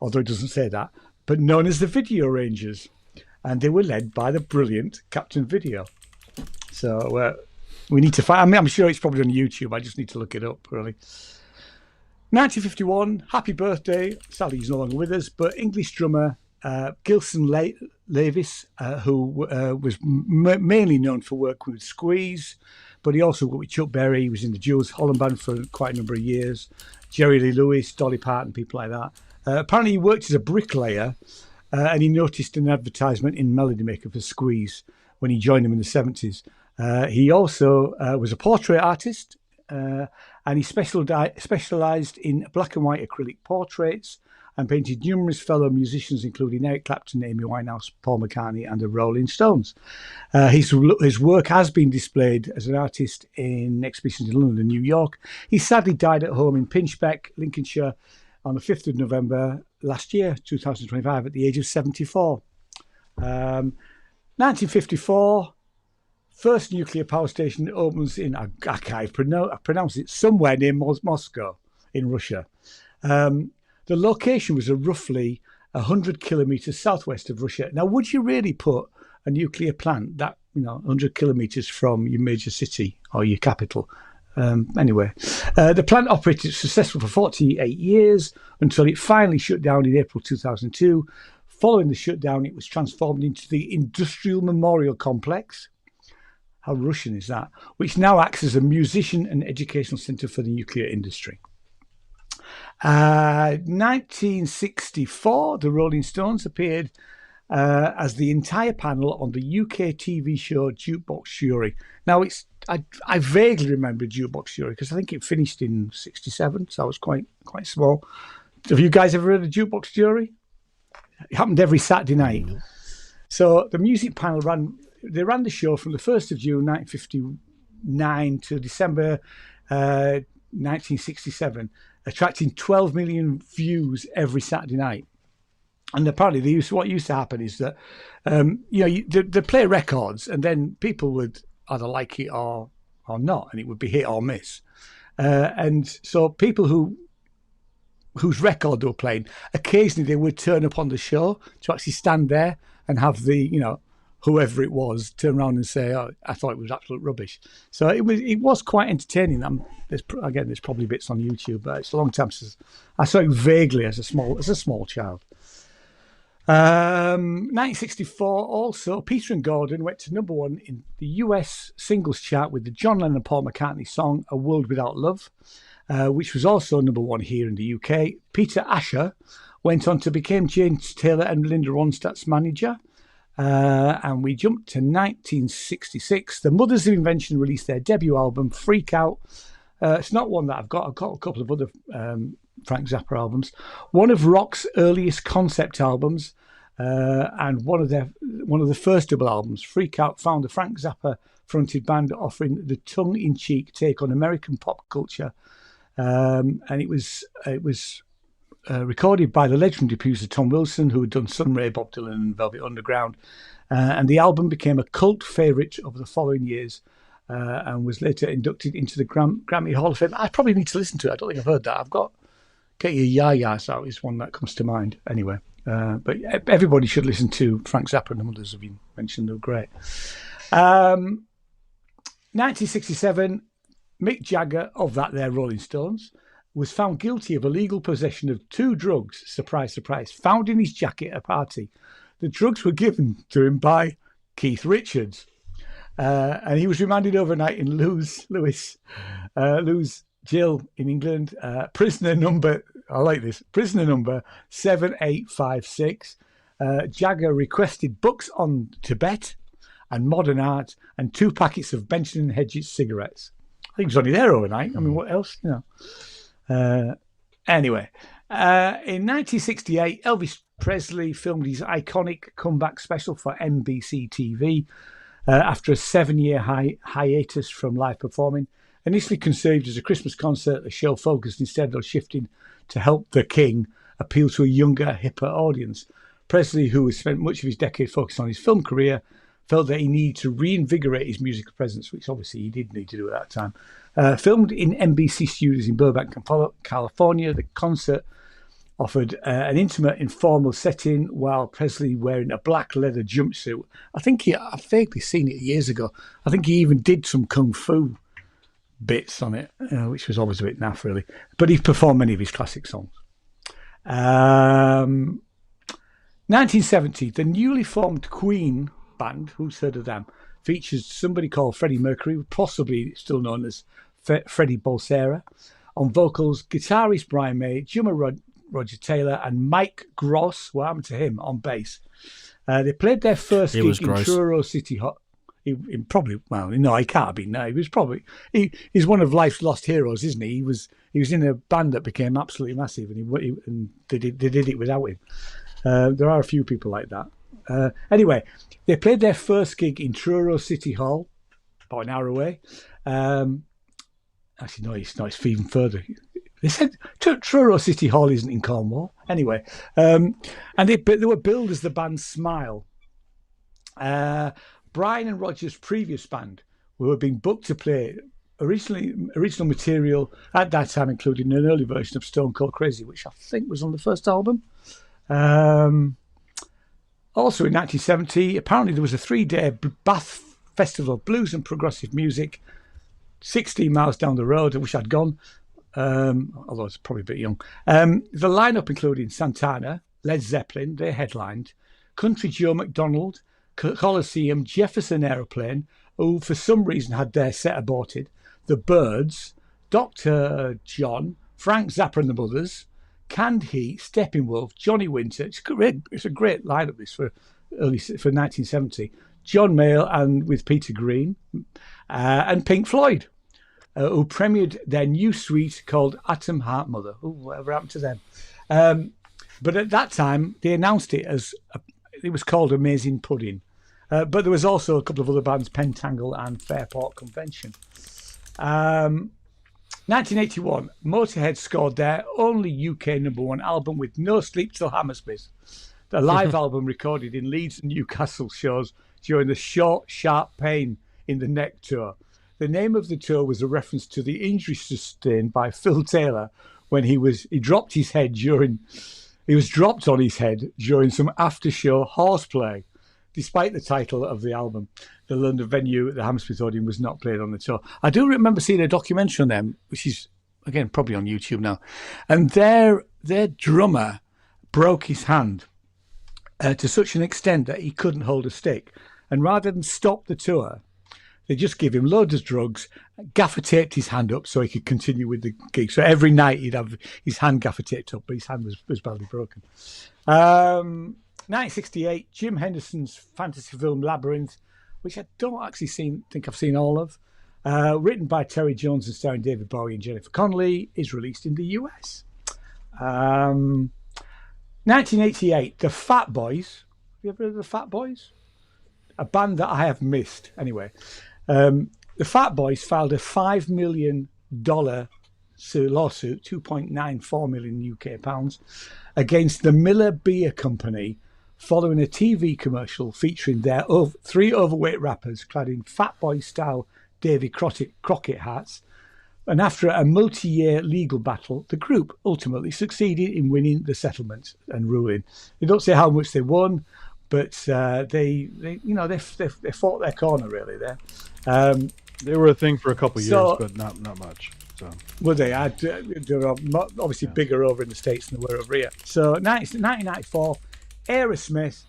although it doesn't say that, but known as the Video Rangers. And they were led by the brilliant Captain Video. So we need to find, I'm sure it's probably on YouTube. I just need to look it up, really. 1951, happy birthday. Sadly, he's no longer with us, but English drummer Gilson-Lavis, who was mainly known for work with Squeeze, but he also worked with Chuck Berry. He was in the Jules Holland Band for quite a number of years. Jerry Lee Lewis, Dolly Parton, people like that. Apparently, he worked as a bricklayer, and he noticed an advertisement in Melody Maker for Squeeze when he joined them in the 70s. He also was a portrait artist, and he specialised in black and white acrylic portraits and painted numerous fellow musicians, including Eric Clapton, Amy Winehouse, Paul McCartney, and the Rolling Stones. His work has been displayed as an artist in exhibitions in London and New York. He sadly died at home in Pinchbeck, Lincolnshire, on the 5th of November last year, 2025, at the age of 74. 1954, first nuclear power station opens in Akai. I pronounce it somewhere near Moscow in Russia. The location was roughly 100 kilometers southwest of Russia. Now, would you really put a nuclear plant that 100 kilometres from your major city or your capital. Anyway, the plant operated successful for 48 years until it finally shut down in April 2002. Following the shutdown, it was transformed into the Industrial Memorial Complex. How Russian is that? Which now acts as a musician and educational centre for the nuclear industry. 1964, the Rolling Stones appeared as the entire panel on the UK TV show Jukebox Jury. Now, I vaguely remember Jukebox Jury because I think it finished in 67, so I was quite small. Have you guys ever heard of Jukebox Jury? It happened every Saturday night. So the music panel ran the show from the 1st of June 1959 to December 1967, attracting 12 million views every Saturday night. And apparently, what used to happen is that, they play records, and then people would either like it or not, and it would be hit or miss. And so people whose record they were playing, occasionally they would turn up on the show to actually stand there and have whoever it was turn around and say, "Oh, I thought it was absolute rubbish." So it was quite entertaining. There's probably bits on YouTube, but it's a long time since I saw it vaguely as a small child. 1964 also, Peter and Gordon went to number 1 in the US singles chart with the John Lennon and Paul McCartney song A World Without Love, which was also number 1 here in the UK. Peter Asher went on to become James Taylor and Linda Ronstadt's manager. And we jumped to 1966. The Mothers of Invention released their debut album, Freak Out. It's not one that I've got. I've got a couple of other Frank Zappa albums. One of rock's earliest concept albums, and one of the first double albums. Freak Out found the Frank Zappa fronted band offering the tongue-in-cheek take on American pop culture, and it was recorded by the legendary producer Tom Wilson, who had done Sunray, Bob Dylan, and Velvet Underground, and the album became a cult favourite over the following years. And was later inducted into the Grammy Hall of Fame. I probably need to listen to it. I don't think I've heard that. I've got Get Your Ya-Ya's Out is one that comes to mind. Anyway, but everybody should listen to Frank Zappa and the Mothers of Invention. They're great. 1967, Mick Jagger of that there Rolling Stones was found guilty of illegal possession of 2 drugs, surprise, surprise, found in his jacket at a party. The drugs were given to him by Keith Richards. And he was remanded overnight in Lewes jail in England. Prisoner number 7856. Jagger requested books on Tibet and modern art and 2 packets of Benson and Hedges cigarettes. I think he was only there overnight. I mean, what else? Anyway, in 1968, Elvis Presley filmed his iconic comeback special for NBC TV. After a 7-year hiatus from live performing. Initially conceived as a Christmas concert, the show focused instead on shifting to help the King appeal to a younger, hipper audience. Presley, who has spent much of his decade focused on his film career, felt that he needed to reinvigorate his musical presence, which obviously he did need to do at that time. Filmed in NBC studios in Burbank, California, the concert offered an intimate, informal setting while Presley wearing a black leather jumpsuit. I've vaguely seen it years ago. I think he even did some kung fu bits on it, which was always a bit naff, really. But he performed many of his classic songs. 1970, the newly formed Queen band, who's heard of them, features somebody called Freddie Mercury, possibly still known as Freddie Bolsera, on vocals, guitarist Brian May, drummer Roger Taylor, and Mike Gross, what happened to him, on bass. They played their first gig in Truro City Hall. He can't have been. No, he's one of life's lost heroes, isn't he? He was in a band that became absolutely massive, and they did it without him. There are a few people like that. Anyway, they played their first gig in Truro City Hall, about an hour away. Actually, no, it's even further. They said Truro City Hall isn't in Cornwall. Anyway, and they were billed as the band Smile. Brian and Roger's previous band were being booked to play original material at that time, including an early version of Stone Cold Crazy, which I think was on the first album. Also in 1970, apparently there was a 3-day Festival of Blues and Progressive Music, 16 miles down the road. I wish I'd gone, although it's probably a bit young. The lineup including Santana, Led Zeppelin, they headlined, Country Joe McDonald, Coliseum, Jefferson Aeroplane, who for some reason had their set aborted, The Byrds, Dr. John, Frank Zappa and the Mothers, Canned Heat, Steppenwolf, Johnny Winter. It's a great lineup this for 1970. John Mayall and with Peter Green, and Pink Floyd, who premiered their new suite called Atom Heart Mother. Ooh, whatever happened to them? But at that time, they announced it as it was called Amazing Pudding. But there was also a couple of other bands, Pentangle and Fairport Convention. 1981, Motorhead scored their only UK #1 album with No Sleep Till Hammersmith, the live album recorded in Leeds and Newcastle shows during the Short, Sharp Pain in the Neck tour. The name of the tour was a reference to the injury sustained by Phil Taylor when he was dropped on his head during some after-show horseplay. Despite the title of the album, the London venue at the Hammersmith Odeon was not played on the tour. I do remember seeing a documentary on them, which is, again, probably on YouTube now. And their drummer broke his hand to such an extent that he couldn't hold a stick. And rather than stop the tour, they just gave him loads of drugs, gaffer taped his hand up so he could continue with the gig. So every night he'd have his hand gaffer taped up, but his hand was badly broken. 1968, Jim Henderson's fantasy film Labyrinth, which I don't actually think I've seen all of, written by Terry Jones and starring David Bowie and Jennifer Connelly, is released in the US. 1988, the Fat Boys. Have you ever heard of the Fat Boys? A band that I have missed. Anyway, the Fat Boys filed a $5 million lawsuit, 2.94 million UK pounds, against the Miller Beer Company, following a TV commercial featuring their three overweight rappers clad in Fat Boy-style Davy Crockett hats. And after a multi-year legal battle, the group ultimately succeeded in winning the settlement and ruling. They don't say how much they won, but they fought their corner really there. They were a thing for a couple of years, but not much. So well, they were obviously bigger over in the States than they were over here. So 1994. Aerosmith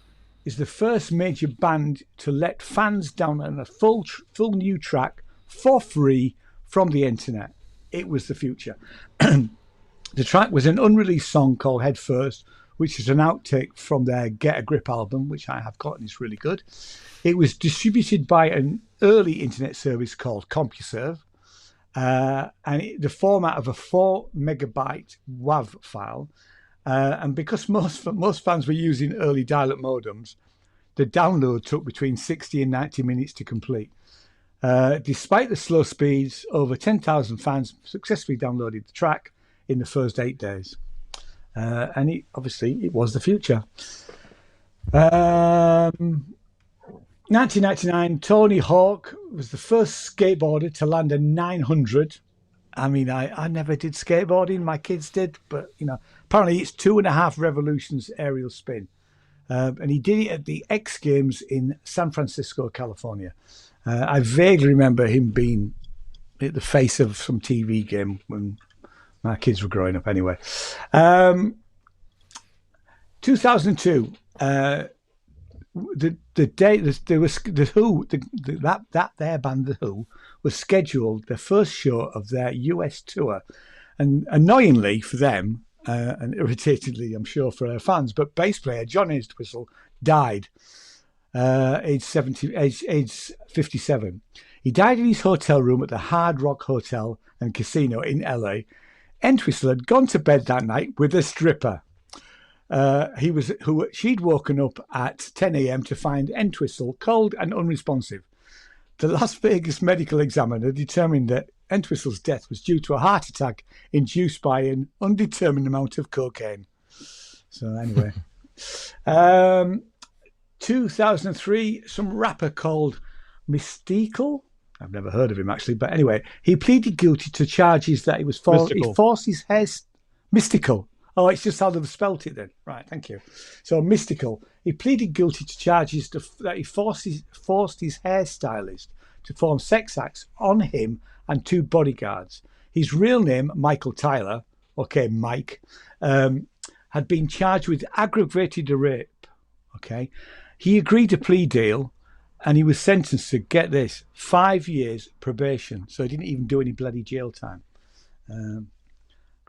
is the first major band to let fans download a full new track for free from the internet. It was the future. The track was an unreleased song called Head First, which is an outtake from their Get a Grip album, which I have got and is really good. It was distributed by an early internet service called CompuServe, the format of a 4 megabyte WAV file. And because most fans were using early dial-up modems, the download took between 60 and 90 minutes to complete. Despite the slow speeds, over 10,000 fans successfully downloaded the track in the first 8 days. And it was the future. 1999, Tony Hawk was the first skateboarder to land a 900. I mean, I never did skateboarding. My kids did, but apparently it's 2.5 revolutions aerial spin, and he did it at the X Games in San Francisco, California. I vaguely remember him being at the face of some TV game when my kids were growing up. Anyway, 2002. The day there was the Who, their band The Who was scheduled their first show of their US tour, and annoyingly for them and irritatingly I'm sure for their fans, but bass player John Entwistle died, age 57. He died in his hotel room at the Hard Rock Hotel and Casino in LA. Entwistle had gone to bed that night with a stripper. She'd woken up at 10 a.m. to find Entwistle cold and unresponsive. The Las Vegas medical examiner determined that Entwistle's death was due to a heart attack induced by an undetermined amount of cocaine. So anyway, 2003, some rapper called Mystical. I've never heard of him actually, but anyway, he pleaded guilty to charges that he forced his hair. Mystical. Oh, it's just how they've spelt it then. Right, thank you. So Mystical. He pleaded guilty to charges that he forced his hairstylist to perform sex acts on him and 2 bodyguards. His real name, Michael Tyler, okay, Mike, had been charged with aggravated rape. Okay. He agreed a plea deal and he was sentenced to, get this, 5 years probation. So he didn't even do any bloody jail time.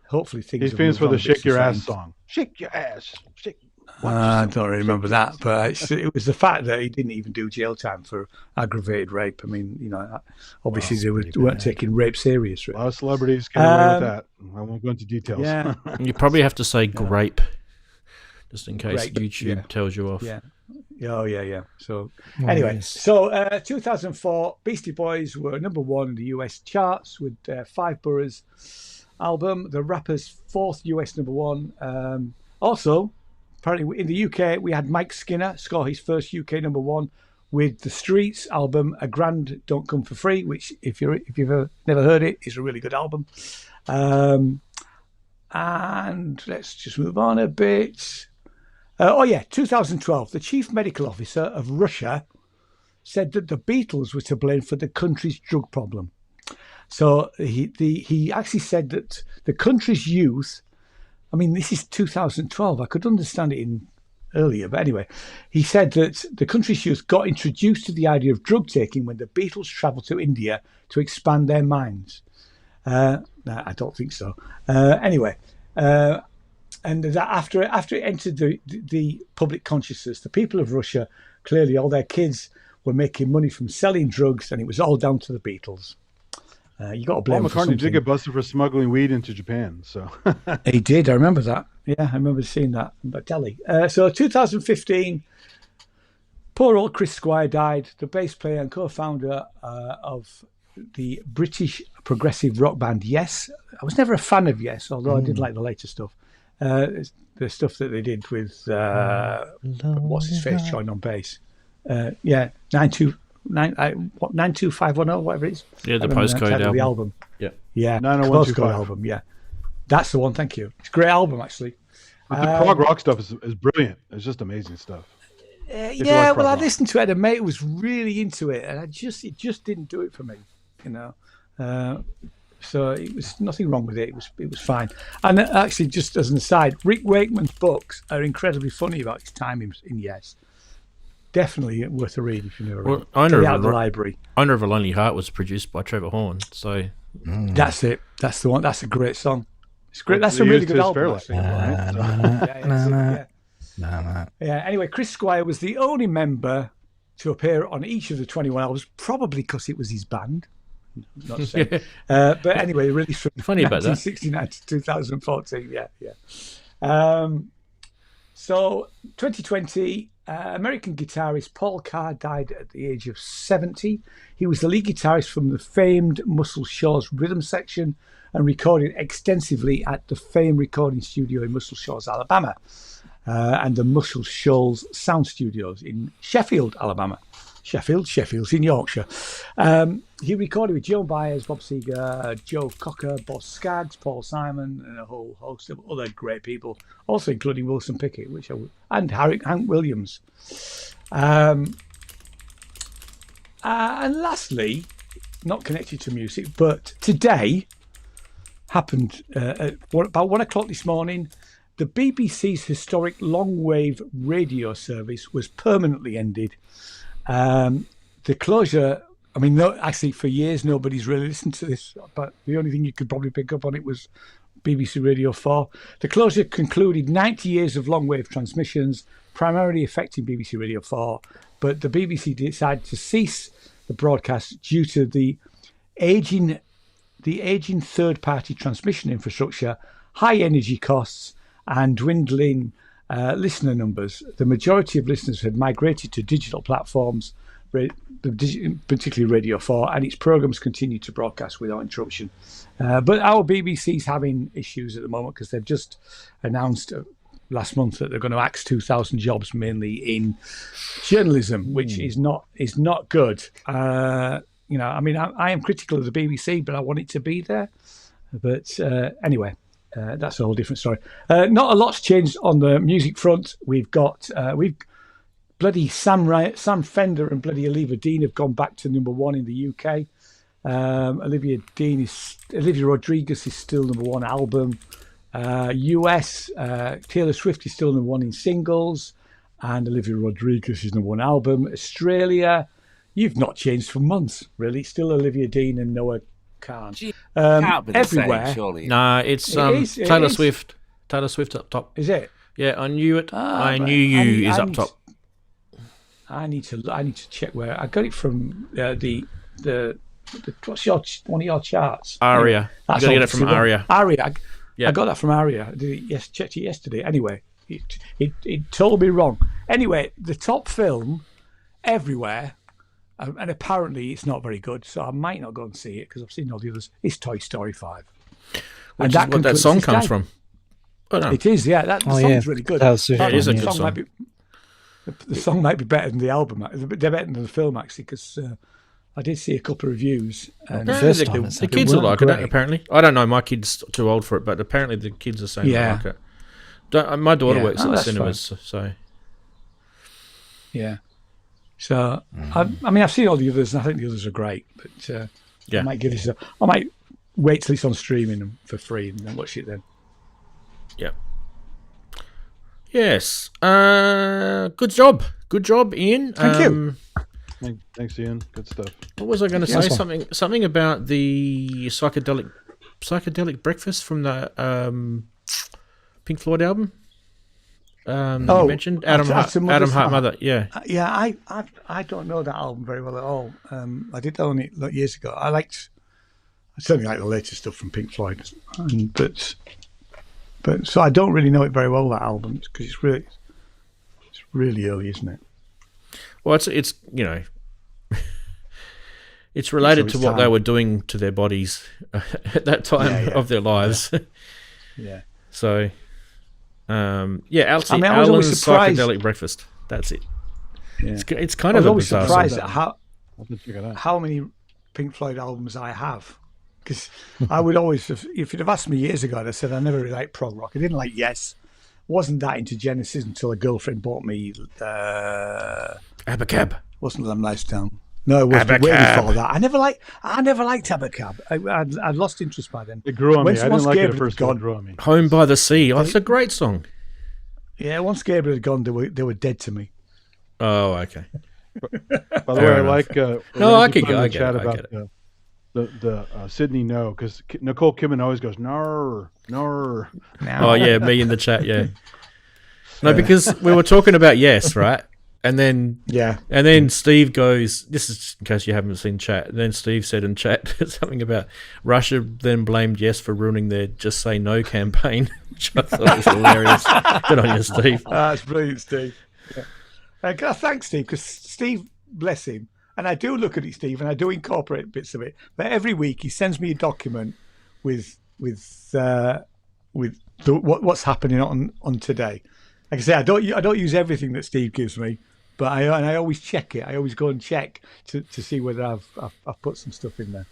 Hopefully things. He's famous for the "Shake Your Ass" song. Shake your ass. Shake. I don't really remember that, but it was the fact that he didn't even do jail time for aggravated rape. I mean, you know, obviously they weren't taking rape serious. Really. A lot of celebrities get away with that. I won't go into details. Yeah. You probably have to say grape, just in case YouTube tells you off. Yeah. Oh, yeah. So, anyway, so 2004, Beastie Boys were #1 in the US charts with 5 Boroughs album, the rapper's 4th US #1. Also, apparently in the UK, we had Mike Skinner score his first UK #1 with the Streets album, A Grand Don't Come for Free, which, if you've never heard it, is a really good album. And let's just move on a bit. 2012, the chief medical officer of Russia said that the Beatles were to blame for the country's drug problem. So he actually said that the country's youth, I mean, this is 2012. I could understand it earlier, but anyway, he said that the country's youth got introduced to the idea of drug taking when the Beatles travelled to India to expand their minds. No, I don't think so. Anyway, and that after it entered the public consciousness, the people of Russia, clearly all their kids were making money from selling drugs, and it was all down to the Beatles. You got to blame Paul McCartney did get busted for smuggling weed into Japan. So he did. I remember that. Yeah, I remember seeing that on telly. So 2015, poor old Chris Squire died, the bass player and co-founder of the British progressive rock band Yes. I was never a fan of Yes, although I did like the later stuff. The stuff that they did with what's his face joined on bass. 92510, whatever it is. Yeah, the postcode album. The album. Yeah, postcode album. Yeah, that's the one. Thank you. It's a great album, actually. The prog rock stuff is brilliant. It's just amazing stuff. I listened to it, and a mate was really into it, and it just didn't do it for me, you know. So it was nothing wrong with it. It was fine. And actually, just as an aside, Rick Wakeman's books are incredibly funny about his time in Yes. Definitely worth a read if you've never read it. Out of the library. Owner of a Lonely Heart was produced by Trevor Horn. So that's it. That's the one. That's a great song. It's great. That's a really good album. Anyway, Chris Squire was the only member to appear on each of the 21 albums, probably because it was his band. Not saying. But anyway, released from funny about 1969 to 2014. Yeah. So 2020. American guitarist Paul Carr died at the age of 70. He was the lead guitarist from the famed Muscle Shoals rhythm section and recorded extensively at the famed recording studio in Muscle Shoals, Alabama, and the Muscle Shoals Sound Studios in Sheffield, Alabama. Sheffield's in Yorkshire. He recorded with Joan Baez, Bob Seger, Joe Cocker, Boss Skaggs, Paul Simon, and a whole host of other great people, also including Wilson Pickett, and Hank Williams. And lastly, not connected to music, but today happened at about 1 o'clock this morning. The BBC's historic long-wave radio service was permanently ended. The closure, I mean, actually for years nobody's really listened to this, but the only thing you could probably pick up on it was BBC Radio 4. The closure concluded 90 years of long-wave transmissions, primarily affecting BBC Radio 4, but the BBC decided to cease the broadcast due to the aging third-party transmission infrastructure, high energy costs, and dwindling listener numbers. The majority of listeners had migrated to digital platforms, particularly Radio 4, and its programmes continue to broadcast without interruption. But our BBC's having issues at the moment because they've just announced last month that they're going to axe 2,000 jobs, mainly in journalism, which is not good. I mean, I am critical of the BBC, but I want it to be there. But anyway, that's a whole different story. Not a lot's changed on the music front. We've bloody Sam Fender and bloody Olivia Dean have gone back to #1 in the UK. Olivia Rodriguez is still #1 album. US, Taylor Swift is still #1 in singles, and Olivia Rodriguez is #1 album. Australia, you've not changed for months, really. Still Olivia Dean and Noah Khan. Can't be the everywhere. same, surely. Nah, it's Taylor Swift. Taylor Swift up top. Is it? Yeah, I knew it. I knew you is up top. I need to check where I got it from. The what's one of your charts? Aria. You got to get it from Aria. Aria. I got that from Aria. Checked it yesterday. Anyway, it told me wrong. Anyway, the top film everywhere, and apparently it's not very good, so I might not go and see it because I've seen all the others. It's Toy Story 5. Which is what that song comes from. Oh, no. It is, yeah. That song's really good. It is a good song. The song might be better than the album. They're better than the film, actually, because I did see a couple of reviews. And the kids are liking it, apparently. I don't know. My kid's too old for it, but apparently the kids are saying they like it. My daughter works at the cinemas, so... Yeah. So, I mean, I've seen all the others, and I think the others are great, but I might give this I might wait till it's on streaming for free and then watch it then. Yeah. Yes. Good job. Good job, Ian. Thank you. Thanks, Ian. Good stuff. What was I going to say? Something about the psychedelic breakfast from the Pink Floyd album. You mentioned Adam Hart Mother. Yeah. I don't know that album very well at all. I did own it years ago. I certainly like the latest stuff from Pink Floyd, but so I don't really know it very well, that album, because it's really early, isn't it? Well, it's it's related to what they were doing to their bodies at that time of their lives. Yeah. So, Alan's psychedelic breakfast. That's it. Yeah. It's kind of a bizarre song. I was always surprised at how many Pink Floyd albums I have. Because I would always, if you'd have asked me years ago, I'd have said I never really liked prog rock. I didn't like Yes. Wasn't that into Genesis until a girlfriend bought me Abacab. Wasn't Lamb Lies Down. No, it was way before that. I never liked Abacab. I'd lost interest by then. It grew on me. I didn't like it at first. It grew on me. Home by the Sea. Oh, it's a great song. Yeah, once Gabriel had gone, they were dead to me. Oh, okay. By the way, I like. I could go. I get it. The Sydney no, because Nicole Kidman always goes nar. Oh yeah, me in the chat, yeah. No, because we were talking about Yes, right? And then Steve goes, this is in case you haven't seen chat, and then Steve said in chat something about Russia then blamed Yes for ruining their Just Say No campaign, which I thought was hilarious. Good on you, Steve. That's brilliant, Steve. Yeah. Can I thank Steve? Because Steve, bless him, and I do look at it, Steve, and I do incorporate bits of it. But every week he sends me a document with what's happening on today. Like I say, I don't use everything that Steve gives me, but I always check it. I always go and check to see whether I've put some stuff in there.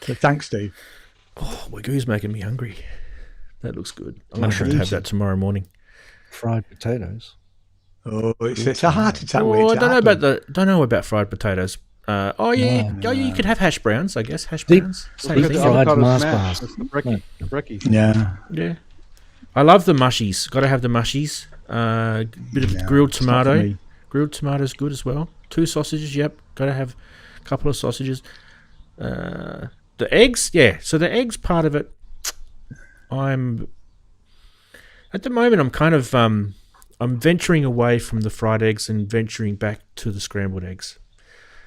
So thanks, Steve. Oh, Wagoo's making me hungry. That looks good. I'm going to have that tomorrow morning. Fried potatoes. Oh, it's a heart attack. I don't know about fried potatoes. You could have hash browns, I guess. Hash browns. Same thing. Fried Mars bars. Brekkie. Yeah. I love the mushies. Got to have the mushies. Bit of grilled tomato. Grilled tomato's good as well. 2 sausages. Yep. Got to have a couple of sausages. The eggs. Yeah. So the eggs part of it. At the moment I'm kind of I'm venturing away from the fried eggs and venturing back to the scrambled eggs.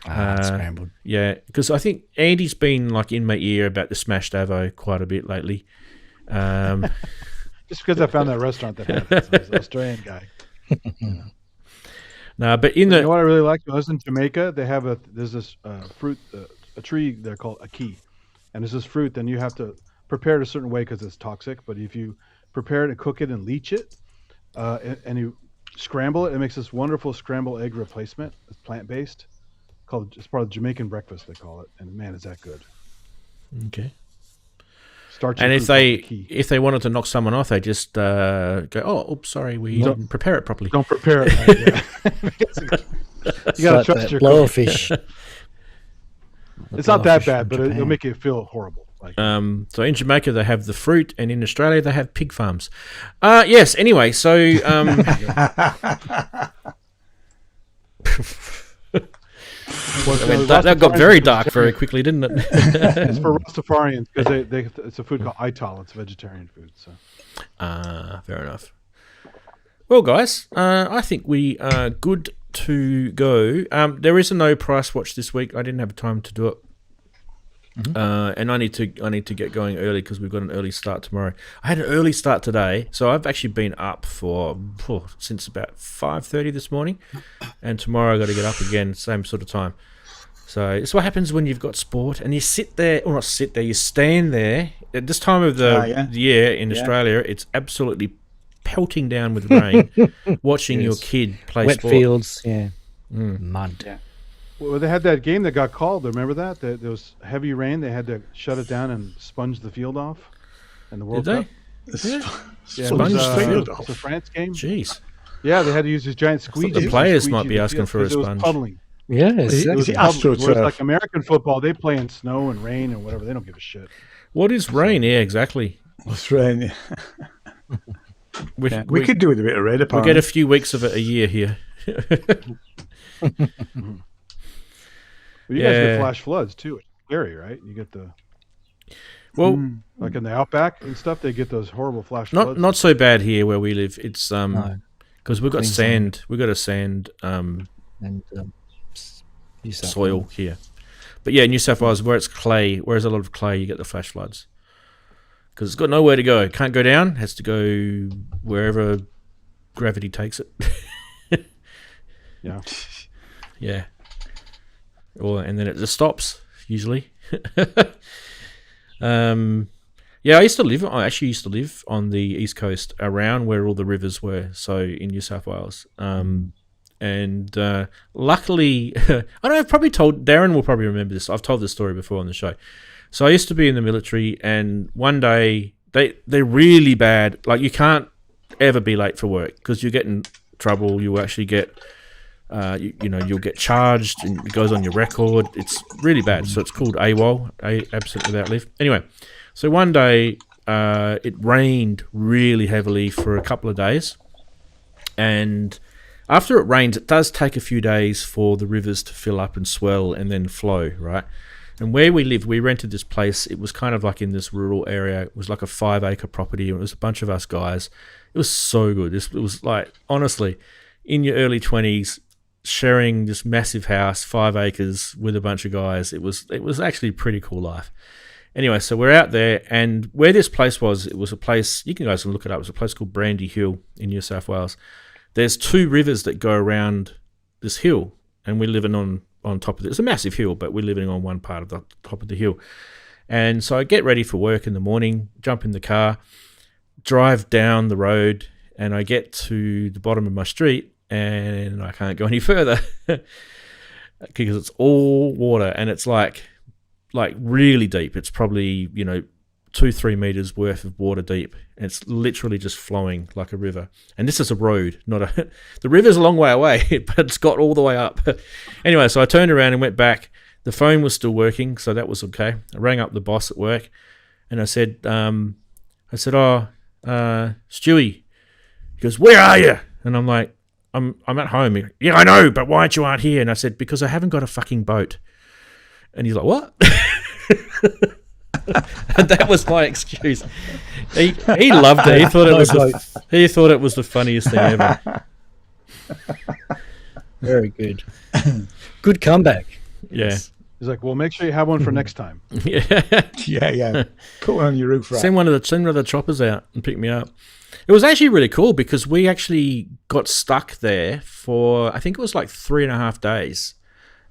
Scrambled. Yeah, because I think Andy's been like in my ear about the smashed avo quite a bit lately. Just because I found that restaurant that had it. It's an Australian guy. No, but you know what I really like? I was in Jamaica. They have there's this fruit, a tree they're called Akai, and it's this fruit. Then you have to prepare it a certain way because it's toxic. But if you prepare it and cook it and leach it, and you scramble it, it makes this wonderful scrambled egg replacement. It's plant-based. It's part of the Jamaican breakfast, they call it. And man, is that good. Okay. And if they wanted to knock someone off, they just go, "Oh, oops, sorry, we didn't prepare it properly." Don't prepare it. Right, yeah. You gotta trust your blowerfish. It's not that bad, but it'll make you feel horrible. Like, so in Jamaica they have the fruit, and in Australia they have pig farms. Yes. Anyway, so that got very dark very quickly, didn't it? It's for Rastafarians because it's a food called ital. It's vegetarian food. So, fair enough. Well, guys, I think we are good to go. There is a no price watch this week. I didn't have time to do it. And I need to get going early because we've got an early start tomorrow. I had an early start today, so I've actually been up since about 5:30 this morning, and tomorrow I got to get up again, same sort of time. So it's what happens when you've got sport and you sit there, or not sit there, you stand there at this time of the year in Australia. It's absolutely pelting down with rain, watching your kid play wet sport. Fields, mud. Yeah. well, they had that game that got called. Remember that? There was heavy rain. They had to shut it down and sponge the field off. And the World Cup. Yeah, it was off. a France game. Jeez. Yeah, they had to use this giant squeegee. The players might be asking for a sponge. It was puddling. Yes. It was AstroTurf. Whereas like American football, they play in snow and rain and whatever. They don't give a shit. What is rain? Yeah, exactly. What's rain? We could do with a bit of rain. We get a few weeks of it a year here. Well, you guys get flash floods too. It's scary, right? You get the like in the outback and stuff. They get those horrible flash floods. Not so bad here where we live. It's because we've got sand. We've got a sand and soil here. But yeah, New South Wales, where it's clay, where there's a lot of clay, you get the flash floods because it's got nowhere to go. Can't go down. Has to go wherever gravity takes it. Yeah. Yeah. And then it just stops usually. Yeah, I actually used to live on the east coast around where all the rivers were, so in New South Wales. And luckily, I don't know, I've probably told, Darren will probably remember this. I've told this story before on the show. So I used to be in the military, and one day they're really bad. Like, you can't ever be late for work because you get in trouble. You actually get, you'll get charged, and it goes on your record. It's really bad. So it's called AWOL, absent without leave. Anyway, so one day it rained really heavily for a couple of days, and after it rains, it does take a few days for the rivers to fill up and swell and then flow, right? And where we lived, we rented this place. It was kind of like in this rural area. It was like a 5-acre property. It was a bunch of us guys. It was so good. It was like, honestly, in your early 20s, sharing this massive house, 5 acres with a bunch of guys. It was actually a pretty cool life. Anyway, so we're out there, and where this place was, it was a place, you guys can look it up, it was a place called Brandy Hill in New South Wales. There's 2 rivers that go around this hill, and we're living on top of it. It's a massive hill, but we're living on one part of the top of the hill. And so I get ready for work in the morning, jump in the car, drive down the road, and I get to the bottom of my street, and I can't go any further because it's all water, and it's like really deep. It's probably 2-3 meters worth of water deep, and it's literally just flowing like a river. And this is a road, the river's a long way away, but it's got all the way up. Anyway, so I turned around and went back. The phone was still working, so that was okay. I rang up the boss at work, and I said, Stewie. He goes, "Where are you?" And I'm like, I'm at home. He goes, "Yeah, I know, but why aren't you here?" And I said, "Because I haven't got a fucking boat." And he's like, "What?" And that was my excuse. He loved it. He thought it was the funniest thing ever. Very good. Good comeback. Yeah. He's like, "Well, make sure you have one for next time." Yeah. Put one on your roof, right? Send one of the choppers out and pick me up. It was actually really cool because we actually got stuck there for, I think it was like 3.5 days,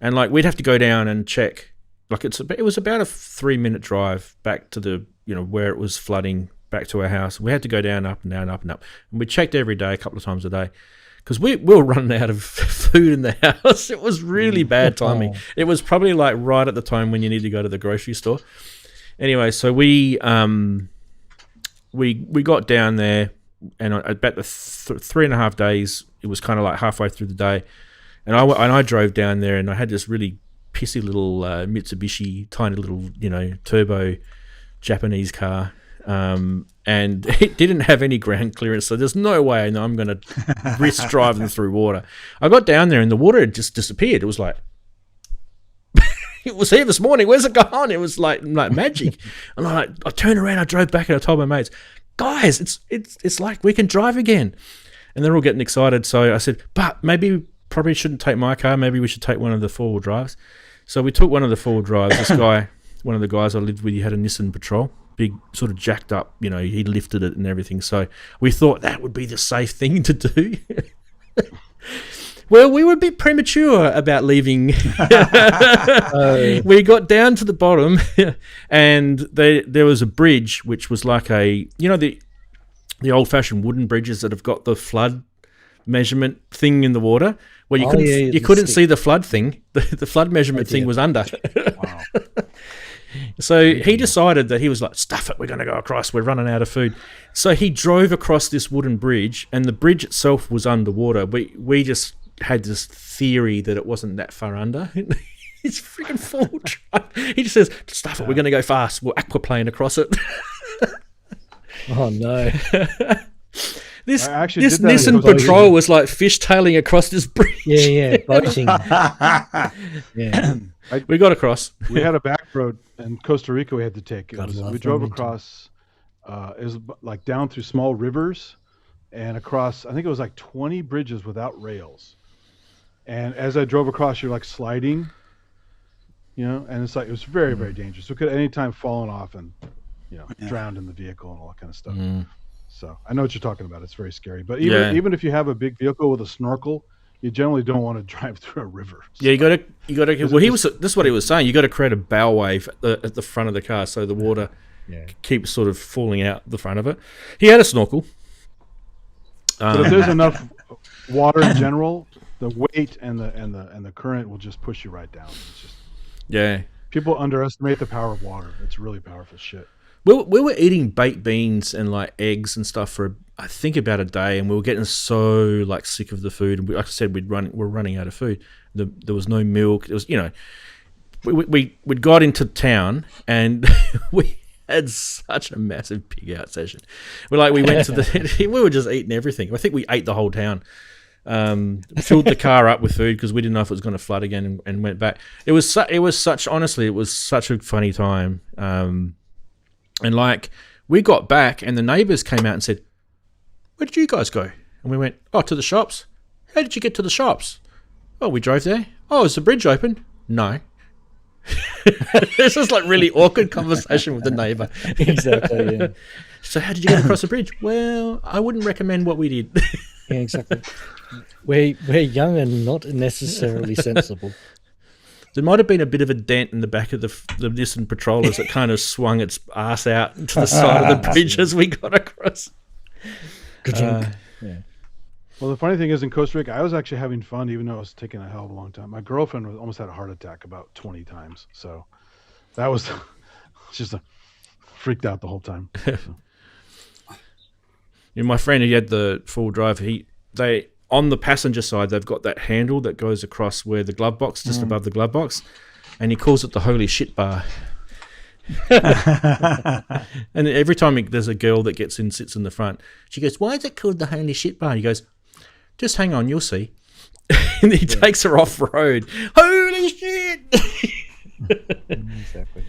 and like we'd have to go down and check. Like it was about a 3-minute drive back to the where it was flooding back to our house. We had to go down, up and down, up and up, and we checked every day, a couple of times a day, because we were running out of food in the house. It was really bad timing. It was probably like right at the time when you need to go to the grocery store. Anyway, so we got down there, and about the 3.5 days, it was kind of like halfway through the day, and I drove down there, and I had this really pissy little Mitsubishi, tiny little, turbo Japanese car, and it didn't have any ground clearance, so there's no way I'm going to risk driving through water. I got down there, and the water had just disappeared. It was like, it was here this morning. Where's it gone? It was like magic. And I turned around, I drove back, and I told my mates, guys, it's like we can drive again. And they're all getting excited. So I said, but maybe we probably shouldn't take my car. Maybe we should take one of the 4-wheel drives. So we took one of the 4-wheel drives. This guy, one of the guys I lived with, he had a Nissan Patrol, big, sort of jacked up. He lifted it and everything. So we thought that would be the safe thing to do. Well, we were a bit premature about leaving. We got down to the bottom, and there was a bridge, which was like the old-fashioned wooden bridges that have got the flood measurement thing in the water, where you couldn't see the flood thing. The flood measurement thing was under. Wow. So he decided that he was like, stuff it, we're going to go across, we're running out of food. So he drove across this wooden bridge, and the bridge itself was underwater. We just had this theory that it wasn't that far under. It's freaking full drive. He just says, stuff it, we're going to go fast, we'll aquaplane across it. Oh no. This Nissan Patrol was like fishtailing across this bridge. Yeah, boating. Yeah. We got across. We had a back road in Costa Rica we had to take. We drove across, it was like down through small rivers and across, I think it was like 20 bridges without rails. And as I drove across, you're like sliding, and it's like, it was very, very dangerous. We could at any time fallen off and, drowned in the vehicle and all that kind of stuff. So I know what you're talking about. It's very scary. But even if you have a big vehicle with a snorkel, you generally don't want to drive through a river. So. Yeah, you got to. Well, this is what he was saying. You got to create a bow wave at the front of the car, so the water keeps sort of falling out the front of it. He had a snorkel. But if there's enough water in general, the weight and the current will just push you right down. It's just people underestimate the power of water. It's really powerful shit. We were eating baked beans and like eggs and stuff for I think about a day, and we were getting so like sick of the food. And like I said, we're running out of food. There was no milk. It was we got into town and we had such a massive pig out session. We went to we were just eating everything. I think we ate the whole town. Filled the car up with food because we didn't know if it was going to flood again, and went back. It was such a funny time. And like we got back, and the neighbours came out and said, "Where did you guys go?" And we went, "Oh, to the shops." "How did you get to the shops?" "Oh, we drove there." "Oh, is the bridge open?" "No." This is like really awkward conversation with the neighbour. Exactly. Yeah. So how did you get across the bridge? Well, I wouldn't recommend what we did. Yeah, exactly. We're young and not necessarily sensible. There might have been a bit of a dent in the back of the Nissan Patrol as it kind of swung its ass out to the side of the bridge as we got across. Yeah. Well, the funny thing is, in Costa Rica, I was actually having fun, even though it was taking a hell of a long time. My girlfriend almost had a heart attack about 20 times, so that was just freaked out the whole time. So. My friend who had the full drive, they on the passenger side, they've got that handle that goes across where the glove box, just above the glove box, and he calls it the holy shit bar. And every time there's a girl that gets in, sits in the front, she goes, "Why is it called the holy shit bar?" He goes, "Just hang on, you'll see." And he takes her off road. Holy shit! Exactly.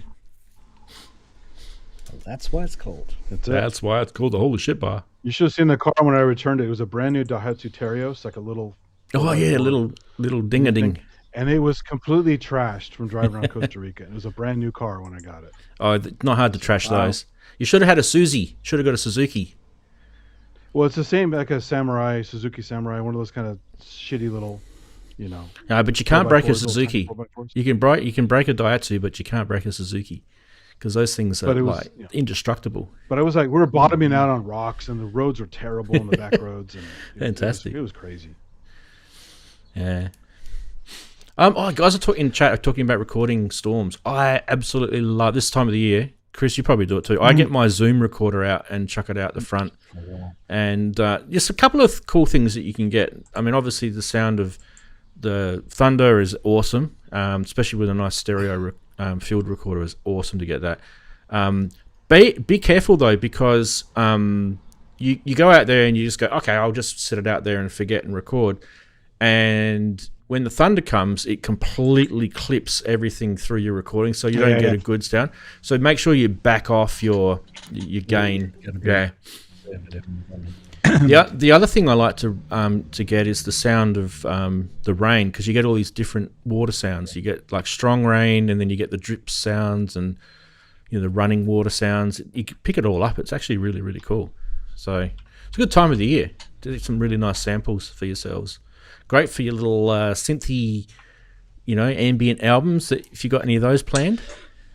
Well, that's why it's called. That's why it's called the holy shit bar. You should have seen the car when I returned it. It was a brand new Daihatsu Terios, like a little. Oh yeah, little ding-a-ding. And it was completely trashed from driving around Costa Rica. It was a brand new car when I got it. Oh, not hard to trash those. You should have had a Suzuki. Should have got a Suzuki. Well, it's the same like a Suzuki Samurai, one of those kind of shitty little, but you can't break a 4x4s, Suzuki. 4x4s. You can break a Daihatsu, but you can't break a Suzuki because those things are indestructible. But I was like, we were bottoming out on rocks, and the roads were terrible in the back roads. And Fantastic. It was crazy. Yeah. Guys are talking in chat, talking about recording storms. I absolutely love this time of the year. Chris, you probably do it too. I get my Zoom recorder out and chuck it out the front. And just a couple of cool things that you can get. I mean, obviously the sound of the Thunder is awesome, especially with a nice stereo field recorder is awesome to get that. Be careful though, because you go out there and you just go, okay, I'll just set it out there and forget and record. And when the Thunder comes, it completely clips everything through your recording, so you don't get a good sound. So make sure you back off your gain. The other thing I like to get is the sound of the rain, because you get all these different water sounds. You get like strong rain, and then you get the drip sounds and the running water sounds. You can pick it all up. It's actually really, really cool. So it's a good time of the year to do some really nice samples for yourselves. Great for your little synthy, ambient albums. If you got any of those planned?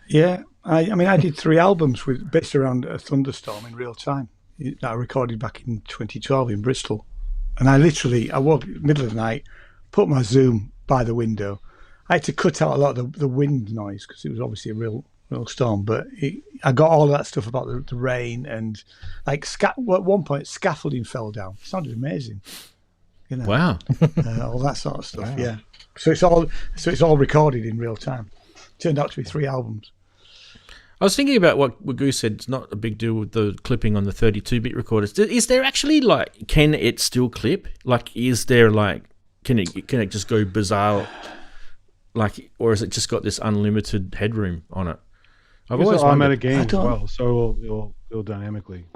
Yeah, I mean, I did 3 albums based around a thunderstorm in real time that I recorded back in 2012 in Bristol. And I woke middle of the night, put my Zoom by the window. I had to cut out a lot of the wind noise because it was obviously a real storm. But I got all of that stuff about the rain, and like at one point scaffolding fell down. It sounded amazing. Wow. All that sort of stuff. Wow. Yeah. So it's all recorded in real time. Turned out to be 3 albums. I was thinking about what Wagoo said. It's not a big deal with the clipping on the 32-bit recorders. Is there actually can it still clip? Is there can it just go bizarre? Or has it just got this unlimited headroom on it? I've always automatic gain as well, so it'll dynamically,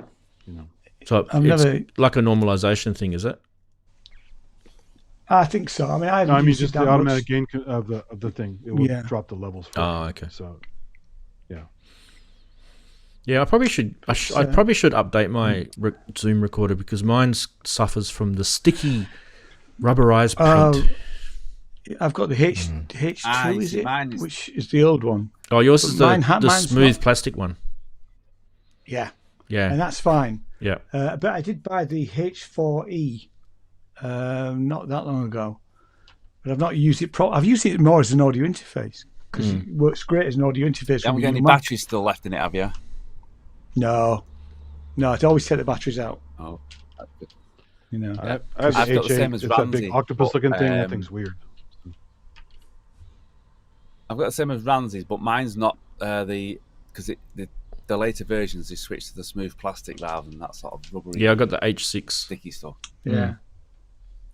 So it's like a normalization thing, is it? I think so. I mean, just the automatic gain of the thing. It will drop the levels. Okay. So, yeah. Yeah, I probably should update my Zoom recorder, because mine suffers from the sticky rubberized paint. I've got the H2, is it? Which is the old one. Oh, yours is the smooth plastic one. Yeah. Yeah. And that's fine. Yeah. But I did buy the H4E not that long ago, but I've not used it. I've used it more as an audio interface, because it works great as an audio interface. Haven't got any batteries still left in it, have you? No, I'd always take the batteries out. Oh, I've got the same as Ramsey. That big octopus-looking thing. That thing's weird. I've got the same as Ramsey's, but mine's not because the later versions they switched to the smooth plastic rather than that sort of rubbery. Yeah, I got the H6 sticky stuff. Yeah.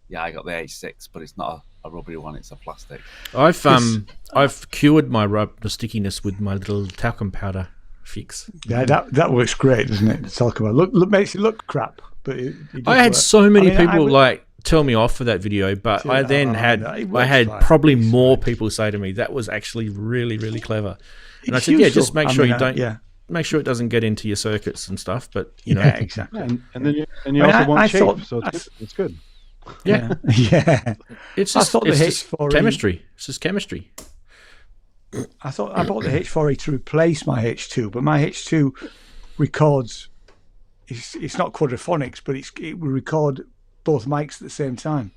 Yeah, I got the H6, but it's not a rubbery one; it's a plastic. I've cured the stickiness with my little talcum powder fix. Yeah, that works great, doesn't it? The talcum powder makes it look crap, but it I had so many people tell me off for that video, but I then had probably more people say to me that was actually really, really clever. And I said, just make sure make sure it doesn't get into your circuits and stuff. But yeah, exactly. And then you also won't shape, so it's good. Yeah. Yeah. It's just chemistry. It's just chemistry. I thought I bought the H4E to replace my H2, but my H2 records. It's not quadraphonics, but it will record both mics at the same time.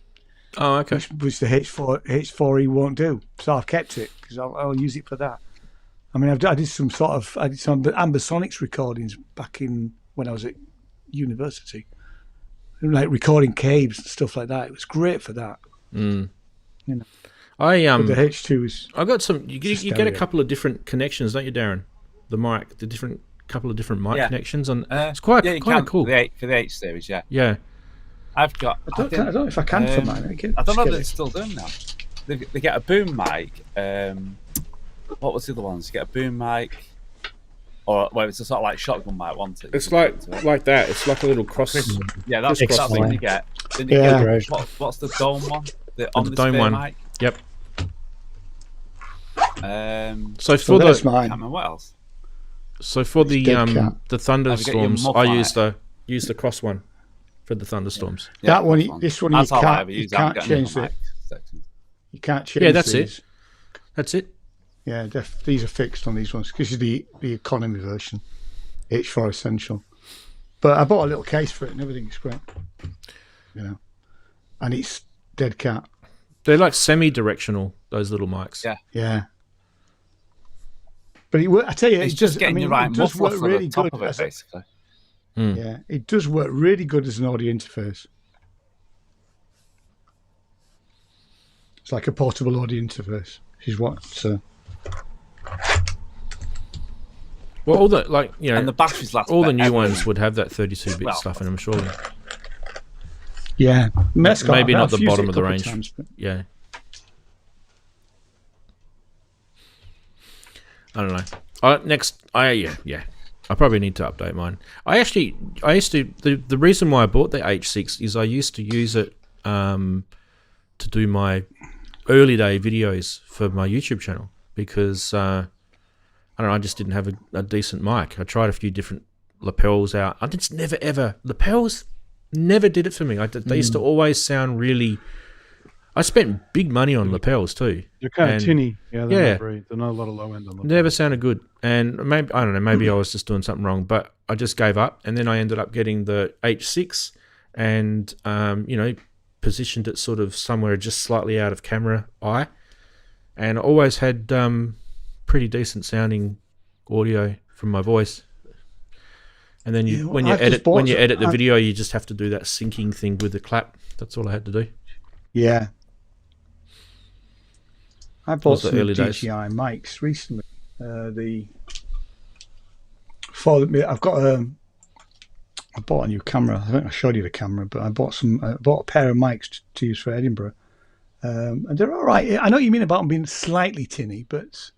Oh, okay. Which the H4E won't do. So I've kept it because I'll use it for that. I mean, I did some ambisonics recordings back when I was at university. Like recording caves and stuff like that. It was great for that. Mm. But the H2 is. I got some. You get a couple of different connections, don't you, Darren? The mic, couple of different mic connections, and it's quite cool. For the H series, yeah. Yeah. I've got. I don't know if I can for mine. I don't know if they're still doing now. They get a boom mic. What was the other ones? You get a boom mic. It's a sort of like shotgun mic, wasn't it? It's like that. It's like a little cross. Yeah, that's the thing you get. Then you get what's the dome one? The dome one. Mic. Yep. So for I can't remember what else. So for the thunderstorms, I use the cross one for the thunderstorms. Yeah, that one, this one, you can't change it. You can't change. Yeah, that's it. That's it. Yeah, these are fixed on these ones. This is the economy version, H4 Essential. But I bought a little case for it and everything. It's great, and it's dead cat. They're like semi-directional, those little mics. Yeah. Yeah. But I tell you, it's just getting the right muffler work for really the top good of it, basically. Yeah, it does work really good as an audio interface. It's like a portable audio interface, which is what. Well, all the and the batteries last. All the new ones would have that 32-bit stuff in them, surely. Yeah, maybe not the bottom of the range. Yeah. I don't know. I probably need to update mine. I used to. The reason why I bought the H6 is I used to use it to do my early day videos for my YouTube channel because I don't know. I just didn't have a decent mic. I tried a few different lapels out. I just lapels never did it for me. They used to always sound really. I spent big money on lapels too. They're kind of tinny. Yeah, they're not great. They're not a lot of low end on them. Never sounded good. And maybe, I don't know, maybe I was just doing something wrong, but I just gave up. And then I ended up getting the H6 and, positioned it sort of somewhere just slightly out of camera eye. And I always had pretty decent sounding audio from my voice. And then when you edit the video, you just have to do that syncing thing with the clap. That's all I had to do. Yeah. I bought some DJI mics recently. I bought a new camera. I think I showed you the camera, but I bought a pair of mics to use for Edinburgh, and they're all right. I know what you mean about them being slightly tinny, but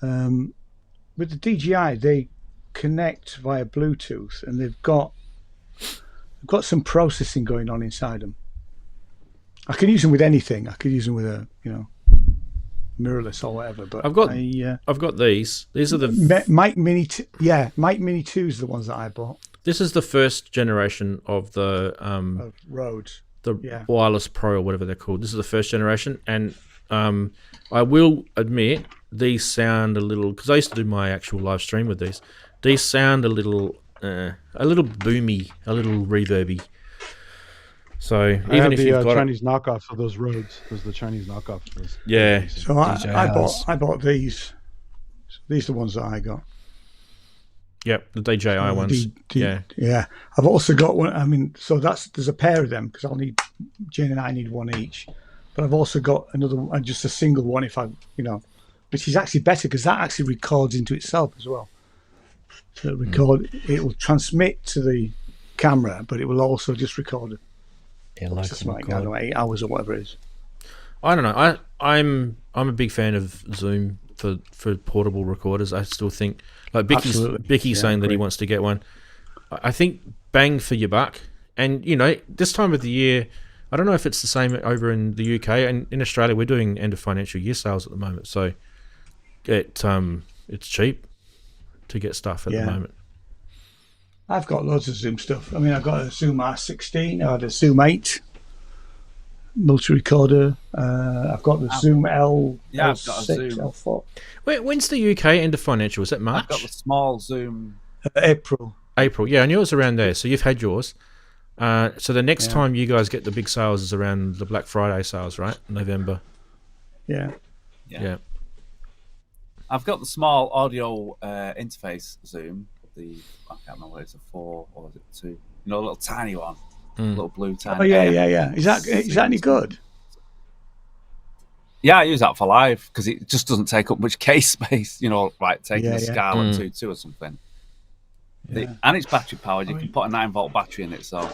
with the DJI they connect via Bluetooth, and they've got some processing going on inside them. I can use them with anything. I could use them with a mirrorless or whatever. But I've got these. These are the Mic Mini. Mic Mini 2 is the ones that I bought. This is the first generation of the of Rhodes, the Wireless Pro or whatever they're called. This is the first generation, and I will admit these sound a little, because I used to do my actual live stream with these. These sound a little boomy, a little reverby. So even if you've got Chinese knockoffs of those Rhodes, there's the Chinese knockoffs. Yeah. So I bought these. These are the ones that I got. Yep, the DJI ones. Yeah. I've also got one. I mean, so there's a pair of them because Jane and I need one each. But I've also got another one, just a single one if which is actually better because that actually records into itself as well. So it will transmit to the camera, but it will also just record it. Yeah, I don't know, 8 hours or whatever it is. I don't know. I'm a big fan of Zoom for portable recorders. I still think, like Bicky's saying that he wants to get one. I think bang for your buck. And this time of the year, I don't know if it's the same over in the UK and in Australia. We're doing end of financial year sales at the moment, so it's cheap to get stuff at the moment. I've got loads of Zoom stuff. I mean, I've got a Zoom R16. I had a Zoom 8 multi-recorder. I've got the Zoom L6, I've got a Zoom L4. When's the UK end of financial? Is that March? I've got the small Zoom. April. Yeah, I knew it was around there. So you've had yours. So the next time you guys get the big sales is around the Black Friday sales, right? November. Yeah. I've got the small audio interface Zoom. I can't remember whether it's a 4 or is it 2. A little tiny one, little blue tiny. Oh yeah. Is that any good? Yeah, I use that for live because it just doesn't take up much case space. Taking a Scarlett 2.2 or something. Yeah. And it's battery powered. You can put a 9-volt battery in it. So.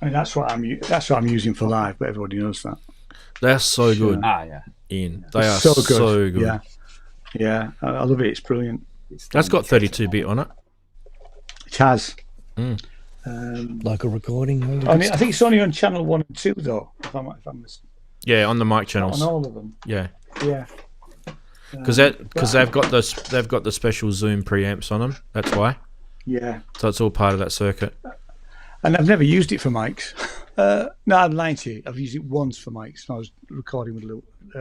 I mean, that's what I'm using for live, but everybody knows that. They're so good. Ian, they are so good. Yeah, I love it. It's brilliant. That's got 32-bit on it. It has. Like a recording. I think it's only on channel 1 and 2 though. If I'm yeah, on the mic channels. Not on all of them. Yeah. Because they've got the special Zoom preamps on them. That's why. Yeah. So it's all part of that circuit. And I've never used it for mics. No, I'm lying to you. I've used it once for mics. I was recording with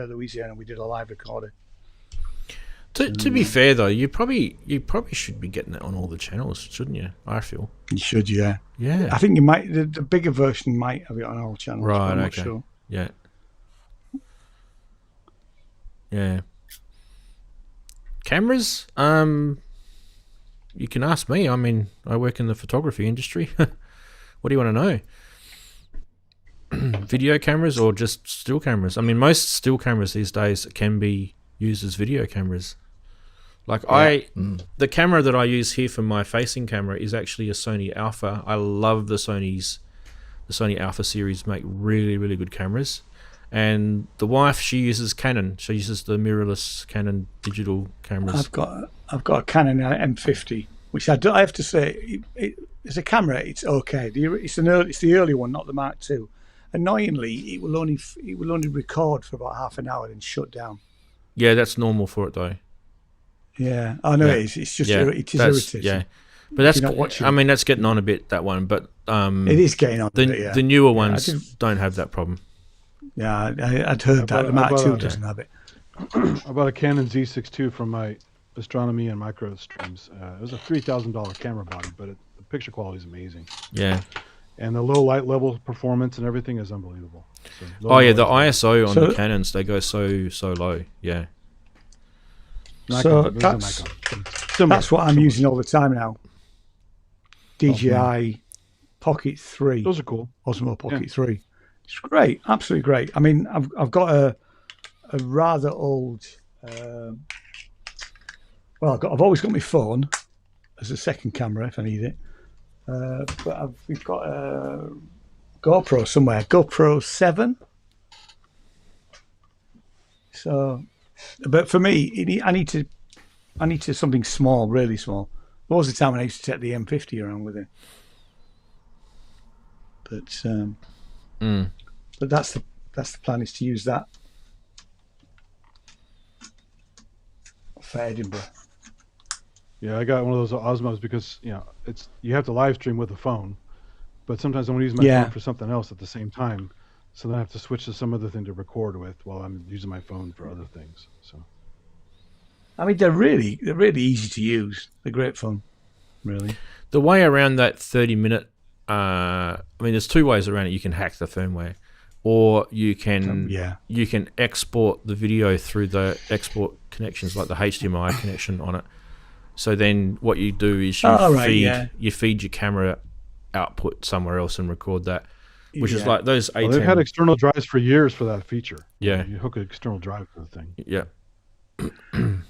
Louisiana. We did a live recording. To be fair though, you probably should be getting it on all the channels, shouldn't you? I feel you should, yeah. Yeah. I think you might. The bigger version might have it on all channels. Right. I'm Okay. not sure. Yeah. Yeah. Cameras? You can ask me. I mean, I work in the photography industry. What do you want to know? Video cameras or just still cameras? I mean, most still cameras these days can be used as video cameras. Like the camera that I use here for my facing camera is actually a Sony Alpha. I love the Sony Alpha series make really, really good cameras. And the wife, she uses Canon. She uses the mirrorless Canon digital cameras. I've got a Canon M50, which I have to say, it's a camera. It's okay. It's the early one, not the Mark II. Annoyingly, it will only record for about half an hour and shut down. Yeah, that's normal for it though. Yeah, I know it is. It's just it is irritating. Yeah, but that's I mean that's getting on a bit, that one, but it is getting on. The newer ones don't have that problem. Yeah, I'd heard that the Mark II doesn't have it. I bought a Canon Z6 II from my astronomy and micro streams. It was a $3,000 camera body, but the picture quality is amazing. Yeah. And the low light level performance and everything is unbelievable. So the ISO on the Canons, they go so low. Yeah. So that's what I'm using all the time now. DJI Pocket 3. Those are cool. Osmo Pocket 3. It's great, absolutely great. I mean, I've got a rather old. I've always got my phone as a second camera if I need it. But we've got a GoPro somewhere, GoPro 7. So, but for me, I need to something small, really small. There was a time when I used to take the M50 around with it. But that's the plan, is to use that for Edinburgh. Yeah, I got one of those Osmos because you have to live stream with a phone, but sometimes I want to use my phone for something else at the same time, so then I have to switch to some other thing to record with while I'm using my phone for other things. So, I mean, they're really easy to use. They're great fun, really. The way around that 30-minute, there's two ways around it. You can hack the firmware, or you can export the video through the export connections, like the HDMI connection on it. So then what you do is you feed your camera output somewhere else and record that, which is like those 18... they've had external drives for years for that feature. Yeah. You hook an external drive to the thing. Yeah.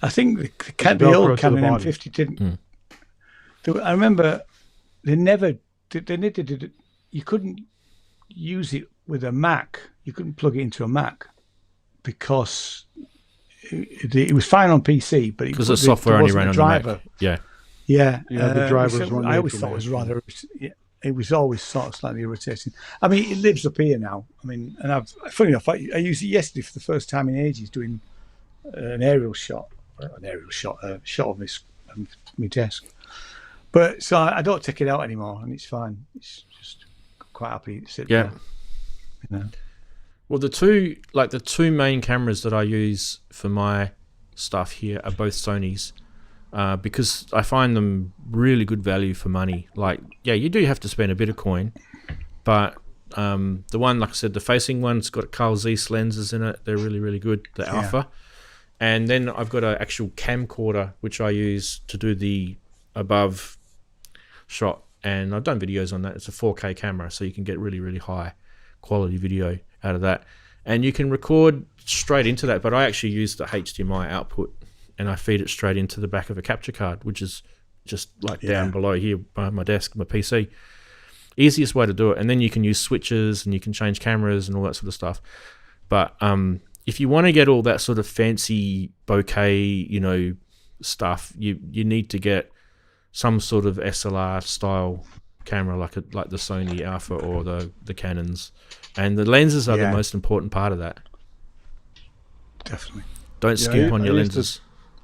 I think the old Canon M50 didn't. I remember they never did. You couldn't use it with a Mac. You couldn't plug it into a Mac because it was fine on PC, but because the software only ran on the Mac. Yeah. The drivers. I always thought it was rather. It was always sort of slightly irritating. I mean, it lives up here now. I mean, and funny enough, I used it yesterday for the first time in ages, doing an aerial shot, a shot of my desk. But so I don't take it out anymore, and it's fine. It's just quite happy to sit there. Well, the two main cameras that I use for my stuff here are both Sonys, because I find them really good value for money. Like, you do have to spend a bit of coin, but the one, like I said, the facing one's got Carl Zeiss lenses in it. They're really, really good, the Alpha. And then I've got an actual camcorder, which I use to do the above shot. And I've done videos on that. It's a 4K camera, so you can get really, really high quality video out of that. And you can record straight into that, but I actually use the HDMI output and I feed it straight into the back of a capture card, which is just like down below here by my desk, my PC. Easiest way to do it. And then you can use switches and you can change cameras and all that sort of stuff. But if you want to get all that sort of fancy bokeh, stuff, you need to get some sort of SLR style camera, like the Sony Alpha or the Canons, and the lenses are the most important part of that. Definitely. Don't skimp on your lenses.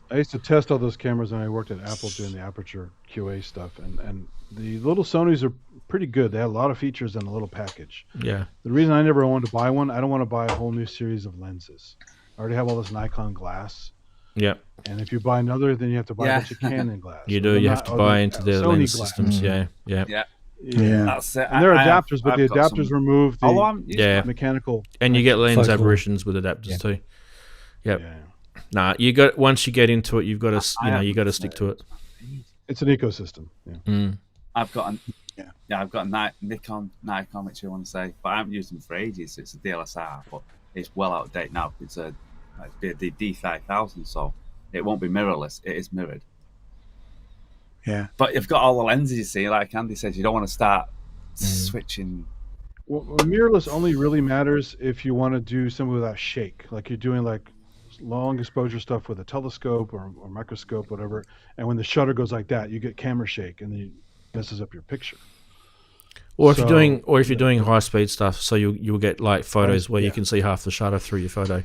I used to test all those cameras when I worked at Apple doing the aperture QA stuff, and the little Sonys are pretty good. They have a lot of features in a little package. Yeah. The reason I never wanted to buy one, I don't want to buy a whole new series of lenses. I already have all this Nikon glass. Yeah. And if you buy another, then you have to buy a bunch of Canon glass. You do. You have to buy into their lens systems. Yeah. That's it. And they're adapters, but the adapters remove the mechanical. And you get lens aberrations with adapters too. Yep. Yeah. Nah, once you get into it, you've got to you got to stick to it. It's an ecosystem. Yeah. I've got a Nikon, which I want to say, but I haven't used them for ages. It's a DLSR, but it's well out of date now. It's a D5000, so it won't be mirrorless. It is mirrored. Yeah, but you've got all the lenses. You see, like Andy says, you don't want to start switching. Well, mirrorless only really matters if you want to do something without shake, like you're doing like long exposure stuff with a telescope or microscope, whatever. And when the shutter goes like that, you get camera shake, and then it messes up your picture. Or if you're doing high speed stuff, so you'll get like photos where you can see half the shutter through your photo.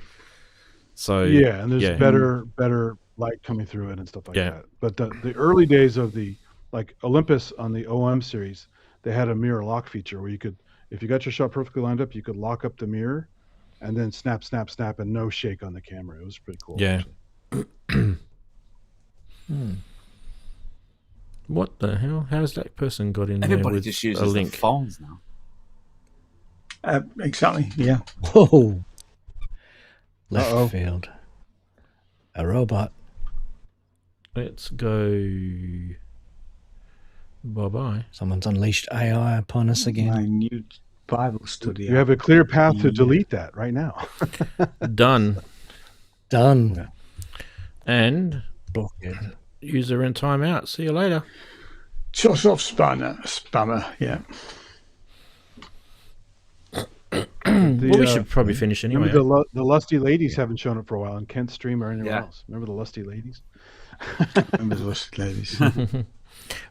So and there's better light coming through it and stuff like that. But the early days of the like Olympus on the OM series, they had a mirror lock feature where you could, if you got your shot perfectly lined up, you could lock up the mirror and then snap, and no shake on the camera. It was pretty cool. Yeah. What the hell? How's that person got in Everybody there with just uses a link? the phones now. Exactly. Yeah. Whoa. Left field. A robot. Let's go. Bye-bye. Someone's unleashed AI upon us again. My new Bible study. You have a clear path to delete that right now. Done. Done. And Block it. user in timeout. See you later. Choss off spammer. Yeah. Well, we should probably finish anyway. Remember the Lusty Ladies haven't shown up for a while, and Kent's stream or anyone else. Remember the Lusty Ladies? Remember the Lusty Ladies.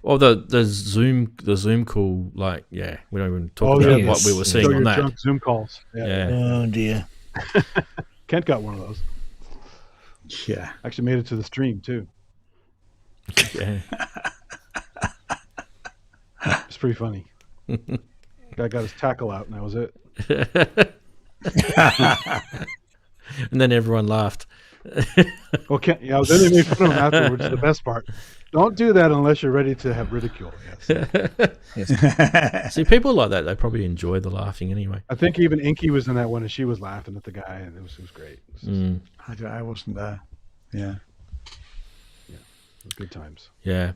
Well, the Zoom call, like, we don't even talk about what we were seeing on that. Drunk Zoom calls. Yeah. Oh dear. Kent got one of those. Yeah. Actually made it to the stream too. Yeah. It's pretty funny. Guy got his tackle out, and that was it. And then everyone laughed. Okay, then they made fun of him afterwards. The best part. Don't do that unless you're ready to have ridicule. Yes. See, people like that, they probably enjoy the laughing anyway. I think even Inky was in that one, and she was laughing at the guy, and it was great. It was I wasn't there. Yeah. it was good times. Yeah.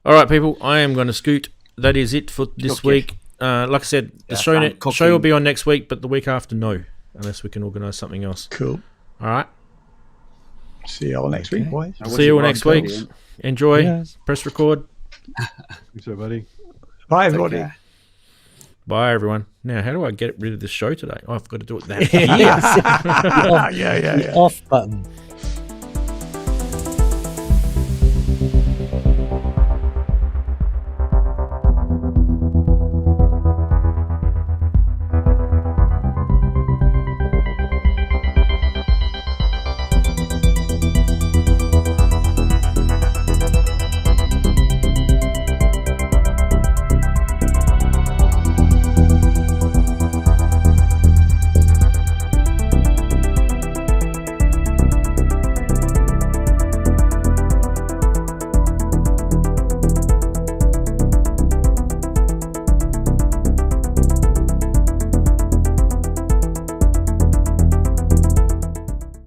All right, people, I am going to scoot. That is it for this week. Like I said, the show will be on next week, but the week after, no, unless we can organise something else. Cool. All right. See you all next week, boys. See you all next week. Enjoy. Yes. Press record. Thanks, everybody. Bye, everybody. Bye, everyone. Now, how do I get rid of this show today? Oh, I've got to do it that. Yeah. Off button.